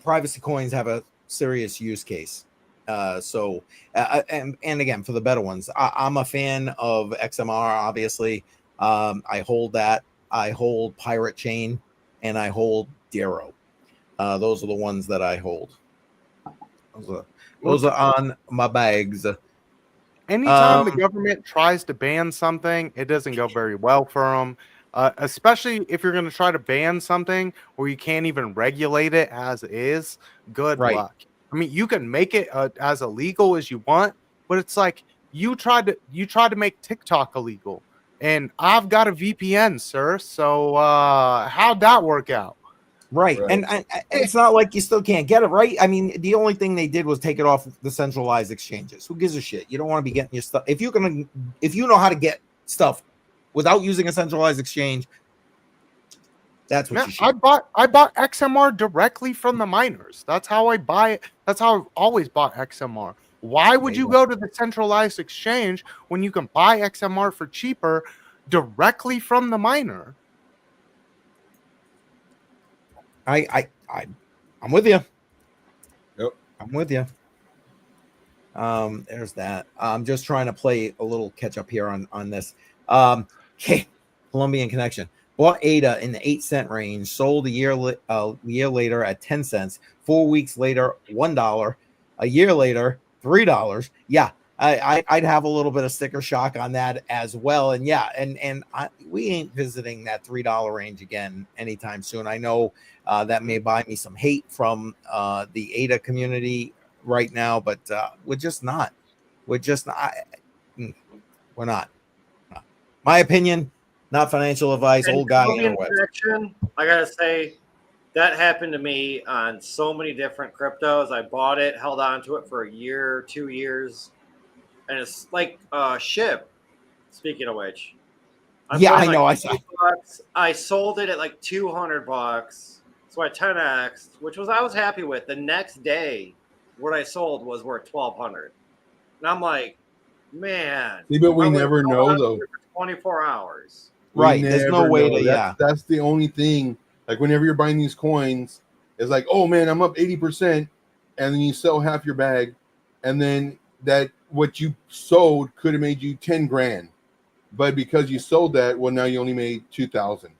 privacy coins have a serious use case. And again, for the better ones, I'm a fan of XMR, obviously. I hold that. I hold Pirate Chain, and I hold Darrow. Those are the ones that I hold. Those are on my bags. Anytime the government tries to ban something, it doesn't go very well for them. Especially if you're going to try to ban something where you can't even regulate it as is. Good luck. I mean, you can make it as illegal as you want, but it's like you tried to make TikTok illegal, and I've got a VPN, sir. So how'd that work out? Right. And it's not like you still can't get it, right? I mean, the only thing they did was take it off the centralized exchanges. Who gives a shit? You don't want to be getting your stuff. If you know how to get stuff without using a centralized exchange, that's what you should. I bought XMR directly from the miners. That's how I buy it. That's how I've always bought XMR. Why would you go to the centralized exchange when you can buy XMR for cheaper directly from the miner? I'm with you. Yep. I'm with you. There's that. I'm just trying to play a little catch up here on this. Colombian Connection bought ADA in the 8-cent range, sold a year later at 10 cents, 4 weeks later $1, a year later $3. Yeah, I'd have a little bit of sticker shock on that as well. And we ain't visiting that $3 range again anytime soon. I know that may buy me some hate from the ADA community right now, but we're just not. We're not. My opinion, not financial advice. Old guy. I gotta say, that happened to me on so many different cryptos. I bought it, held on to it for a year, 2 years, and it's like SHIB. Speaking of which, I know. I sold it at like $200, so I 10x, I was happy with. The next day, what I sold was worth $1,200, and I'm like, man. See, but we never know though. 24 hours. Right. There's no way to. That's the only thing. Like whenever you're buying these coins, it's like, oh man, I'm up 80%, and then you sell half your bag, and then that what you sold could have made you 10 grand, but because you sold that, well, now you only made 2,000.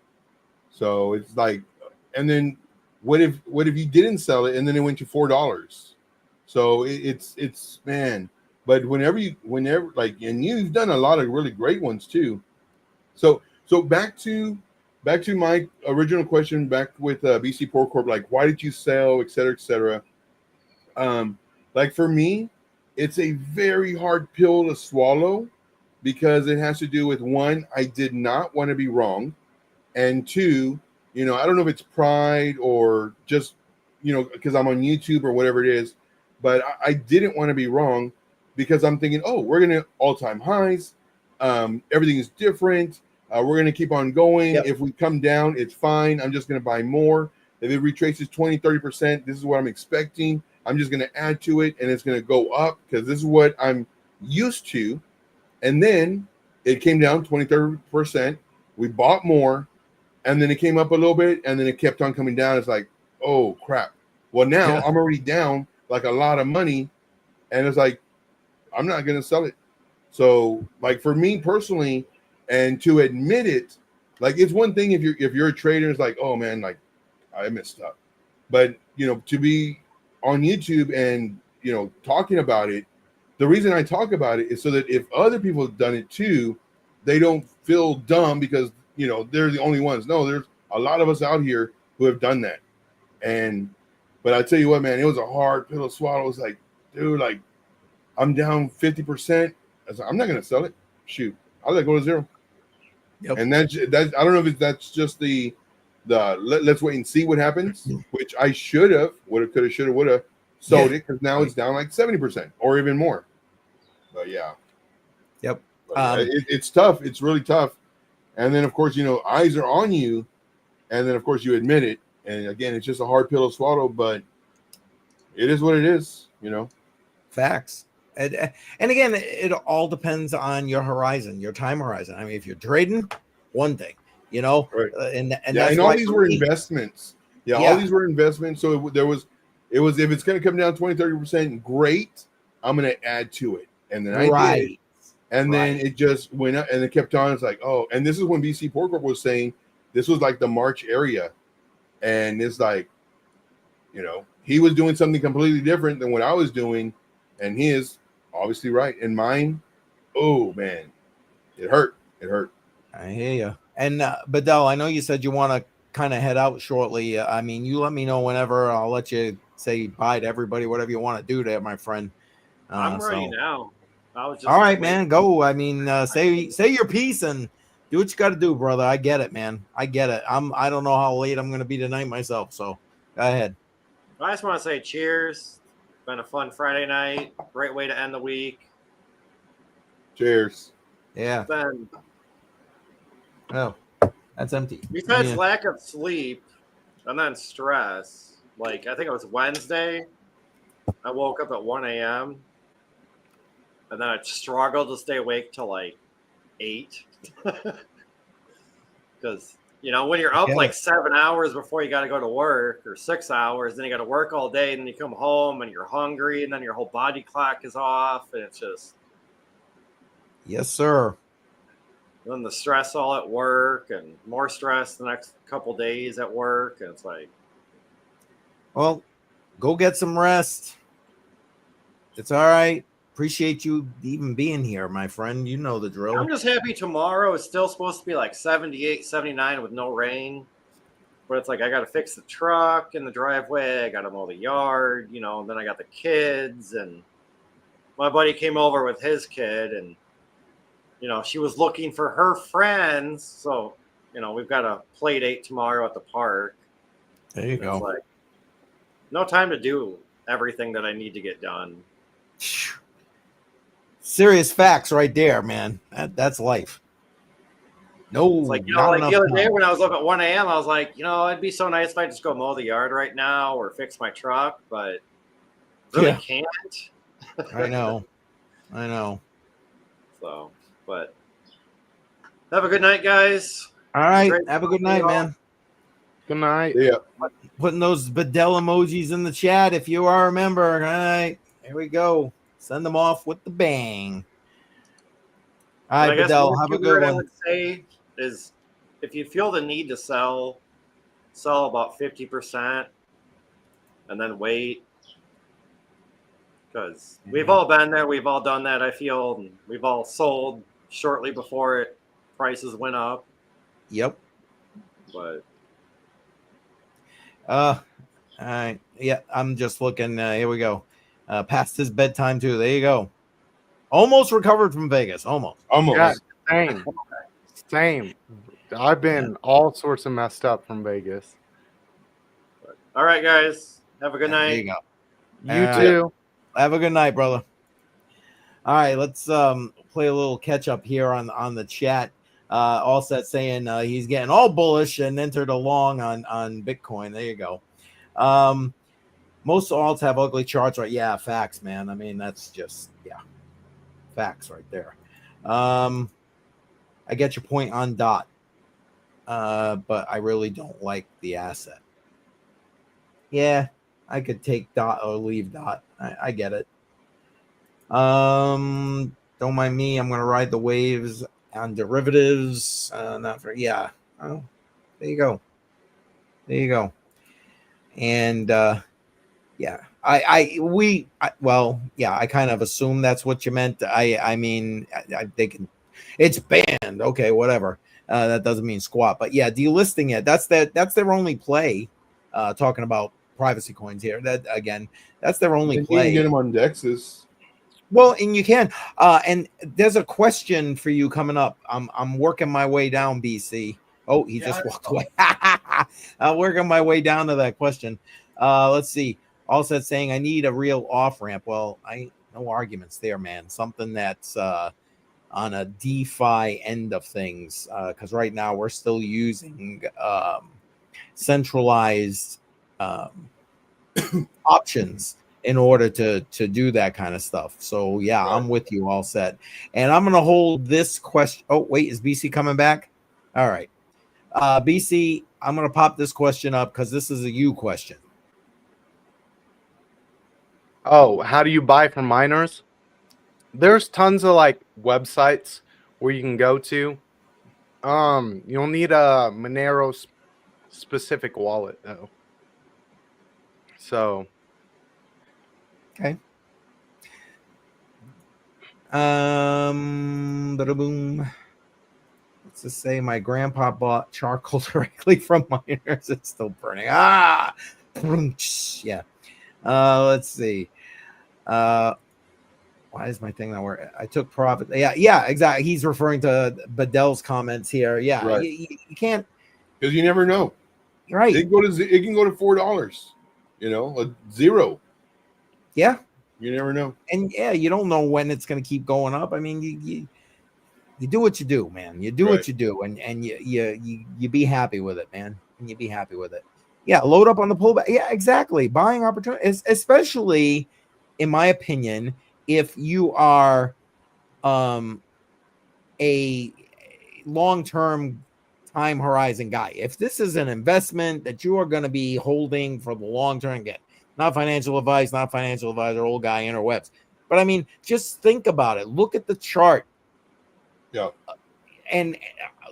So it's like, and then what if you didn't sell it and then it went to $4? So it's man. But whenever like, and you've done a lot of really great ones too. So back to my original question, back with BC Port Corp, like why did you sell, et cetera, et cetera. Like for me, it's a very hard pill to swallow because it has to do with, one, I did not want to be wrong, and two, you know, I don't know if it's pride or just, you know, because I'm on YouTube or whatever it is, but I didn't want to be wrong because I'm thinking, oh, we're going to all-time highs. Everything is different. We're going to keep on going. If we come down, it's fine. I'm just going to buy more. If it retraces 20, 30%, this is what I'm expecting. I'm just going to add to it, and it's going to go up because this is what I'm used to. And then it came down 20, 30%. We bought more, and then it came up a little bit, and then it kept on coming down. It's like, oh, crap. Well, now I'm already down like a lot of money, and it's like, I'm not going to sell it. So, like, for me personally, and to admit it, like, it's one thing if you're a trader, it's like, oh, man, like, I messed up. But, you know, to be on YouTube and, you know, talking about it, the reason I talk about it is so that if other people have done it too, they don't feel dumb because, you know, they're the only ones. No, there's a lot of us out here who have done that. But I tell you what, man, it was a hard pill to swallow. It was like, dude, like, I'm down 50%. I was like, I'm not going to sell it. Shoot, I'll let it go to zero. Yep. And that's I don't know if that's just the let's wait and see what happens, which I should have, would have sold it because now it's down like 70% or even more. But yeah. Yep. But it's tough. It's really tough. And then, of course, you know, eyes are on you. And then, of course, you admit it. And again, it's just a hard pill to swallow, but it is what it is, you know. Facts. And again, it all depends on your horizon, your time horizon. I mean, if you're trading, one thing, you know, right. And that's and all these were investments. Yeah, all these were investments. So it was if it's going to come down 20, 30%, great. I'm going to add to it. And then I did. And then it just went up and it kept on. It's like, oh, and this is when BC Pork Corp was saying this was like the March area. And it's like, you know, he was doing something completely different than what I was doing. And he is obviously right. And mine, oh, man, it hurt. It hurt. I hear you. And Bedell, I know you said you want to kind of head out shortly. I mean, you let me know whenever. I'll let you say bye to everybody, whatever you want to do there, my friend. I'm ready now. I was just all right, man. Go. I mean, say your piece and do what you got to do, brother. I get it, man. I get it. I don't know how late I'm going to be tonight myself. So go ahead. I just want to say cheers. Been a fun Friday night. Great way to end the week. Cheers. Yeah. Then, oh, that's empty. Besides lack of sleep and then stress, like I think it was Wednesday, I woke up at 1 a.m. and then I struggled to stay awake till like 8. Because, you know, when you're up like 7 hours before you got to go to work or 6 hours, then you got to work all day, and then you come home and you're hungry, and then your whole body clock is off, and it's just. Yes, sir. Then the stress all at work and more stress the next couple days at work. And it's like. Well, go get some rest. It's all right. Appreciate you even being here, my friend. You know the drill. I'm just happy tomorrow is still supposed to be like 78, 79 with no rain. But it's like I got to fix the truck in the driveway. I got to mow the yard, you know, and then I got the kids. And my buddy came over with his kid, and, you know, she was looking for her friends. So, you know, we've got a play date tomorrow at the park. There you go. It's like no time to do everything that I need to get done. Serious facts right there, man. That's life. No, it's like, you know, like the other day when I was up at 1 a.m., I was like, you know, it'd be so nice if I just go mow the yard right now or fix my truck, but really can't. I know. So, but have a good night, guys. All right. Have a good night, man. Good night. Yeah. Putting those Bedell emojis in the chat if you are a member. All right. Here we go. Send them off with the bang. All right, Bedell, have a good one. I would say is if you feel the need to sell about 50% and then wait. Because we've all been there. We've all done that, I feel. And we've all sold shortly before prices went up. Yep. But. All right. Yeah, I'm just looking. Here we go. Past his bedtime, too. There you go. Almost recovered from Vegas. Almost. Yeah, same. I've been all sorts of messed up from Vegas. All right, guys. Have a good night. There you go. You too. Have a good night, brother. All right, let's play a little catch up here on the chat. All set saying he's getting all bullish and entered a long on Bitcoin. There you go. Most alts have ugly charts, right? Yeah, facts, man. I mean, that's just facts right there. I get your point on DOT, but I really don't like the asset. Yeah, I could take DOT or leave DOT. I get it. Don't mind me. I'm gonna ride the waves on derivatives. Not for Oh, there you go. And I kind of assume that's what you meant. I mean, they can. It's banned. Okay, whatever. That doesn't mean squat. But yeah, delisting it. That's their only play. Talking about privacy coins here. That again, that's their only play. You can get them on Dexes. Well, and you can. And there's a question for you coming up. I'm working my way down, BC. Oh, he just walked away. I'm working my way down to that question. Let's see. All said saying I need a real off ramp. Well, no arguments there, man. Something that's on a DeFi end of things, because right now we're still using centralized options in order to do that kind of stuff. So yeah, right. I'm with you. All set. And I'm gonna hold this question. Oh wait, is BC coming back? All right, BC, I'm gonna pop this question up because this is a you question. Oh, how do you buy from miners? There's tons of like websites where you can go to. You'll need a Monero specific wallet though. So okay. Boom. Let's just say my grandpa bought charcoal directly from miners. It's still burning. Yeah. Let's see. Why is my thing not working? I took profit. Yeah, exactly. He's referring to Badel's comments here. Yeah, right. You can't, because you never know. Right. It can go to $4. You know, $0. Yeah. You never know. And yeah, you don't know when it's going to keep going up. I mean, you do what you do, man. You do what you do, and you be happy with it, man. And you be happy with it. Yeah, load up on the pullback. Yeah, exactly. Buying opportunities, especially in my opinion, if you are a long-term time horizon guy. If this is an investment that you are going to be holding for the long term, again, not financial advice, not financial advisor, old guy, interwebs. But I mean, just think about it. Look at the chart. Yeah. And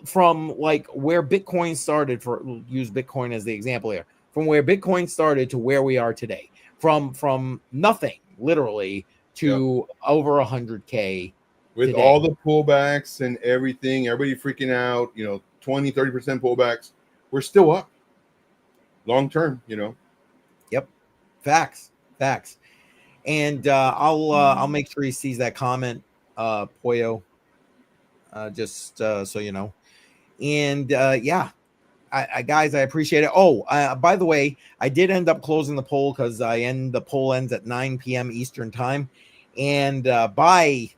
from like where Bitcoin started, use Bitcoin as the example here, from where Bitcoin started to where we are today, from nothing literally to over 100K with today. All the pullbacks and everything, everybody freaking out, 20-30% pullbacks, we're still up long term. Yep. Facts. And I'll make sure he sees that comment, Poyo, just so you know. And guys, I appreciate it. Oh, by the way, I did end up closing the poll because the poll ends at 9 p.m. Eastern time, and by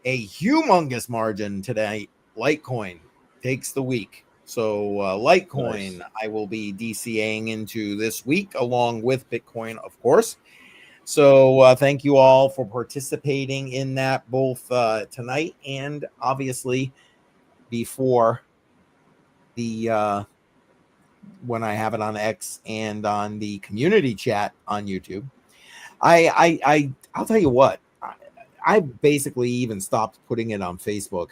a humongous margin today, Litecoin takes the week. So Litecoin, nice. I will be DCAing into this week along with Bitcoin, of course. So thank you all for participating in that, both tonight and obviously before the when I have it on X and on the community chat on YouTube. I'll tell you what, I basically even stopped putting it on Facebook.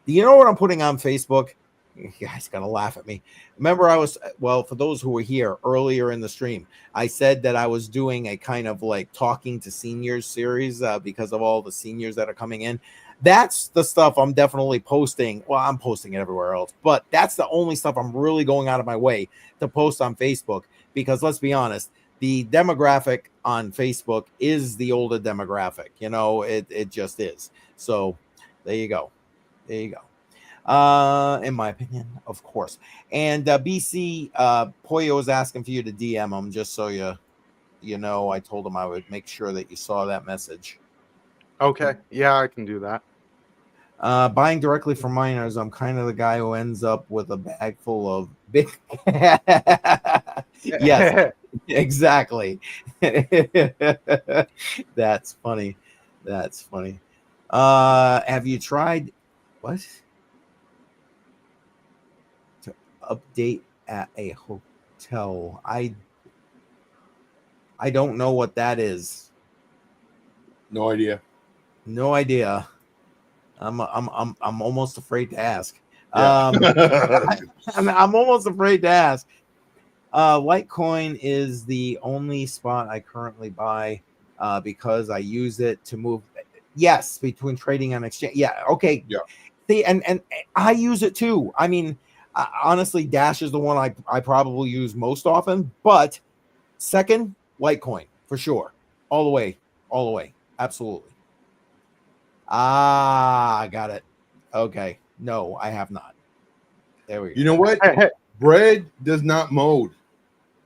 Do you know what I'm putting on Facebook? You guys gotta laugh at me. Remember, for those who were here earlier in the stream, I said that I was doing a kind of like talking to seniors series because of all the seniors that are coming in. That's the stuff I'm definitely posting. Well, I'm posting it everywhere else, but that's the only stuff I'm really going out of my way to post on Facebook, because let's be honest, the demographic on Facebook is the older demographic. You know, it just is. So there you go. There you go. In my opinion, of course. And BC Poyo is asking for you to DM him, just so you know. I told him I would make sure that you saw that message. Okay, yeah, I can do that. Buying directly from miners, I'm kind of the guy who ends up with a bag full of big. Yes, exactly. That's funny. That's funny. Have you tried what? To update at a hotel. I don't know what that is. No idea. No idea. I'm almost afraid to ask. Yeah. I'm almost afraid to ask. Litecoin is the only spot I currently buy because I use it to move. Yes, between trading and exchange. Yeah. Okay. Yeah. See, and I use it too. I mean, honestly, Dash is the one I probably use most often, but second, Litecoin for sure. All the way. Absolutely. I got it. Okay. No, I have not. There we go. You know what? Bread does not mold.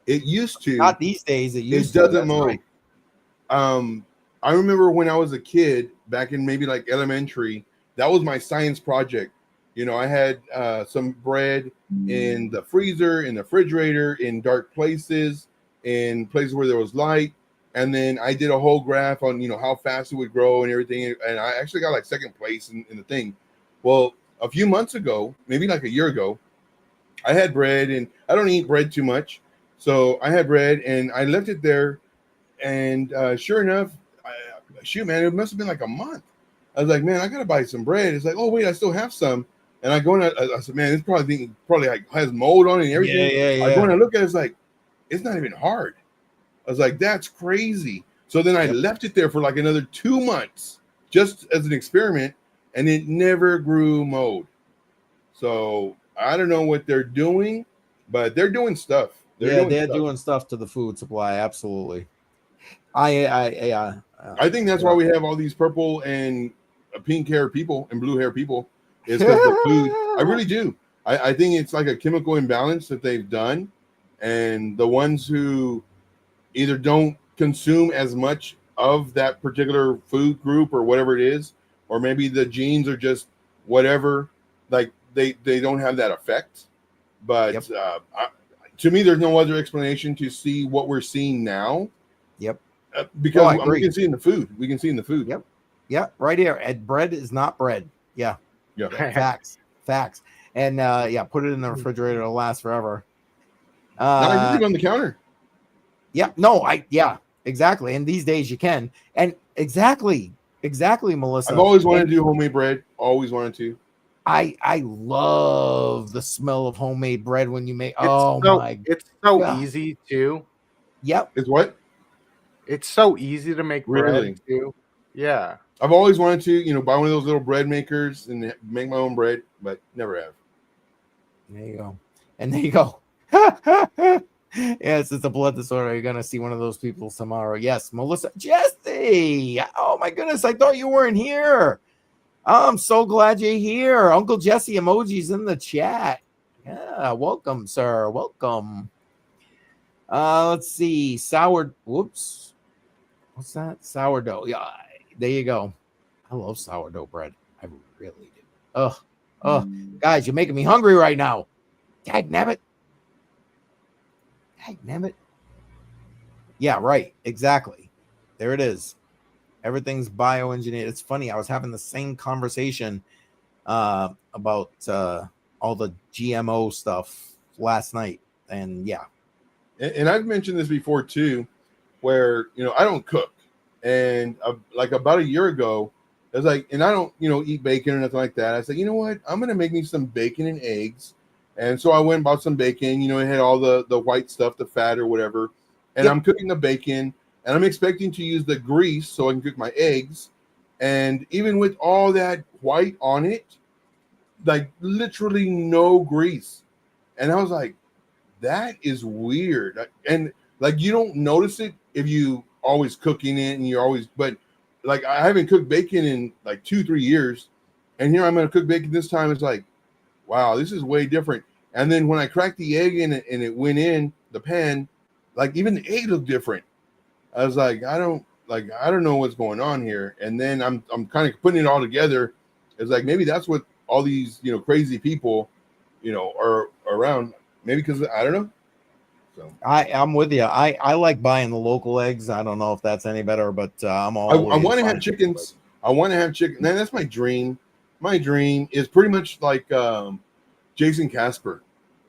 It used to. Not these days. It doesn't mold. Right. I remember when I was a kid, back in maybe like elementary, that was my science project. You know, I had some bread in the freezer, in the refrigerator, in dark places, in places where there was light. And then I did a whole graph on, you know, how fast it would grow and everything. And I actually got like second place in the thing. Well, a few months ago, maybe like a year ago, I had bread, and I don't eat bread too much. So I had bread and I left it there. And sure enough, it must have been like a month. I was like, man, I got to buy some bread. It's like, oh, wait, I still have some. And I go and I said, man, this probably like has mold on it and everything. Yeah. I go and I look at it, it's like, it's not even hard. I was like, that's crazy. So then I left it there for like another 2 months just as an experiment, and it never grew mold. So I don't know what they're doing, but they're doing stuff. They're doing stuff to the food supply. Absolutely. I think that's why we have all these purple and pink hair people and blue hair people, is because the food. I really do. I think it's like a chemical imbalance that they've done, and the ones who either don't consume as much of that particular food group or whatever it is, or maybe the genes are just whatever, like they don't have that effect. But to me, there's no other explanation to see what we're seeing now. Yep. Because we can see in the food. We can see in the food. Yep. Yeah, right here. And bread is not bread. Yeah. Yeah. Facts. And put it in the refrigerator. It'll last forever. No, I leave it on the counter. Yeah. No, exactly. And these days you can. And exactly, Melissa. I've always wanted to do homemade bread. Always wanted to. I love the smell of homemade bread when you make. It's so easy too. Yep. It's what? It's so easy to make bread too. Yeah. I've always wanted to, buy one of those little bread makers and make my own bread, but never have. There you go. And there you go. Yes, it's a blood disorder. You're going to see one of those people tomorrow. Yes, Melissa. Jesse. Oh, my goodness. I thought you weren't here. I'm so glad you're here. Uncle Jesse emojis in the chat. Yeah, welcome, sir. Welcome. Let's see. Whoops. What's that? Sourdough. Yeah, there you go. I love sourdough bread. I really do. Guys, you're making me hungry right now. Dagnabbit. Yeah, right. Exactly. There it is. Everything's bioengineered. It's funny. I was having the same conversation about all the GMO stuff last night. And yeah. And I've mentioned this before too, where, I don't cook. And like about a year ago, I was like, and I don't, eat bacon or nothing like that. I said, you know what? I'm going to make me some bacon and eggs. And so I went and bought some bacon, it had all the white stuff, the fat or whatever. And I'm cooking the bacon, and I'm expecting to use the grease so I can cook my eggs. And even with all that white on it, like literally no grease. And I was like, that is weird. And like you don't notice it if you always cooking it and you're always, but like I haven't cooked bacon in like 2-3 years, and here I'm gonna cook bacon this time. It's like, wow, this is way different. And then when I cracked the egg in it and it went in the pan, like even the egg looked different. I was like, I don't know what's going on here. And then I'm kind of putting it all together. It's like maybe that's what all these crazy people are around. Maybe because I don't know. So I'm with you. I like buying the local eggs. I don't know if that's any better, but I'm all. I want to have chickens. I want to have chicken. Man, that's my dream. My dream is pretty much like Jason Casper.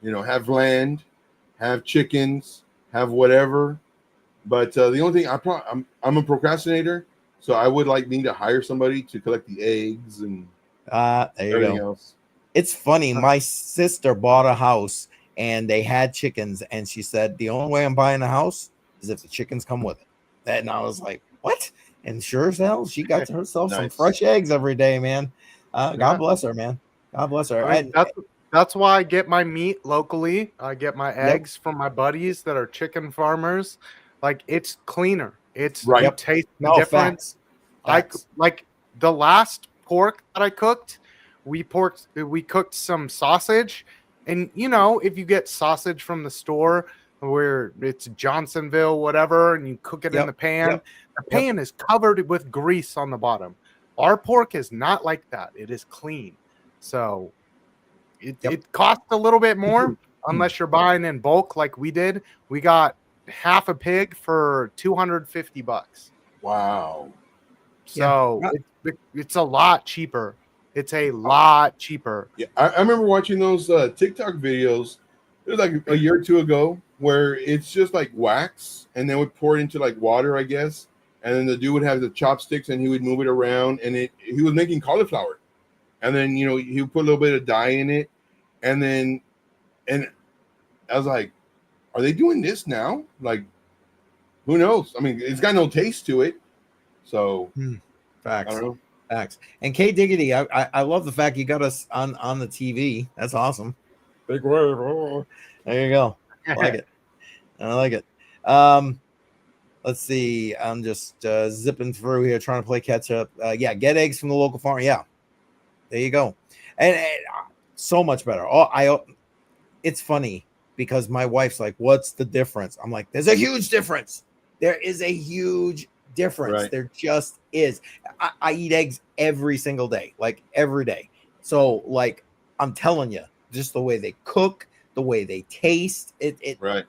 Have land, have chickens, have whatever. But the only thing I'm a procrastinator, so I would need to hire somebody to collect the eggs and everything else. It's funny. My sister bought a house and they had chickens, and she said the only way I'm buying a house is if the chickens come with it. And I was like, what? And sure as hell, she got herself some fresh eggs every day, man. God bless her, man. God bless her. I mean, that's why I get my meat locally. I get my eggs from my buddies that are chicken farmers. Like, it's cleaner. It's you taste the difference. Facts. Like the last pork that I cooked, we cooked some sausage, and if you get sausage from the store where it's Johnsonville, whatever, and you cook it in the pan, the pan is covered with grease on the bottom. Our pork is not like that. It is clean. So it costs a little bit more unless you're buying in bulk like we did. We got half a pig for $250. Wow. So it's a lot cheaper. It's a lot cheaper. Yeah, I remember watching those TikTok videos. It was like a year or two ago where it's just like wax, and then we pour it into like water, I guess. And then the dude would have the chopsticks and he would move it around, and he was making cauliflower. And then, he would put a little bit of dye in it. And I was like, are they doing this now? Like, who knows? I mean, it's got no taste to it. So, Facts. I don't know. Facts. And K Diggity, I love the fact you got us on the TV. That's awesome. Big wave. Oh. There you go. I like it. I like it. Let's see. I'm just zipping through here trying to play catch up. Get eggs from the local farm. Yeah. There you go. And so much better. It's funny because my wife's like, what's the difference? I'm like, there's a huge difference. There is a huge difference. Right. There just is. I eat eggs every single day, like every day. So like, I'm telling you, just the way they cook, the way they taste, right.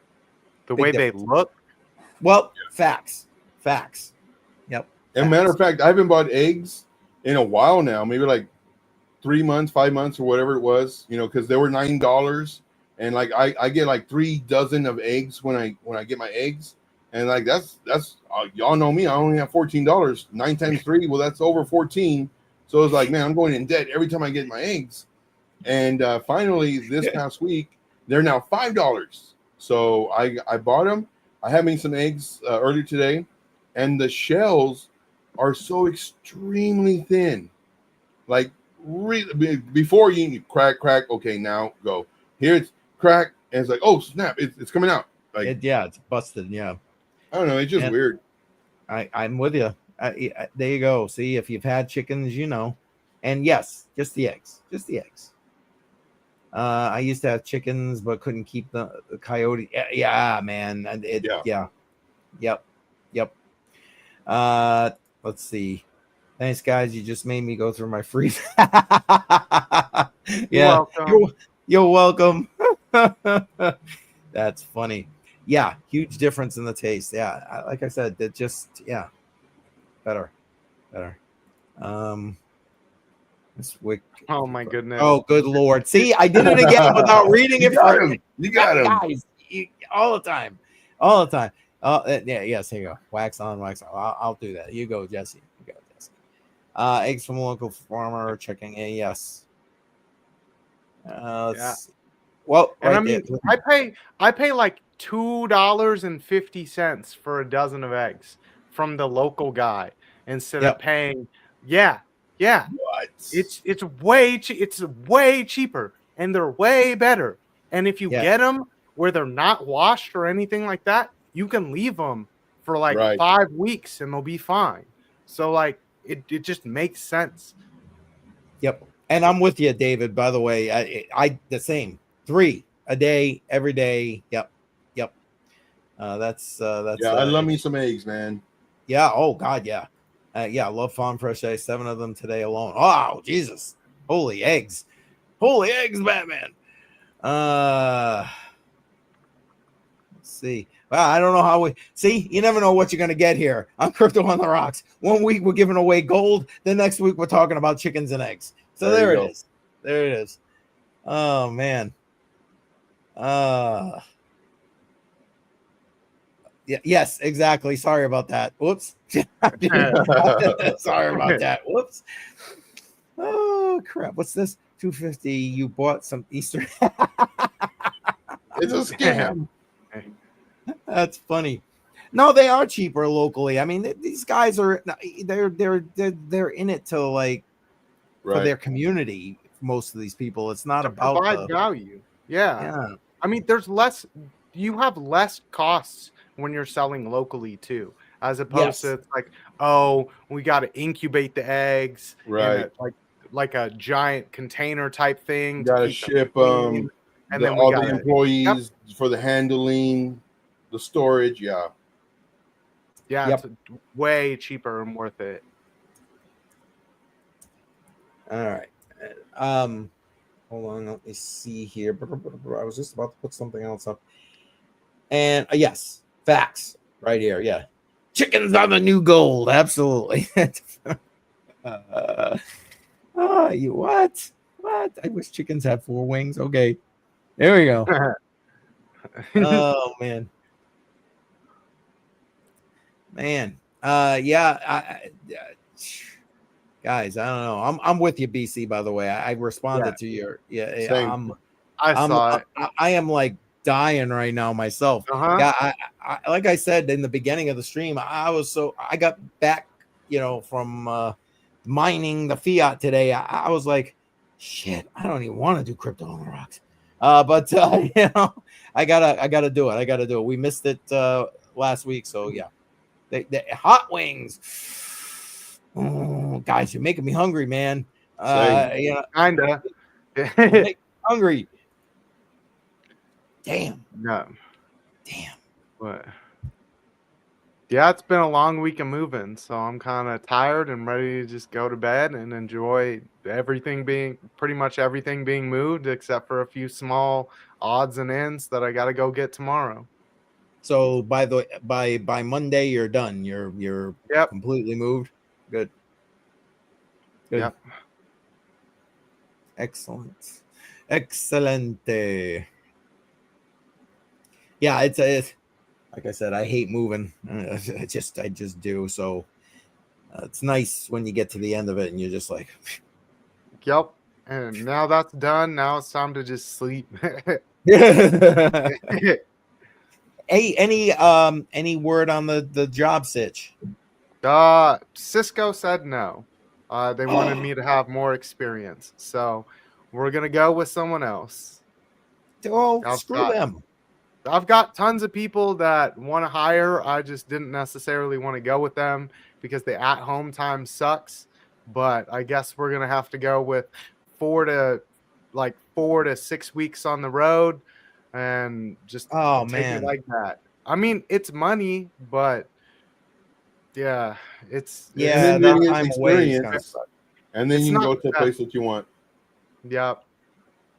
The way they look. Well, facts. Yep. And matter of fact, I haven't bought eggs in a while now, maybe like 3 months, 5 months, or whatever it was, because they were $9. And like I get like 3 dozen of eggs when I get my eggs. And like that's y'all know me, I only have $14. 9 times 3, well, that's over 14. So it's like, man, I'm going in debt every time I get my eggs. And finally this past week, they're now $5. So I bought them. I had me some eggs earlier today, and the shells are so extremely thin. Like, really, before you crack, okay, now go. Here it's crack, and it's like, oh snap, it's coming out. Like, it's busted. Yeah, I don't know, it's just weird. I'm with you. There you go. See, if you've had chickens, and yes, just the eggs. I used to have chickens, but couldn't keep the coyote. Yeah, man. Yep. Let's see. Thanks, guys. You just made me go through my freezer. Yeah, you're welcome. That's funny. Yeah, huge difference in the taste. Yeah, like I said, that just better. Oh my goodness. Oh, good Lord. See, I did it again without reading it. You got him. Guys, all the time. Yes, here you go. Wax on, wax off. I'll do that. You go, Jesse. Eggs from a local farmer, checking a yes. Well, and I mean, I pay like $2.50 for a dozen of eggs from the local guy instead of paying. Yeah. What? It's way cheaper, and they're way better. And if you get them where they're not washed or anything like that, you can leave them for like Right. 5 weeks and they'll be fine. So like it just makes sense. Yep. And I'm with you, David, by the way. I the same. 3 a day, every day. Yep. Yep. That's Yeah, I love me some eggs, man. Yeah. Oh God. Yeah. Yeah. I love farm fresh eggs. 7 of them today alone. Oh Jesus. Holy eggs. Holy eggs, Batman. Let's see. Well, I don't know how we see. You never know what you're gonna get here on Crypto on the Rocks. One week we're giving away gold. The next week we're talking about chickens and eggs. So there it is. There it is. Oh man. Yeah, yes, exactly. Sorry about that. Whoops. Sorry about that. Whoops. Oh crap. What's this? 250. You bought some Easter. It's a scam. That's funny. No, they are cheaper locally. I mean, these guys are they're in it to like for their community. Most of these people, it's not to about provide value. Yeah. I mean, you have less costs when you're selling locally too, as opposed to like, oh, we got to incubate the eggs, right? Like a giant container type thing. Got to ship them, and then all the employees for the handling, the storage. Yeah, it's way cheaper and worth it. All right. Hold on, let me see here. I was just about to put something else up. And yes, facts right here. Yeah. Chickens are the new gold. Absolutely. You what? What? I wish chickens had 4 wings. Okay. There we go. Oh man. Guys, I don't know. I'm with you, BC. By the way, I responded to your I saw it. I am like dying right now myself. Yeah, I like I said in the beginning of the stream, I got back, from mining the fiat today. I was like, shit, I don't even want to do Crypto on the Rocks. But I gotta do it. I gotta do it. We missed it last week, so yeah. The hot wings. Oh, guys, you're making me hungry, man. Kinda. Hungry. Damn. No. Damn. What? Yeah, it's been a long week of moving, so I'm kind of tired and ready to just go to bed and enjoy pretty much everything being moved, except for a few small odds and ends that I got to go get tomorrow. So by Monday you're done. You're completely moved. Good. Yep. Excellent. Excelente. Yeah, it's like I said, I hate moving. I just do. So it's nice when you get to the end of it and you're just like, yep. And now that's done. Now it's time to just sleep. Hey, any word on the job sitch? Cisco said no. They wanted me to have more experience, so we're gonna go with someone else. Oh, screw them. I've got tons of people that want to hire. I just didn't necessarily want to go with them because the at-home time sucks. But I guess we're gonna have to go with 4 to 6 weeks on the road, and just take it like that. I mean, it's money, but yeah, it's and then you get experience, and then you can go to a place that you want. Yep.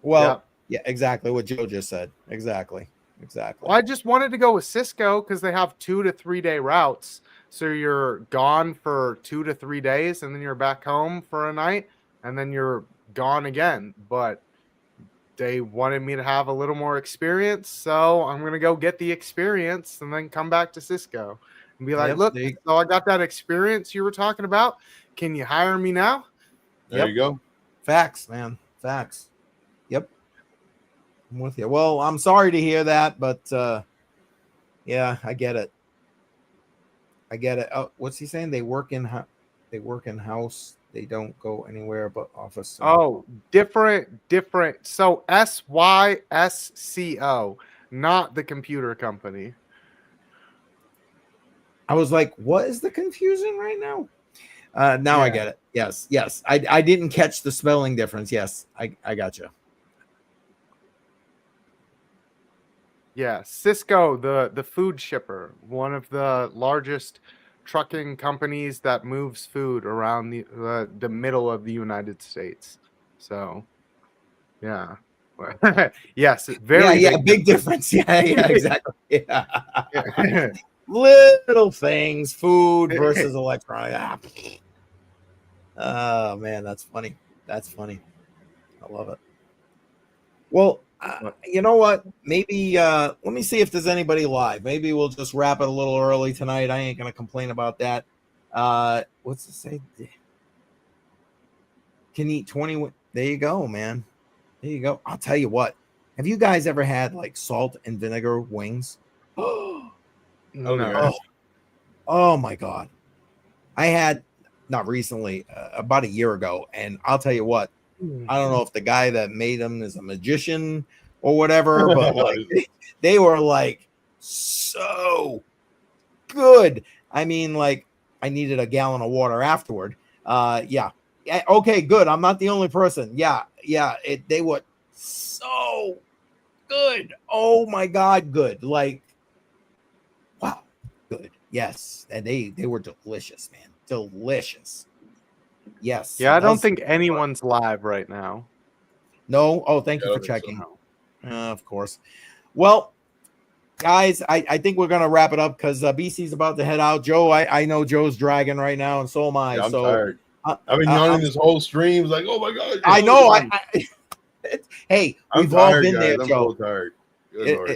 Well, yeah, exactly what Joe just said. Exactly. Well, I just wanted to go with Cisco because they have 2 to 3 day routes. So you're gone for 2 to 3 days, and then you're back home for a night, and then you're gone again. But they wanted me to have a little more experience, so I'm gonna go get the experience and then come back to Cisco and be like, look, so I got that experience you were talking about. Can you hire me now? There you go. Facts, man. Facts. Yep. I'm with you. Well, I'm sorry to hear that, but yeah, I get it. Oh, what's he saying? They work in house. They don't go anywhere but office. Oh, different. So SYSCO, not the computer company. I was like, what is the confusion right now? Now I get it. Yes. I didn't catch the spelling difference. Yes, I got you. Yeah, Cisco, the food shipper, one of the largest trucking companies that moves food around the middle of the United States. So, yeah. Yes, very big difference. Yeah, exactly. Yeah. Yeah. Little things, food versus electronic. Oh man, that's funny. That's funny. I love it. Well, you know what? Maybe let me see if there's anybody live. Maybe we'll just wrap it a little early tonight. I ain't gonna complain about that. What's it say? Can eat 20. There you go, man. There you go. I'll tell you what. Have you guys ever had like salt and vinegar wings? No. Oh my God. I had not recently, about a year ago. And I'll tell you what, I don't know if the guy that made them is a magician or whatever, but like they were like so good. I mean, like I needed a gallon of water afterward. Yeah. Okay, good. I'm not the only person. Yeah. They were so good. Oh my God, good. Like, wow, good. Yes. And they were delicious, man. Delicious. Yes. Yeah, I don't think anyone's live right now. No. Oh, thank you for checking. Of course. Well, guys, I think we're gonna wrap it up because BC's about to head out. Joe, I know Joe's dragging right now, and so am I. Yeah, I'm so tired. I've been yawning this whole stream. Like, oh my God. I know. Hey, we've all been there, Joe. I'm so tired.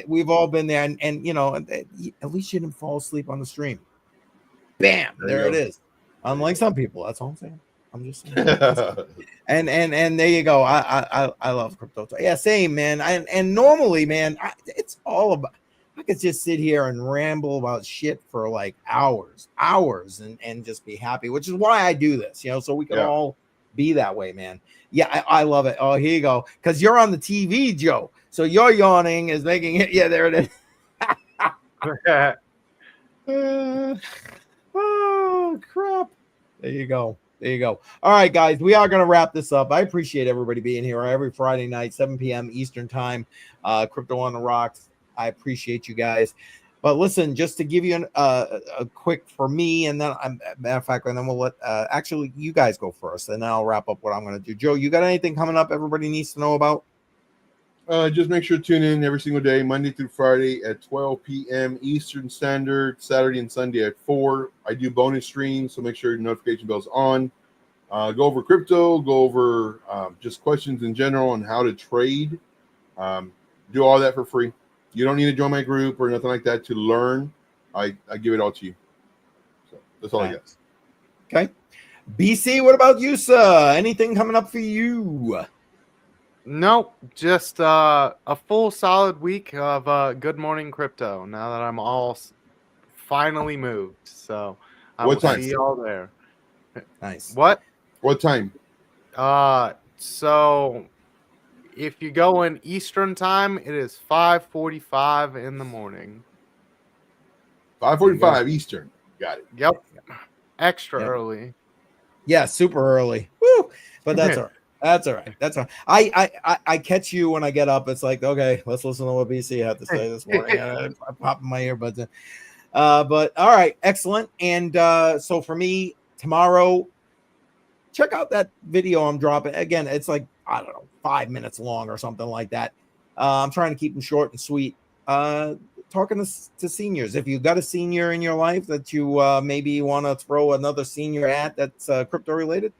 We've all been there, and you know, at least you didn't fall asleep on the stream. Bam, there it is. Unlike some people, that's all I'm saying. I'm just saying. and there you go. I love crypto. Yeah, same, man. And normally, man, it's all about. I could just sit here and ramble about shit for like hours, and just be happy, which is why I do this, you know, so we can all be that way, man. Yeah, I love it. Oh, here you go. Because you're on the TV, Joe. So your yawning is making it. Yeah, there it is. Oh, crap. There you go. All right, guys, we are going to wrap this up. I appreciate everybody being here every Friday night, 7 p.m. Eastern time. Crypto on the Rocks. I appreciate you guys. But listen, just to give you a quick for me, and then matter of fact, and then we'll let actually you guys go first, and then I'll wrap up what I'm going to do. Joe, you got anything coming up everybody needs to know about? Just make sure to tune in every single day, Monday through Friday at 12 p.m. Eastern Standard, Saturday and Sunday at 4. I do bonus streams, so make sure your notification bell's on. Go over crypto, go over just questions in general on how to trade. Do all that for free. You don't need to join my group or nothing like that to learn. I give it all to you. So that's all I got. Okay. BC, what about you, sir? Anything coming up for you? Nope, just a full solid week of Good Morning Crypto. Now that I'm all finally moved, so I will see y'all there. Nice. What time? So if you go in Eastern time, it is 5:45 in the morning. 5:45 Eastern. Got it. Yep. Extra early. Yeah, super early. Woo! But that's all right. That's all right. That's all right. I catch you when I get up. It's like, okay, let's listen to what BC had to say this morning. I pop in my earbuds in. But all right, excellent. And so for me, tomorrow, check out that video I'm dropping. Again, it's like, I don't know, 5 minutes long or something like that. I'm trying to keep them short and sweet. Talking to seniors. If you've got a senior in your life that you maybe want to throw another senior at that's crypto related,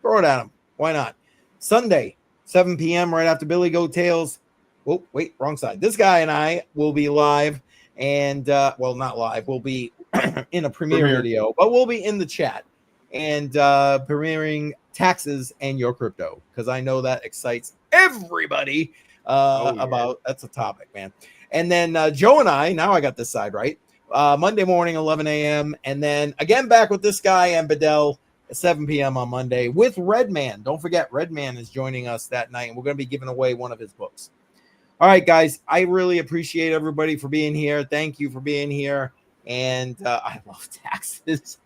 throw it at them. Why not? Sunday, 7 p.m. right after Billy Goat Tales. Oh, wait, wrong side. This guy and I will be live and, well, not live. We'll be in a premiere video, but we'll be in the chat and premiering taxes and your crypto because I know that excites everybody about that's a topic, man. And then Joe and I, now I got this side right, Monday morning, 11 a.m. And then again back with this guy and Bedell at 7 p.m. on Monday with Redman. Don't forget, Redman is joining us that night, and we're going to be giving away one of his books. All right, guys, I really appreciate everybody for being here. Thank you for being here. And I love taxes.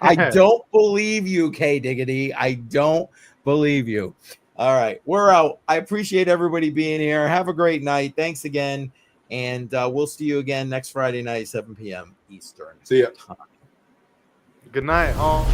I don't believe you, K Diggity. I don't believe you. All right, we're out. I appreciate everybody being here. Have a great night. Thanks again. And we'll see you again next Friday night, 7 p.m. Eastern. See ya. Good night, all.